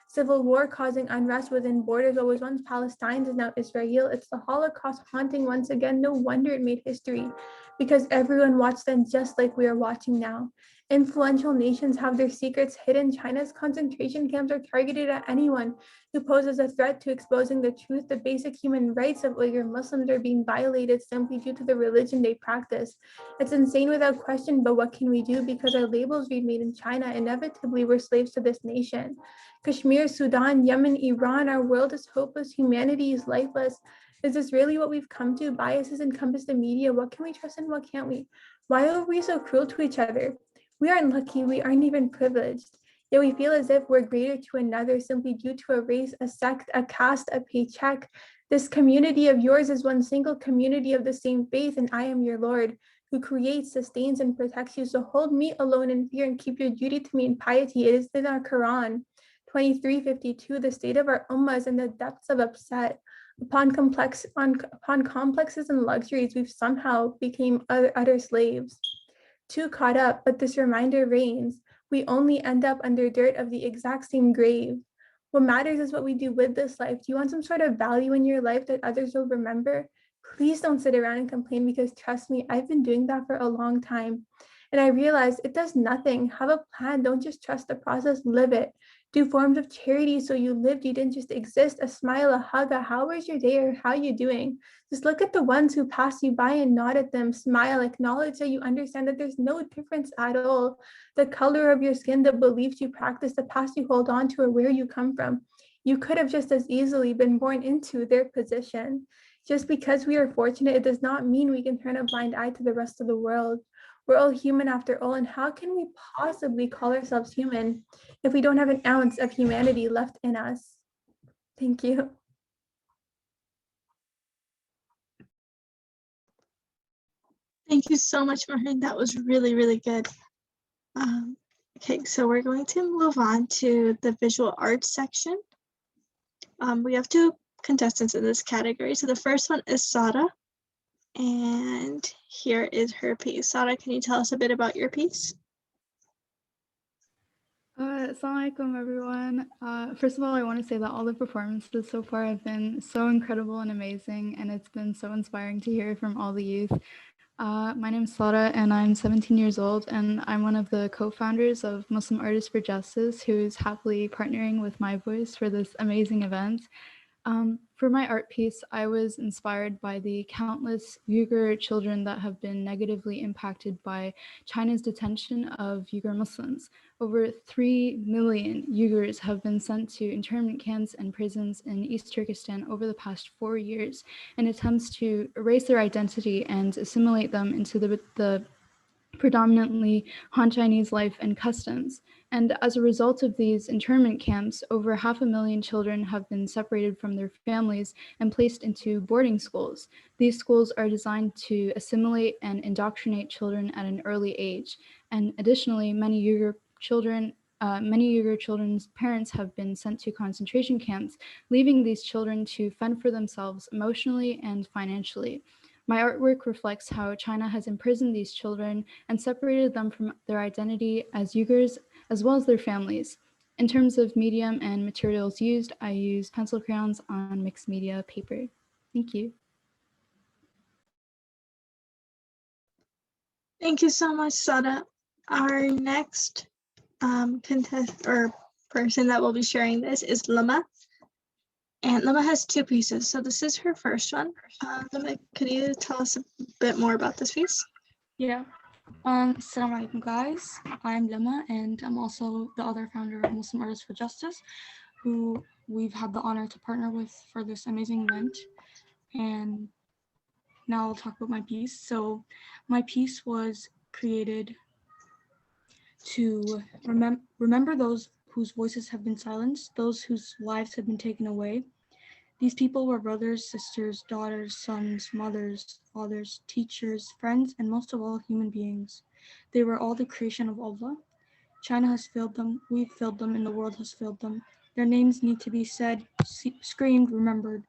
Civil war causing unrest within borders. What was once Palestine is now Israel. It's the Holocaust haunting once again. No wonder it made history, because everyone watched then just like we are watching now. Influential nations have their secrets hidden. China's concentration camps are targeted at anyone who poses a threat to exposing the truth. The basic human rights of Uyghur Muslims are being violated simply due to the religion they practice. It's insane without question, but what can we do? Because our labels read made in China, inevitably we're slaves to this nation. Kashmir, Sudan, Yemen, Iran, our world is hopeless, humanity is lifeless. Is this really what we've come to? Biases encompass the media. What can we trust and what can't we? Why are we so cruel to each other? We aren't lucky, we aren't even privileged. Yet we feel as if we're greater to another simply due to a race, a sect, a caste, a paycheck. This community of yours is one single community of the same faith, and I am your Lord, who creates, sustains, and protects you. So hold me alone in fear and keep your duty to me in piety. It is in our Quran. 2352, the state of our ummah is in the depths of upset. Upon complexes and luxuries, we've somehow became utter slaves. Too caught up, but this reminder reigns. We only end up under dirt of the exact same grave. What matters is what we do with this life. Do you want some sort of value in your life that others will remember? Please don't sit around and complain, because trust me, I've been doing that for a long time. And I realized it does nothing. Have a plan. Don't just trust the process, live it. Do forms of charity so you lived, you didn't just exist. A smile, a hug, a how was your day, or how you doing? Just look at the ones who pass you by and nod at them, smile, acknowledge that you understand that there's no difference at all. The color of your skin, the beliefs you practice, the past you hold on to, or where you come from. You could have just as easily been born into their position. Just because we are fortunate, it does not mean we can turn a blind eye to the rest of the world. We're all human after all, and how can we possibly call ourselves human if we don't have an ounce of humanity left in us? Thank you. Thank you so much, Maureen. That was really, really good. Okay, so we're going to move on to the visual arts section. We have two contestants in this category. So the first one is Sada, and here is her piece. Sada, can you tell us a bit about your piece? Assalamu alaikum, everyone. First of all, I want to say that all the performances so far have been so incredible and amazing, and it's been so inspiring to hear from all the youth. My name is Sara, and I'm 17 years old, and I'm one of the co-founders of Muslim Artists for Justice, who is happily partnering with My Voice for this amazing event. For my art piece, I was inspired by the countless Uyghur children that have been negatively impacted by China's detention of Uyghur Muslims. Over 3 million Uyghurs have been sent to internment camps and prisons in East Turkestan over the past 4 years in attempts to erase their identity and assimilate them into the predominantly Han Chinese life and customs. And as a result of these internment camps, over 500,000 children have been separated from their families and placed into boarding schools. These schools are designed to assimilate and indoctrinate children at an early age. And additionally, many Uyghur children's parents have been sent to concentration camps, leaving these children to fend for themselves emotionally and financially. My artwork reflects how China has imprisoned these children and separated them from their identity as Uyghurs, as well as their families. In terms of medium and materials used, I use pencil crayons on mixed media paper. Thank you. Thank you so much, Sada. Our next contest or person that will be sharing this is Lama. And Lama has two pieces. So this is her first one. Lama, could you tell us a bit more about this piece? Yeah. Assalamu alaikum, guys. I'm Lama, and I'm also the other founder of Muslim Artists for Justice, who we've had the honor to partner with for this amazing event. And now I'll talk about my piece. So my piece was created to remember those whose voices have been silenced, those whose lives have been taken away. These people were brothers, sisters, daughters, sons, mothers, fathers, teachers, friends, and most of all, human beings. They were all the creation of Allah. China has failed them, we've failed them, and the world has failed them. Their names need to be said, screamed, remembered.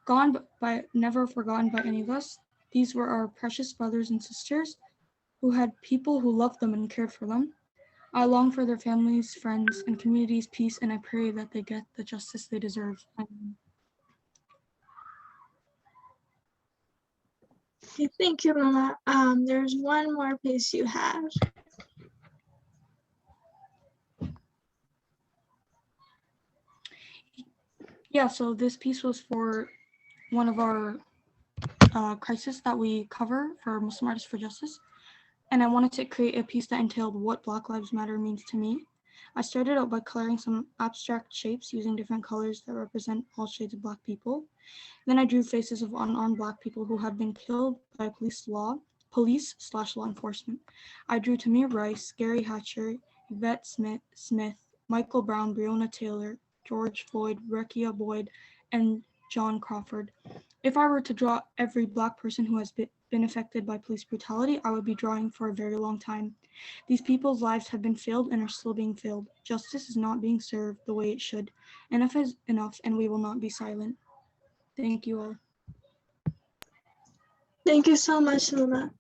Gone by, never forgotten by any of us. These were our precious brothers and sisters who had people who loved them and cared for them. I long for their families, friends, and communities' peace, and I pray that they get the justice they deserve. Amen. Okay, thank you, Lama. There's one more piece you have. Yeah, so this piece was for one of our crises that we cover for Muslim Artists for Justice. And I wanted to create a piece that entailed what Black Lives Matter means to me. I started out by coloring some abstract shapes using different colors that represent all shades of Black people. Then I drew faces of unarmed Black people who have been killed by police/law enforcement. I drew Tamir Rice, Gary Hatcher, Yvette Smith, Michael Brown, Breonna Taylor, George Floyd, Rekia Boyd, and John Crawford. If I were to draw every Black person who has been affected by police brutality, I would be drawing for a very long time. These people's lives have been failed and are still being failed. Justice is not being served the way it should. Enough is enough, and we will not be silent. Thank you all. Thank you so much, Lama.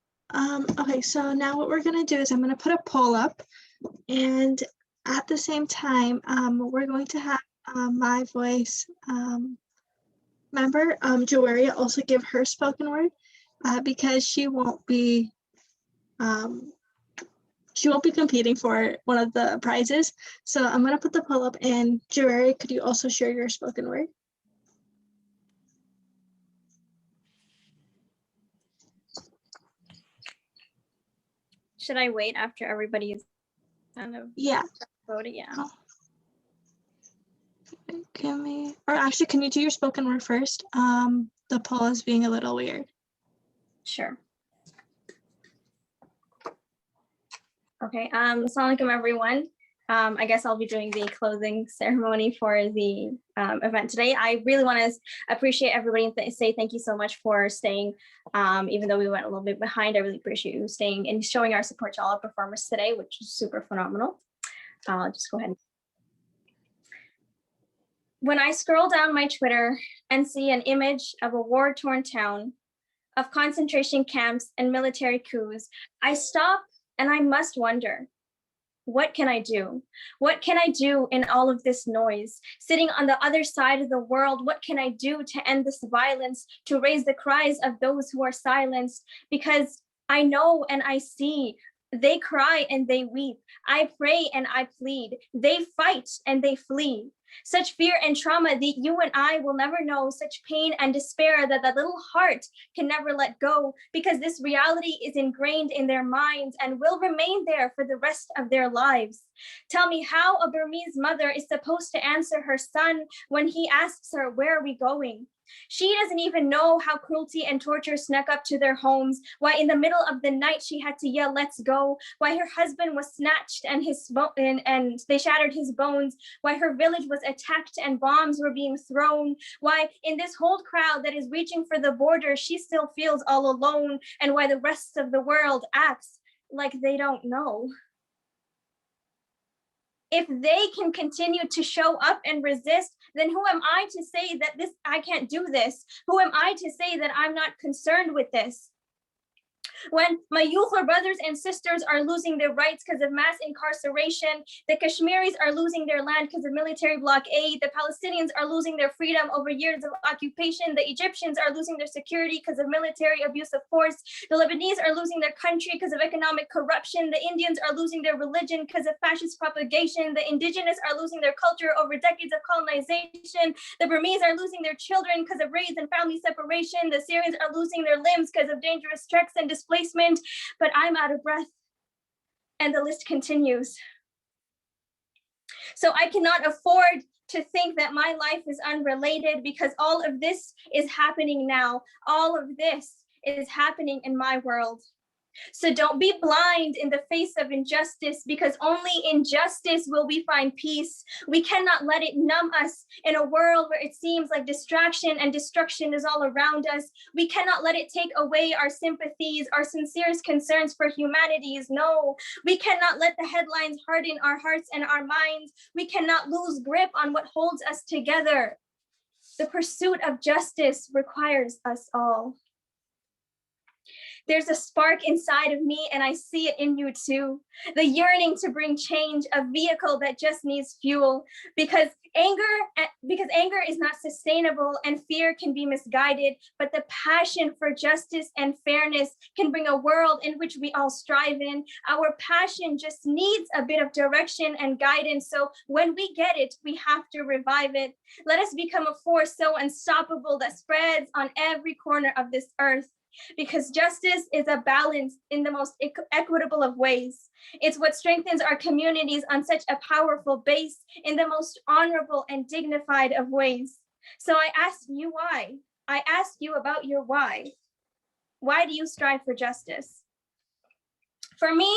Okay, so now what we're gonna do is I'm gonna put a poll up, and at the same time, we're going to have My Voice member, Joaria, also give her spoken word because she won't be competing for one of the prizes. So I'm gonna put the poll up, and Joaria, could you also share your spoken word? Should I wait after everybody is kind of voted? Yeah. Can you do your spoken word first? The poll is being a little weird. Sure. Okay. Assalamu alaikum, everyone. I guess I'll be doing the closing ceremony for the event today. I really want to appreciate everybody and say thank you so much for staying. Even though we went a little bit behind, I really appreciate you staying and showing our support to all our performers today, which is super phenomenal. I'll just go ahead. When I scroll down my Twitter and see an image of a war-torn town, of concentration camps and military coups, I stop and I must wonder, what can I do? What can I do in all of this noise? Sitting on the other side of the world, what can I do to end this violence, to raise the cries of those who are silenced? Because I know and I see, they cry and they weep. I pray and I plead. They fight and they flee. Such fear and trauma that you and I will never know, such pain and despair that that little heart can never let go, because this reality is ingrained in their minds and will remain there for the rest of their lives. Tell me how a Burmese mother is supposed to answer her son when he asks her, where are we going? She doesn't even know how cruelty and torture snuck up to their homes, why in the middle of the night she had to yell, let's go, why her husband was snatched and they shattered his bones, why her village was attacked and bombs were being thrown, why in this whole crowd that is reaching for the border, she still feels all alone, and why the rest of the world acts like they don't know. If they can continue to show up and resist, then who am I to say that I can't do this? Who am I to say that I'm not concerned with this? When my Uyghur brothers and sisters are losing their rights because of mass incarceration, the Kashmiris are losing their land because of military blockade, the Palestinians are losing their freedom over years of occupation, the Egyptians are losing their security because of military abuse of force, the Lebanese are losing their country because of economic corruption, the Indians are losing their religion because of fascist propagation, the indigenous are losing their culture over decades of colonization, the Burmese are losing their children because of raids and family separation, the Syrians are losing their limbs because of dangerous treks and displacement, but I'm out of breath. And the list continues. So I cannot afford to think that my life is unrelated, because all of this is happening now. All of this is happening in my world. So don't be blind in the face of injustice, because only in justice will we find peace. We cannot let it numb us in a world where it seems like distraction and destruction is all around us. We cannot let it take away our sympathies, our sincerest concerns for humanities. No, we cannot let the headlines harden our hearts and our minds. We cannot lose grip on what holds us together. The pursuit of justice requires us all. There's a spark inside of me, and I see it in you too. The yearning to bring change, a vehicle that just needs fuel, because anger is not sustainable and fear can be misguided, but the passion for justice and fairness can bring a world in which we all strive in. Our passion just needs a bit of direction and guidance. So when we get it, we have to revive it. Let us become a force so unstoppable that spreads on every corner of this earth. Because justice is a balance in the most equitable of ways. It's what strengthens our communities on such a powerful base in the most honorable and dignified of ways. So I ask you why. I ask you about your why. Why do you strive for justice? For me,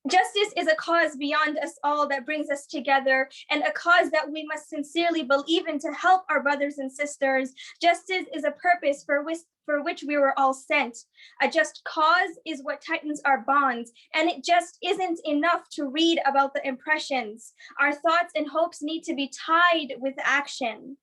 justice is a cause beyond us all that brings us together, and a cause that we must sincerely believe in to help our brothers and sisters. Justice is a purpose for which we were all sent. A just cause is what tightens our bonds, and it just isn't enough to read about the impressions. Our thoughts and hopes need to be tied with action.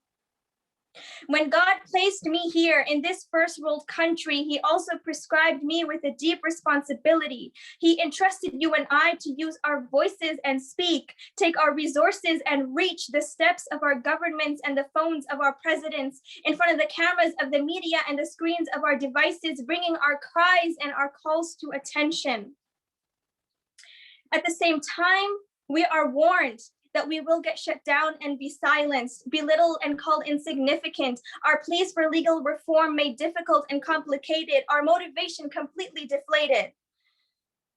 When God placed me here in this first world country, he also prescribed me with a deep responsibility. He entrusted you and I to use our voices and speak, take our resources and reach the steps of our governments and the phones of our presidents, in front of the cameras of the media and the screens of our devices, bringing our cries and our calls to attention. At the same time, we are warned that we will get shut down and be silenced, belittled and called insignificant, our pleas for legal reform made difficult and complicated, our motivation completely deflated.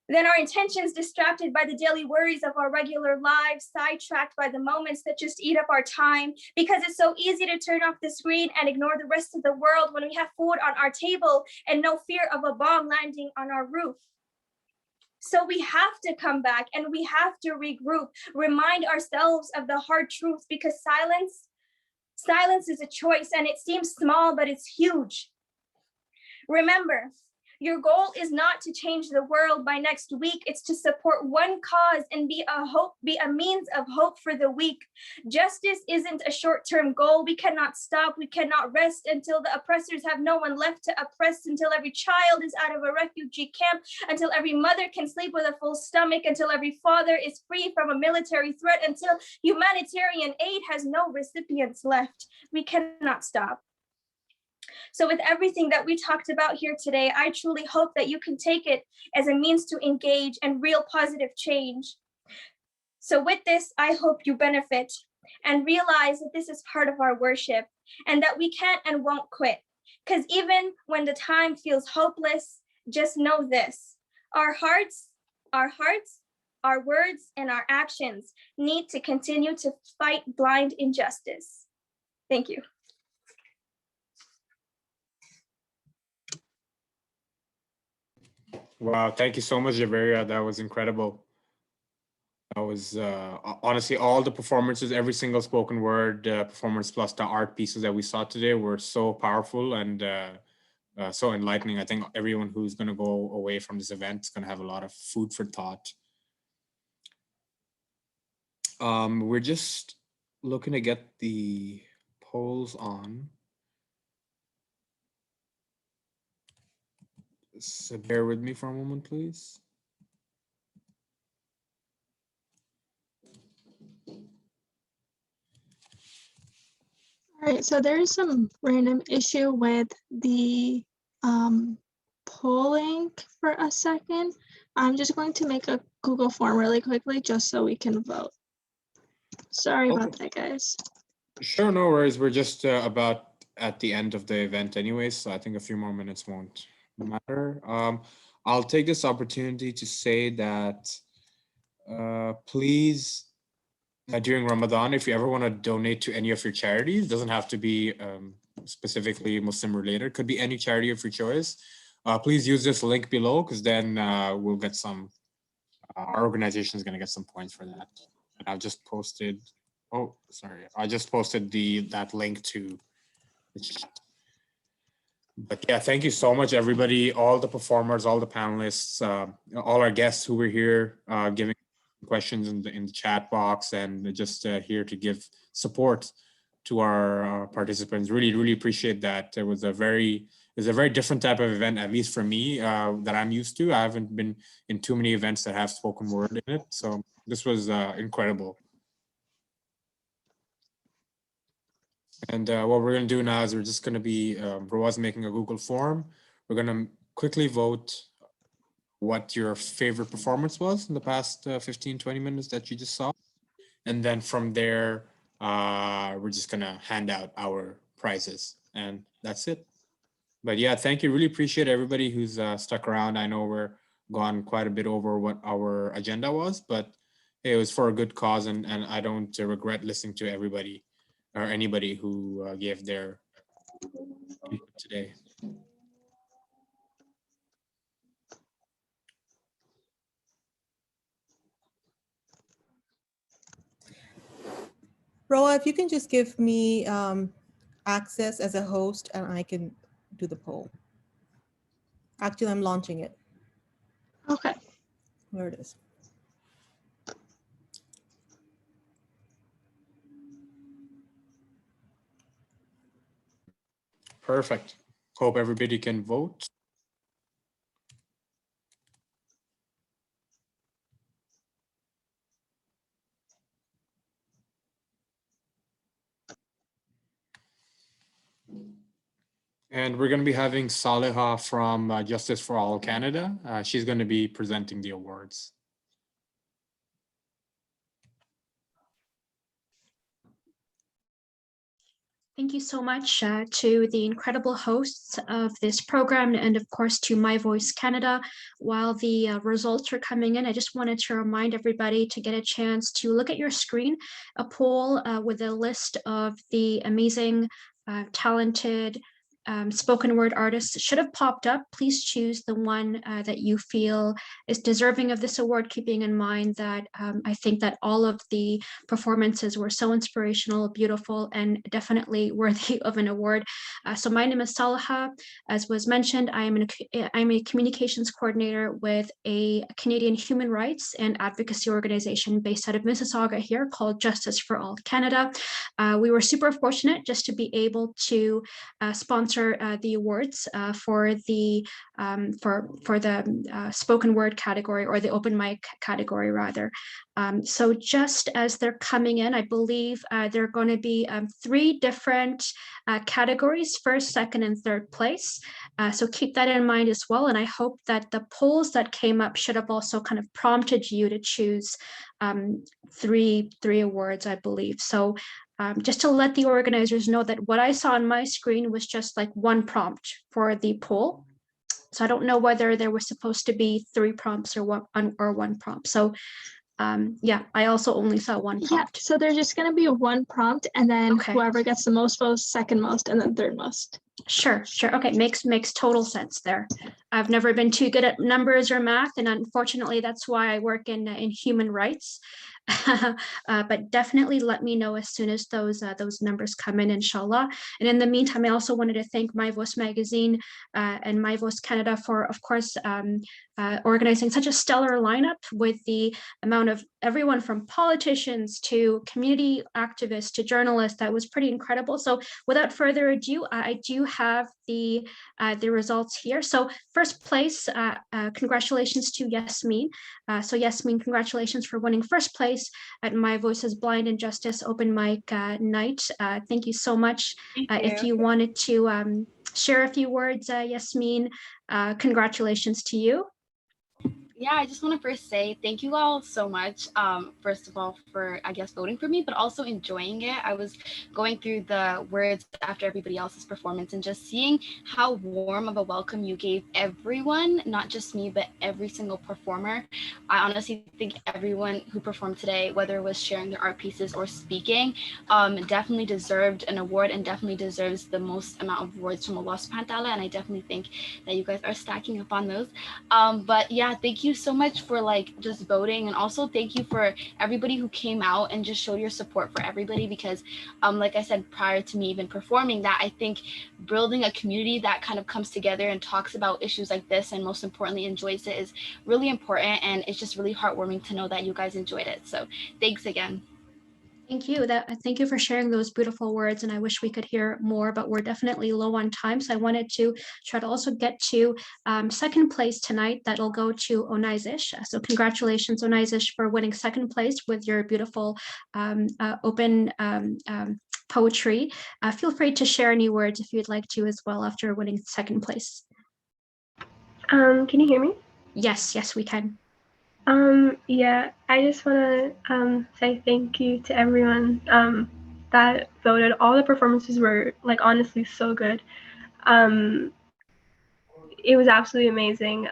Then our intentions distracted by the daily worries of our regular lives, sidetracked by the moments that just eat up our time, because it's so easy to turn off the screen and ignore the rest of the world when we have food on our table and no fear of a bomb landing on our roof. So we have to come back and we have to regroup, remind ourselves of the hard truth, because silence is a choice, and it seems small, but it's huge. Remember, Your goal is not to change the world by next week. It's to support one cause and be a means of hope for the weak. Justice isn't a short-term goal. We cannot stop. We cannot rest until the oppressors have no one left to oppress, until every child is out of a refugee camp, until every mother can sleep with a full stomach, until every father is free from a military threat, until humanitarian aid has no recipients left. We cannot stop. So with everything that we talked about here today, I truly hope that you can take it as a means to engage in real positive change. So with this, I hope you benefit and realize that this is part of our worship and that we can't and won't quit. Because even when the time feels hopeless, just know this: our hearts, our words, and our actions need to continue to fight blind injustice. Thank you. Wow, thank you so much, Javeria. That was incredible. That was honestly, all the performances, every single spoken word performance plus the art pieces that we saw today were so powerful and so enlightening. I think everyone who's going to go away from this event is going to have a lot of food for thought. We're just looking to get the polls on. So bear with me for a moment, please. All right, so there is some random issue with the polling for a second. I'm just going to make a Google form really quickly just so we can vote. Sorry about that, guys. Sure, no worries. We're just about at the end of the event anyways, so I think a few more minutes won't matter. I'll take this opportunity to say that please, during Ramadan, if you ever want to donate to any of your charities, doesn't have to be specifically Muslim related, could be any charity of your choice. Please use this link below, because then we'll get some, our organization is going to get some points for that. And I've just posted, oh, sorry, I just posted that link to the chat. But yeah, thank you so much, everybody, all the performers, all the panelists, all our guests who were here giving questions in the chat box, and just here to give support to our participants. Really appreciate that. It was a very different type of event, at least for me, that I'm used to. I haven't been in too many events that have spoken word in it, so this was incredible. And what we're going to do now is we're just going to be, Rawaz making a Google form. We're going to quickly vote what your favorite performance was in the past 15, 20 minutes that you just saw. And then from there, we're just going to hand out our prizes, and that's it. But yeah, thank you. Really appreciate everybody who's stuck around. I know we're gone quite a bit over what our agenda was, but hey, it was for a good cause, and I don't regret listening to everybody or anybody who gave their input today. Roa, if you can just give me access as a host and I can do the poll. Actually, I'm launching it. Okay. There it is. Perfect. Hope everybody can vote. And we're going to be having Saleha from Justice for All Canada. She's going to be presenting the awards. Thank you so much to the incredible hosts of this program, and of course to My Voice Canada. While the results are coming in, I just wanted to remind everybody to get a chance to look at your screen, a poll with a list of the amazing, talented spoken word artists should have popped up. Please choose the one that you feel is deserving of this award, keeping in mind that I think that all of the performances were so inspirational, beautiful, and definitely worthy of an award. So my name is Salaha. As was mentioned, I'm a communications coordinator with a Canadian human rights and advocacy organization based out of Mississauga here called Justice for All Canada. We were super fortunate just to be able to sponsor the awards for the spoken word category, or the open mic category rather. So just as they're coming in, I believe there are going to be 3 different categories: first, second, and third place. So keep that in mind as well. And I hope that the polls that came up should have also kind of prompted you to choose three awards, I believe. So just to let the organizers know that what I saw on my screen was just like one prompt for the poll. So I don't know whether there was supposed to be 3 prompts or one prompt. So yeah, I also only saw one prompt. Yeah, so there's just going to be one prompt, and then whoever gets the most votes, second most, and then third most. Sure. Okay, makes total sense there. I've never been too good at numbers or math, and unfortunately, that's why I work in human rights. But definitely let me know as soon as those numbers come in, inshallah. And in the meantime, I also wanted to thank My Voice magazine and My Voice Canada for, of course, organizing such a stellar lineup with the amount of everyone from politicians to community activists to journalists. That was pretty incredible. So without further ado, I do have the results here. So first place, congratulations to Yasmin. So Yasmin, congratulations for winning first place at My Voice's Blind Injustice Open Mic Night. Thank you so much. If you wanted to share a few words, Yasmin, congratulations to you. Yeah, I just want to first say thank you all so much, first of all, for, I guess, voting for me, but also enjoying it. I was going through the words after everybody else's performance and just seeing how warm of a welcome you gave everyone, not just me, but every single performer. I honestly think everyone who performed today, whether it was sharing their art pieces or speaking, definitely deserved an award and definitely deserves the most amount of awards from Allah subhanahu wa ta'ala. And I definitely think that you guys are stacking up on those. But yeah, thank you so much for like just voting, and also thank you for everybody who came out and just showed your support for everybody, because like I said prior to me even performing, that I think building a community that kind of comes together and talks about issues like this, and most importantly enjoys it, is really important, and it's just really heartwarming to know that you guys enjoyed it. So thanks again. Thank you. Thank you for sharing those beautiful words, and I wish we could hear more, but we're definitely low on time. So I wanted to try to also get to second place tonight. That'll go to Onaizish. So congratulations, Onaizish, for winning second place with your beautiful open poetry. Feel free to share any words if you'd like to as well after winning second place. Can you hear me? Yes, we can. Yeah, I just want to say thank you to everyone that voted. All the performances were like honestly so good. It was absolutely amazing.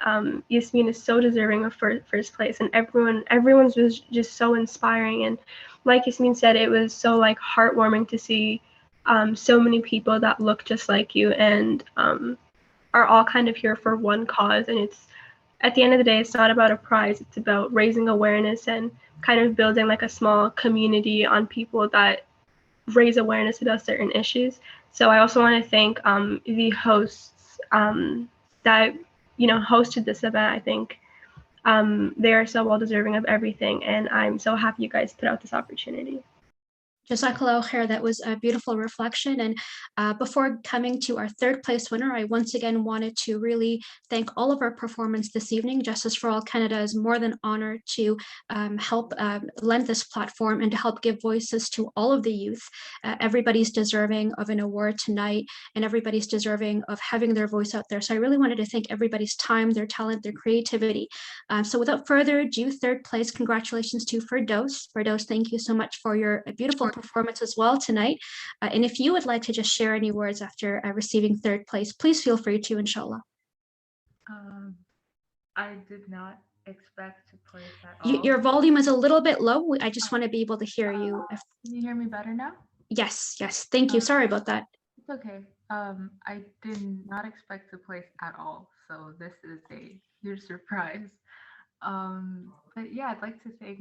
Yasmin is so deserving of first place, and everyone's was just so inspiring. And like Yasmin said, it was so like heartwarming to see so many people that look just like you and are all kind of here for one cause. And it's, at the end of the day, it's not about a prize. It's about raising awareness and kind of building like a small community on people that raise awareness about certain issues. So I also want to thank the hosts that, you know, hosted this event. I think they are so well deserving of everything, and I'm so happy you guys put out this opportunity. Jazakallah khair, that was a beautiful reflection. And before coming to our third place winner, I once again wanted to really thank all of our performance this evening. Justice for All Canada is more than honored to help lend this platform and to help give voices to all of the youth. Everybody's deserving of an award tonight, and everybody's deserving of having their voice out there. So I really wanted to thank everybody's time, their talent, their creativity. So without further ado, third place, congratulations to Firdaus. Firdaus, thank you so much for your beautiful performance as well tonight. And if you would like to just share any words after receiving third place, please feel free to, inshallah. I did not expect to place at all. Your volume is a little bit low. I just want to be able to hear you. Can you hear me better now? Yes. Thank you. Sorry about that. It's okay. I did not expect to place at all, so this is a huge surprise. But yeah, I'd like to thank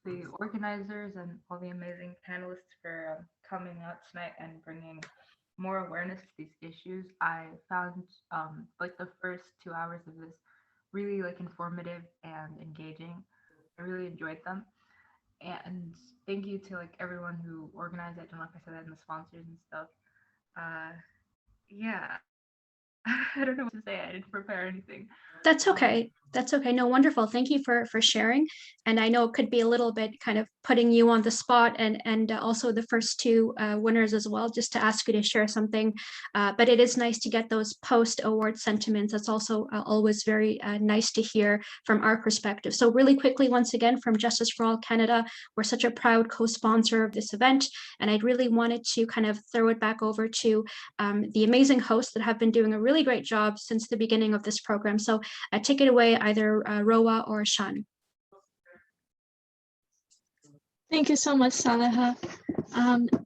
the organizers and all the amazing panelists for coming out tonight and bringing more awareness to these issues. I found like the first 2 hours of this really like informative and engaging. I really enjoyed them. And thank you to like everyone who organized it and like I said, and the sponsors and stuff. Uh, yeah, I don't know what to say. I didn't prepare anything. That's okay. That's okay. No, wonderful. Thank you for sharing. And I know it could be a little bit kind of putting you on the spot, and also the first two winners as well, just to ask you to share something. But it is nice to get those post-award sentiments. That's also always very nice to hear from our perspective. So really quickly, once again, from Justice for All Canada, we're such a proud co-sponsor of this event. And I really wanted to kind of throw it back over to the amazing hosts that have been doing a really great job since the beginning of this program. So take it away, either Roa or Shan. Thank you so much, Salaha.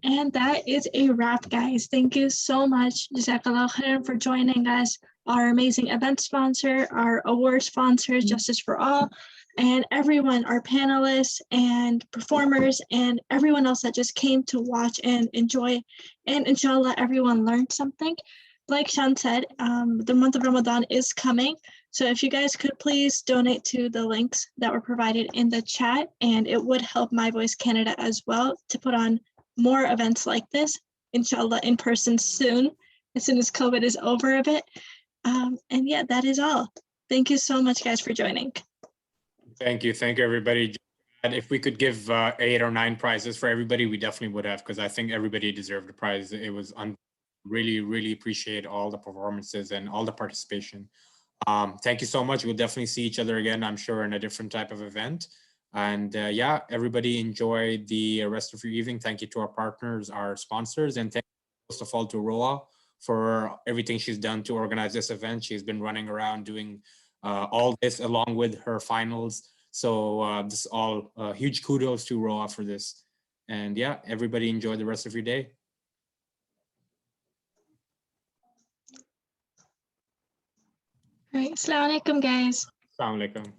And that is a wrap, guys. Thank you so much, Jazakallah khairan, for joining us, our amazing event sponsor, our award sponsors, Justice for All, and everyone, our panelists and performers, and everyone else that just came to watch and enjoy. And inshallah, everyone learned something. Like Shan said, the month of Ramadan is coming. So if you guys could please donate to the links that were provided in the chat, and it would help My Voice Canada as well to put on more events like this, inshallah, in person soon as COVID is over a bit. And yeah, that is all. Thank you so much, guys, for joining. Thank you everybody. And if we could give 8 or 9 prizes for everybody, we definitely would have, because I think everybody deserved a prize. It was really appreciate all the performances and all the participation. Thank you so much. We'll definitely see each other again, I'm sure, in a different type of event. And yeah, everybody enjoy the rest of your evening. Thank you to our partners, our sponsors, and thank you most of all to Roa for everything she's done to organize this event. She's been running around doing all this along with her finals. So this is all huge kudos to Roa for this. And yeah, everybody enjoy the rest of your day. All right, assalamu alaikum, guys. Assalamu alaikum.